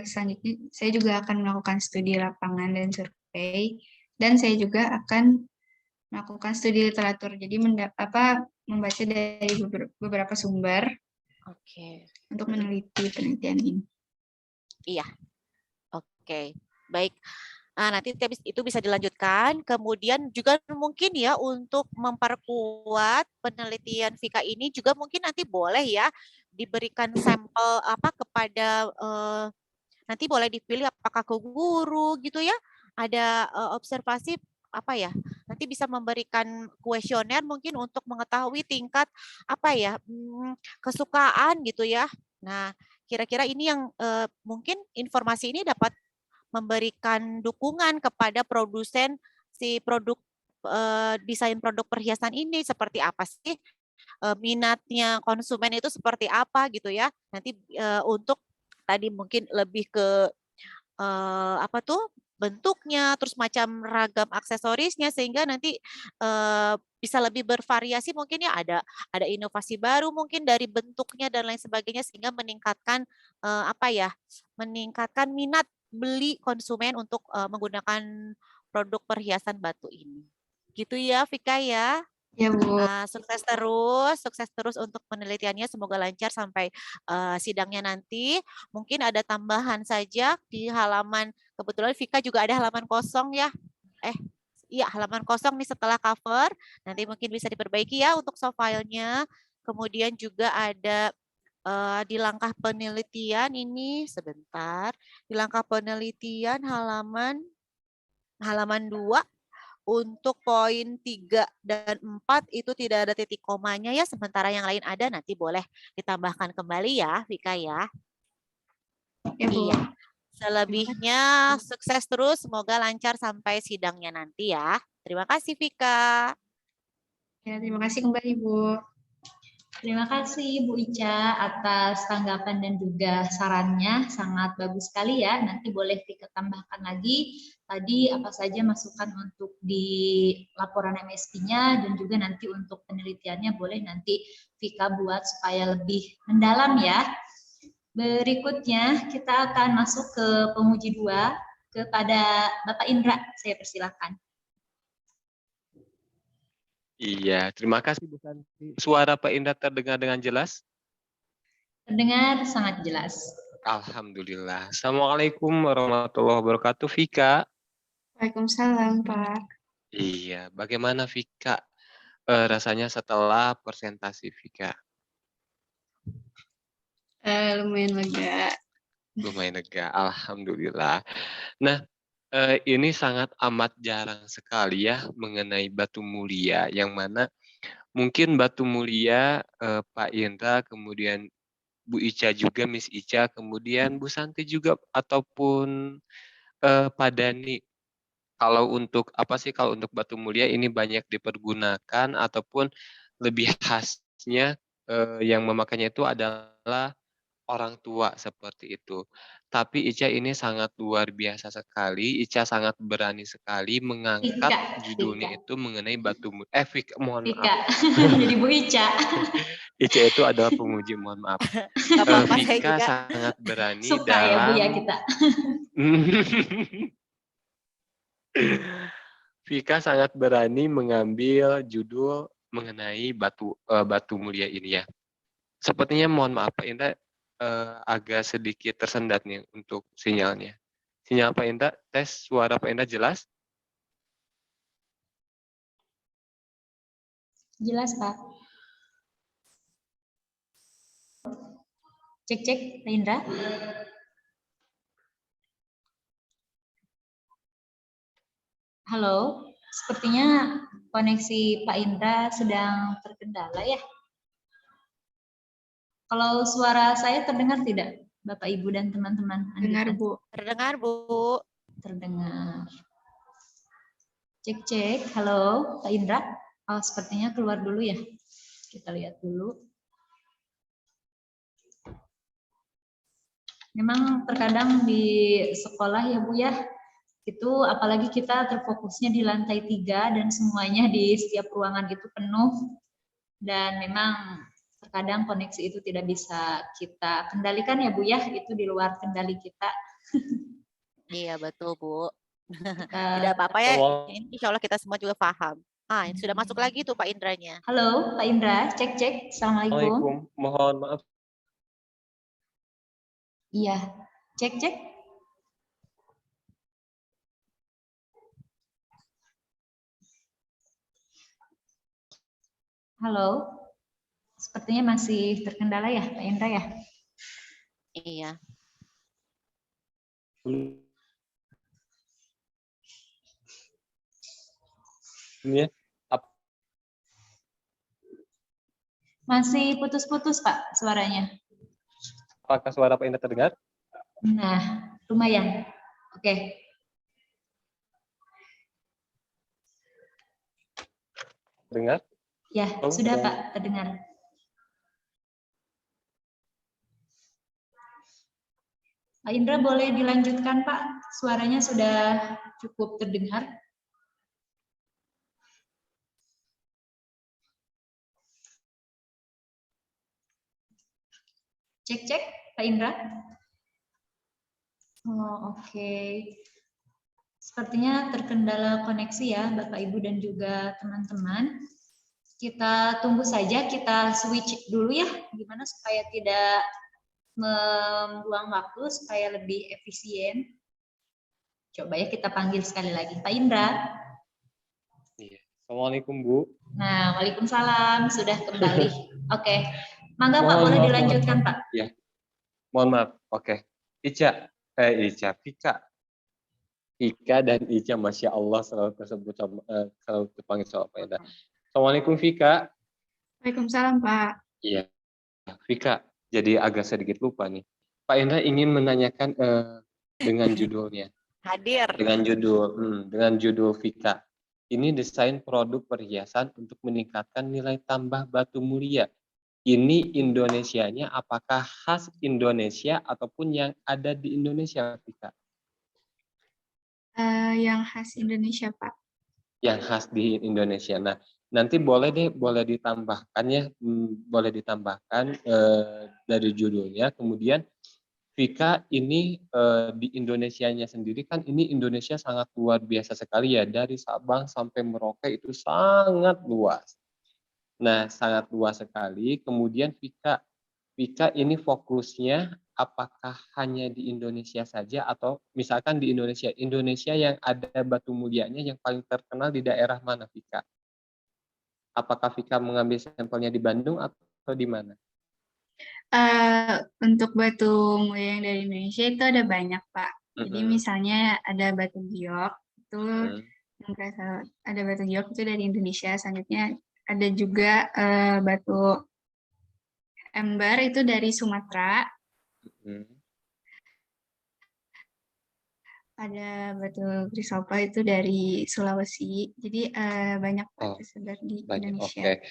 Selanjutnya saya juga akan melakukan studi lapangan dan survei, dan saya juga akan melakukan studi literatur. Jadi membaca dari beberapa sumber untuk meneliti penelitian ini. Iya, oke, baik. Nah, nanti itu bisa dilanjutkan. Kemudian juga mungkin ya untuk memperkuat penelitian Vika ini juga mungkin nanti boleh ya diberikan sampel kepada nanti boleh dipilih apakah ke guru gitu ya. Ada observasi nanti bisa memberikan kuesioner mungkin untuk mengetahui tingkat kesukaan gitu ya. Nah, kira-kira ini yang mungkin informasi ini dapat memberikan dukungan kepada produsen si produk desain produk perhiasan ini seperti apa sih, minatnya konsumen itu seperti apa gitu ya. Nanti untuk tadi mungkin lebih ke bentuknya, terus macam ragam aksesorisnya sehingga nanti bisa lebih bervariasi mungkin ya, ada inovasi baru mungkin dari bentuknya dan lain sebagainya sehingga meningkatkan meningkatkan minat beli konsumen untuk menggunakan produk perhiasan batu ini. Gitu ya Vika ya. Ya Bu. Sukses terus untuk penelitiannya, semoga lancar sampai sidangnya nanti. Mungkin ada tambahan saja di halaman, kebetulan Vika juga ada halaman kosong ya. Iya, halaman kosong nih setelah cover, nanti mungkin bisa diperbaiki ya untuk soft file-nya. Kemudian juga ada di langkah penelitian ini sebentar, di langkah penelitian halaman 2 untuk poin 3 dan 4 itu tidak ada titik komanya ya, sementara yang lain ada, nanti boleh ditambahkan kembali ya Vika ya. Iya. Selebihnya sukses terus, semoga lancar sampai sidangnya nanti ya. Terima kasih Vika. Ya, terima kasih kembali Bu. Terima kasih Bu Ica atas tanggapan dan juga sarannya, sangat bagus sekali ya. Nanti boleh Vika tambahkan lagi tadi apa saja masukan untuk di laporan MSP-nya dan juga nanti untuk penelitiannya boleh nanti Vika buat supaya lebih mendalam ya. Berikutnya kita akan masuk ke penguji 2 kepada Bapak Indra, saya persilakan. Iya, terima kasih Bu Santi. Suara Pak Indra terdengar dengan jelas? Terdengar sangat jelas. Alhamdulillah. Assalamualaikum warahmatullahi wabarakatuh, Vika. Waalaikumsalam, Pak. Iya, bagaimana Vika rasanya setelah presentasi Vika? Lumayan lega. Lumayan lega, alhamdulillah. Nah, ini sangat amat jarang sekali ya mengenai batu mulia, yang mana mungkin batu mulia Pak Indra, kemudian Bu Ica juga, Miss Ica, kemudian Bu Santi juga, ataupun Pak Dani. Kalau untuk kalau untuk batu mulia ini banyak dipergunakan ataupun lebih khasnya yang memakainya itu adalah orang tua seperti itu. Tapi Ica ini sangat luar biasa sekali. Ica sangat berani sekali mengangkat judulnya itu mengenai batu mulia. Vika, mohon maaf. Jadi Bu Ica. Ica itu adalah penguji, mohon maaf. Vika sangat berani suka dalam. Ya Bu ya kita. Vika sangat berani mengambil judul mengenai batu mulia ini ya. Sepertinya mohon maaf Pak Indra agak sedikit tersendat nih untuk sinyalnya. Sinyal Pak Indra, tes suara Pak Indra jelas? Jelas Pak. Cek Pak Indra. Halo, sepertinya koneksi Pak Indra sedang terkendala ya. Kalau suara saya terdengar tidak? Bapak Ibu dan teman-teman? Dengar, Andika? Bu. Terdengar, Bu. Terdengar. Cek. Halo, Pak Indra. Oh, sepertinya keluar dulu ya. Kita lihat dulu. Memang terkadang di sekolah ya Bu ya, itu apalagi kita terfokusnya di lantai 3 dan semuanya di setiap ruangan itu penuh. Dan memang terkadang koneksi itu tidak bisa kita kendalikan ya Bu ya, itu di luar kendali kita. Iya, betul, Bu. Kita- Tidak apa-apa ya, ini insya Allah kita semua juga paham. Ini sudah masuk lagi tuh Pak Indranya. Halo Pak Indra, cek. Assalamualaikum. Assalamualaikum. Mohon maaf. Iya, cek. Halo, sepertinya masih terkendala ya Pak Indra ya? Iya. Ini ya. Masih putus-putus Pak suaranya. Apakah suara Pak Indra terdengar? Nah, lumayan. Oke. Dengar? Ya, Oh, sudah dan- Pak, terdengar. Pak Indra boleh dilanjutkan Pak, suaranya sudah cukup terdengar. Cek, Pak Indra. Oh, oke. Sepertinya terkendala koneksi ya, Bapak Ibu dan juga teman-teman. Kita tunggu saja, kita switch dulu ya, gimana supaya tidak membuang waktu, supaya lebih efisien. Coba ya kita panggil sekali lagi, Pak Indra. Iya. Assalamualaikum Bu. Nah, waalaikumsalam, sudah kembali. Oke, mangga Pak, Mohon boleh maaf, dilanjutkan Pak. Ya. Mohon maaf. Oke. Vika dan Ica, Masya Allah selalu tersebut selalu dipanggil sama Pak Indra. Assalamualaikum Vika. Waalaikumsalam, Pak. Iya. Vika, jadi agak sedikit lupa nih. Pak Indra ingin menanyakan dengan judulnya. Hadir. Dengan judul Vika. Ini desain produk perhiasan untuk meningkatkan nilai tambah batu mulia. Ini Indonesianya apakah khas Indonesia ataupun yang ada di Indonesia, Vika? Yang khas Indonesia, Pak. Yang khas di Indonesia. Nah, nanti boleh ditambahkan ya, boleh ditambahkan dari judulnya. Kemudian Vika ini di Indonesianya sendiri kan ini Indonesia sangat luar biasa sekali ya, dari Sabang sampai Merauke itu sangat luas. Nah, sangat luas sekali. Kemudian Vika ini fokusnya apakah hanya di Indonesia saja atau misalkan di Indonesia yang ada batu mulianya yang paling terkenal di daerah mana, Vika? Apakah Vika mengambil sampelnya di Bandung atau di mana? Untuk batu mulia yang dari Indonesia itu ada banyak, Pak. Jadi misalnya ada batu giok, itu ada batu giok itu dari Indonesia. Selanjutnya ada juga batu ember itu dari Sumatera. Ada batu krisopa itu dari Sulawesi. Jadi banyak tersebar di Indonesia. Oke.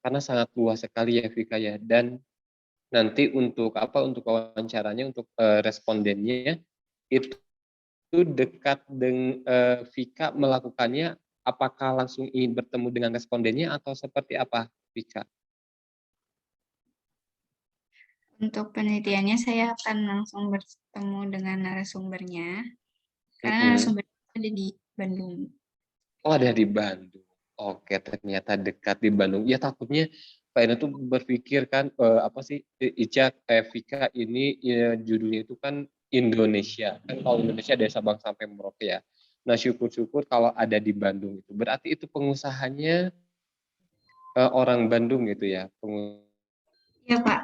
Karena sangat luas sekali ya Vika ya, dan nanti untuk wawancaranya untuk respondennya itu dekat dengan Vika melakukannya, apakah langsung ingin bertemu dengan respondennya atau seperti apa Vika? Untuk penelitiannya saya akan langsung bertemu dengan narasumbernya, karena narasumbernya ada di Bandung. Oh, ada di Bandung. Oke, ternyata dekat di Bandung. Ya takutnya Pak Ina tuh berpikir kan Ica Vika ini judulnya itu kan Indonesia. Kan kalau Indonesia dari Sabang sampai Merauke ya. Nah, syukur-syukur kalau ada di Bandung itu. Berarti itu pengusahanya orang Bandung gitu ya. Iya, Pak.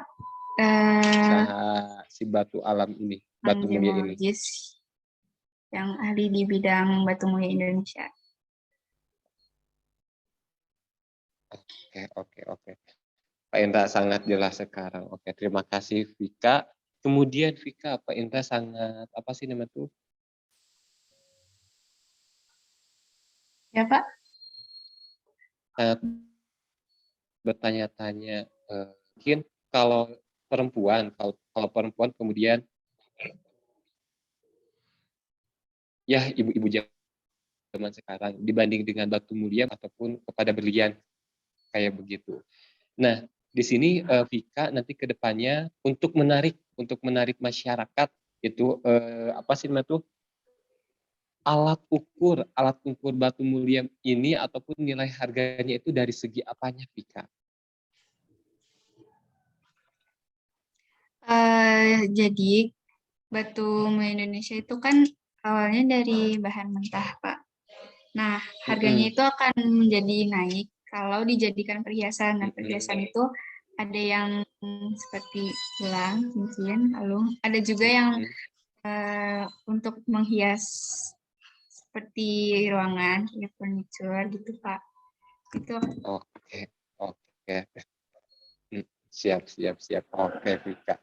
Usaha si batu alam ini, batu mulia ini. Yang ahli di bidang batu mulia Indonesia. Oke. Pak Indra sangat jelas sekarang. Oke, terima kasih Vika. Kemudian Vika, Pak Indra sangat apa sih namanya tuh? Ya, Pak. Sangat bertanya-tanya. Mungkin kalau perempuan, kalau perempuan kemudian ya ibu-ibu zaman sekarang dibanding dengan batu mulia ataupun kepada berlian kayak begitu. Nah, di sini Vika nanti ke depannya untuk menarik masyarakat itu apa sih namanya tuh alat ukur batu mulia ini ataupun nilai harganya itu dari segi apanya Vika? Jadi batu mulia Indonesia itu kan awalnya dari bahan mentah, Pak. Nah, harganya itu akan menjadi naik kalau dijadikan perhiasan. Nah, perhiasan itu ada yang seperti gelang, cincin, kalung. Ada juga yang untuk menghias seperti ruangan, kayak furniture gitu, Pak. Itu. Oke. Siap. Oke, Vika.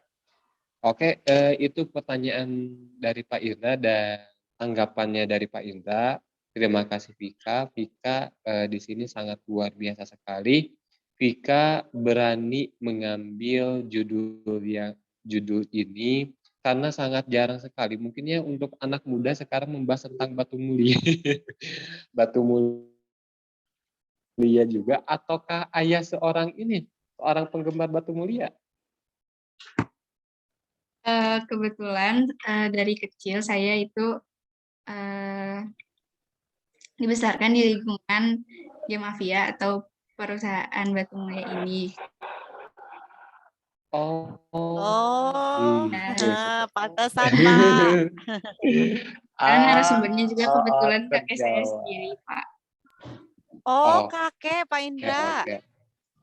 Oke, itu pertanyaan dari Pak Indra dan tanggapannya dari Pak Indra. Terima kasih Vika. Vika di sini sangat luar biasa sekali. Vika berani mengambil judul ini karena sangat jarang sekali. Mungkinnya untuk anak muda sekarang membahas tentang batu mulia. Batu mulia juga ataukah ayah seorang penggemar batu mulia? Kebetulan dari kecil saya itu dibesarkan di lingkungan game mafia atau perusahaan batu mulia ini. Pantesan Pak. Dan narasumbernya juga kebetulan kakek saya sendiri, Pak. Kakek Pak Indra. Okay.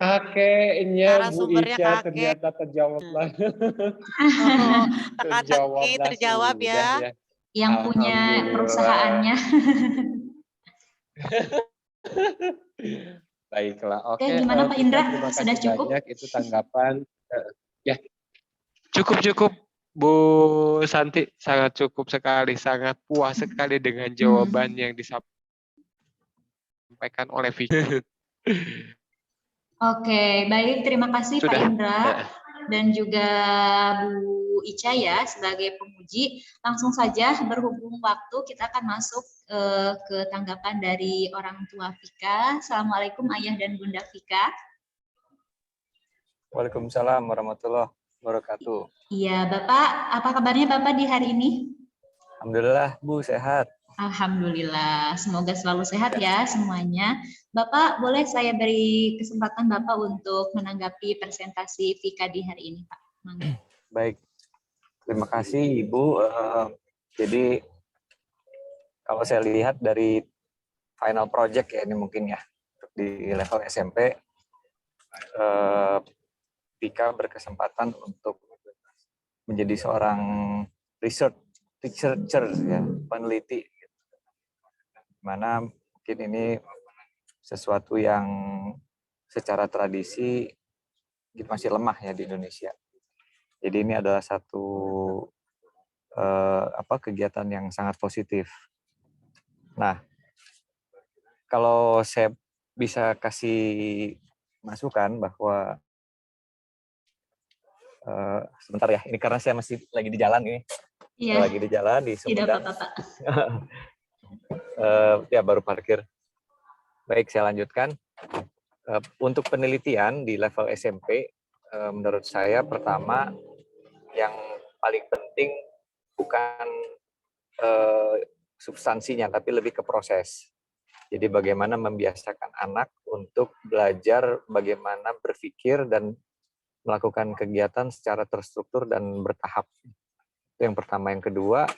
Kakeknya Bu Ica ternyata terjawab lah. Teka-teki terjawab ya. Yang punya perusahaannya. Baiklah, oke. Gimana Pak Indra? Sudah cukup? Banyak itu tanggapan. Ya, cukup. Bu Santi, sangat cukup sekali, sangat puas sekali dengan jawaban yang disampaikan oleh Vika. Oke, baik. Terima kasih Pak Indra dan juga Bu Ica ya sebagai penguji. Langsung saja berhubung waktu kita akan masuk ke tanggapan dari orang tua Vika. Assalamualaikum Ayah dan Bunda Vika. Waalaikumsalam warahmatullahi wabarakatuh. Iya, Bapak, apa kabarnya Bapak di hari ini? Alhamdulillah, Bu, sehat. Alhamdulillah, semoga selalu sehat ya semuanya. Bapak, boleh saya beri kesempatan Bapak untuk menanggapi presentasi Vika di hari ini, Pak? Baik, terima kasih Ibu. Jadi, kalau saya lihat dari final project ya, ini mungkin ya, di level SMP, Vika berkesempatan untuk menjadi seorang researcher ya, peneliti, mana mungkin ini sesuatu yang secara tradisi masih lemah ya di Indonesia. Jadi ini adalah satu kegiatan yang sangat positif. Nah, kalau saya bisa kasih masukan bahwa sebentar ya, ini karena saya masih lagi di jalan ini. Iya. Lagi di jalan di Sumedang. Tidak apa-apa, Pak. Ya baru parkir. Baik, saya lanjutkan. Untuk penelitian di level SMP, menurut saya pertama yang paling penting bukan substansinya, tapi lebih ke proses. Jadi bagaimana membiasakan anak untuk belajar bagaimana berpikir dan melakukan kegiatan secara terstruktur dan bertahap. Itu yang pertama. Yang kedua,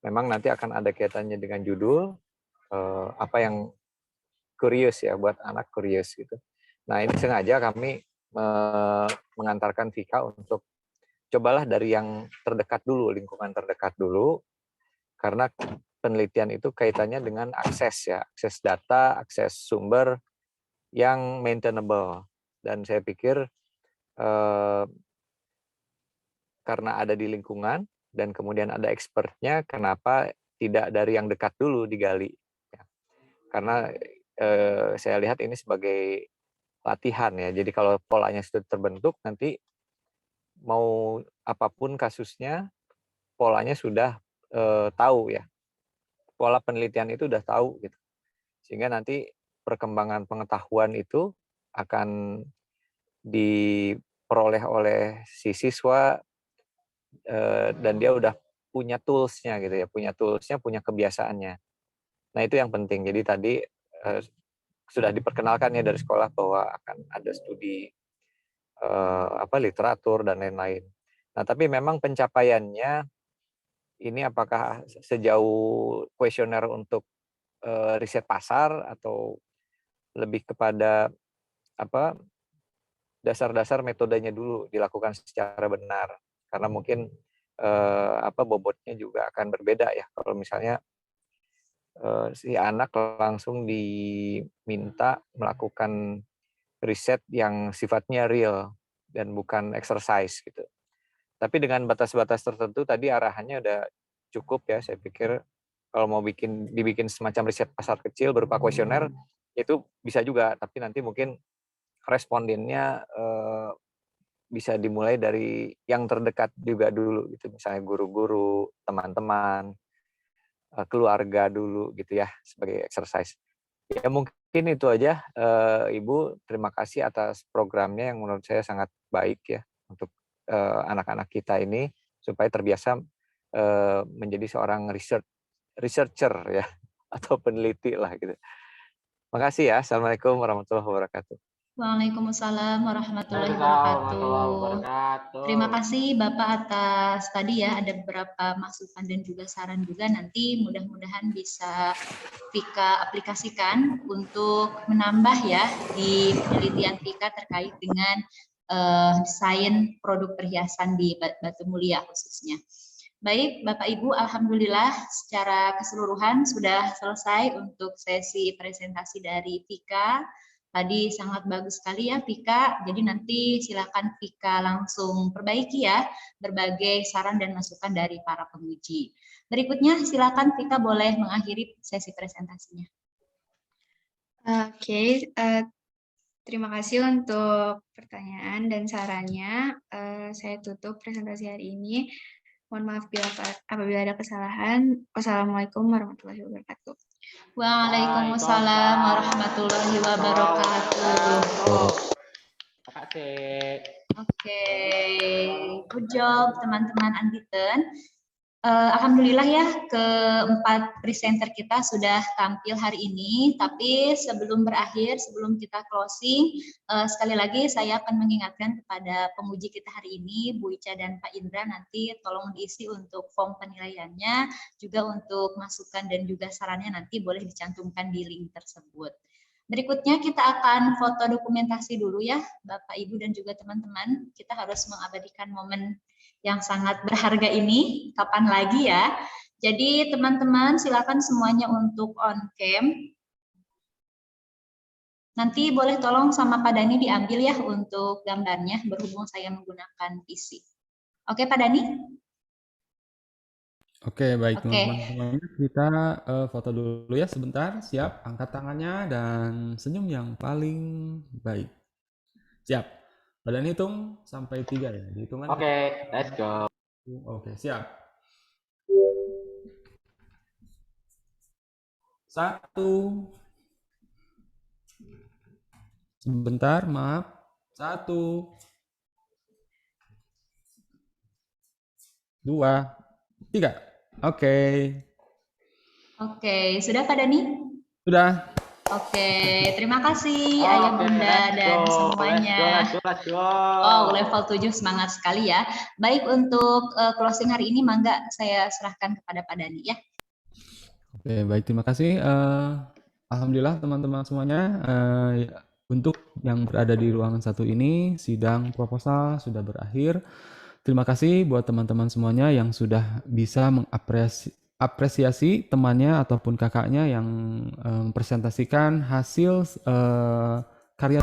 memang nanti akan ada kaitannya dengan judul, apa yang curious ya, buat anak curious gitu. Nah ini sengaja kami mengantarkan Vika untuk cobalah dari yang terdekat dulu, lingkungan terdekat dulu, karena penelitian itu kaitannya dengan akses ya, akses data, akses sumber yang maintainable. Dan saya pikir eh, karena ada di lingkungan dan kemudian ada expertnya, kenapa tidak dari yang dekat dulu digali? Ya. Karena saya lihat ini sebagai latihan ya. Jadi kalau polanya sudah terbentuk, nanti mau apapun kasusnya, polanya sudah tahu ya. Pola penelitian itu udah tahu gitu. Sehingga nanti perkembangan pengetahuan itu akan diperoleh oleh si siswa dan dia udah punya tools-nya gitu ya, punya kebiasaannya. Nah, itu yang penting. Jadi tadi sudah diperkenalkan ya dari sekolah bahwa akan ada studi literatur dan lain-lain. Nah, tapi memang pencapaiannya ini apakah sejauh kuesioner untuk riset pasar atau lebih kepada dasar-dasar metodenya dulu dilakukan secara benar, karena mungkin bobotnya juga akan berbeda ya. Kalau misalnya si anak langsung diminta melakukan riset yang sifatnya real dan bukan exercise gitu. Tapi dengan batas-batas tertentu tadi arahannya udah cukup ya, saya pikir kalau mau dibikin semacam riset pasar kecil berupa kuesioner itu bisa juga, tapi nanti mungkin respondennya bisa dimulai dari yang terdekat juga dulu gitu, misalnya guru-guru, teman-teman, keluarga dulu gitu ya sebagai exercise. Ya mungkin itu aja, Ibu. Terima kasih atas programnya yang menurut saya sangat baik ya untuk anak-anak kita ini supaya terbiasa menjadi seorang researcher ya atau peneliti lah gitu. Makasih ya. Assalamualaikum warahmatullahi wabarakatuh. Waalaikumsalam warahmatullahi wabarakatuh. Terima kasih Bapak atas tadi ya, ada beberapa masukan dan juga saran juga, nanti mudah-mudahan bisa Vika aplikasikan untuk menambah ya di penelitian Vika terkait dengan desain produk perhiasan di Batu Mulia khususnya. Baik, Bapak Ibu, alhamdulillah secara keseluruhan sudah selesai untuk sesi presentasi dari Vika. Tadi sangat bagus sekali ya Vika, jadi nanti silakan Vika langsung perbaiki ya berbagai saran dan masukan dari para penguji. Berikutnya silakan Vika boleh mengakhiri sesi presentasinya. Oke, terima kasih untuk pertanyaan dan sarannya. Saya tutup presentasi hari ini. Mohon maaf apabila ada kesalahan. Wassalamualaikum warahmatullahi wabarakatuh. Waalaikumsalam warahmatullahi wabarakatuh. Terima kasih. Oke, good job teman-teman Anditen. Alhamdulillah ya, keempat presenter kita sudah tampil hari ini, tapi sebelum berakhir, sebelum kita closing, sekali lagi saya akan mengingatkan kepada penguji kita hari ini, Bu Ica dan Pak Indra, nanti tolong diisi untuk form penilaiannya, juga untuk masukan dan juga sarannya nanti boleh dicantumkan di link tersebut. Berikutnya kita akan foto dokumentasi dulu ya, Bapak, Ibu, dan juga teman-teman. Kita harus mengabadikan momen yang sangat berharga ini, kapan lagi ya. Jadi teman-teman silakan semuanya untuk on cam. Nanti boleh tolong sama Pak Dani diambil ya untuk gambarnya, berhubung saya menggunakan PC. Oke Pak Dani? Oke, baik teman-teman, kita foto dulu ya sebentar. Siap, angkat tangannya dan senyum yang paling baik. Siap. Badan hitung sampai 3 ya. Dihitungan. Oke, let's go. Oke, siap. 1. Sebentar, maaf. 1. 2, 3. Oke. Oke, sudah Pak Dani? Sudah. Oke, terima kasih Ayah Bunda dan semuanya. Oh, level 7 semangat sekali ya. Baik, untuk closing hari ini mangga saya serahkan kepada Pak Dani ya. Oke, baik, terima kasih. Alhamdulillah teman-teman semuanya, untuk yang berada di ruangan satu ini, sidang proposal sudah berakhir. Terima kasih buat teman-teman semuanya yang sudah bisa mengapresiasi temannya ataupun kakaknya yang mempresentasikan hasil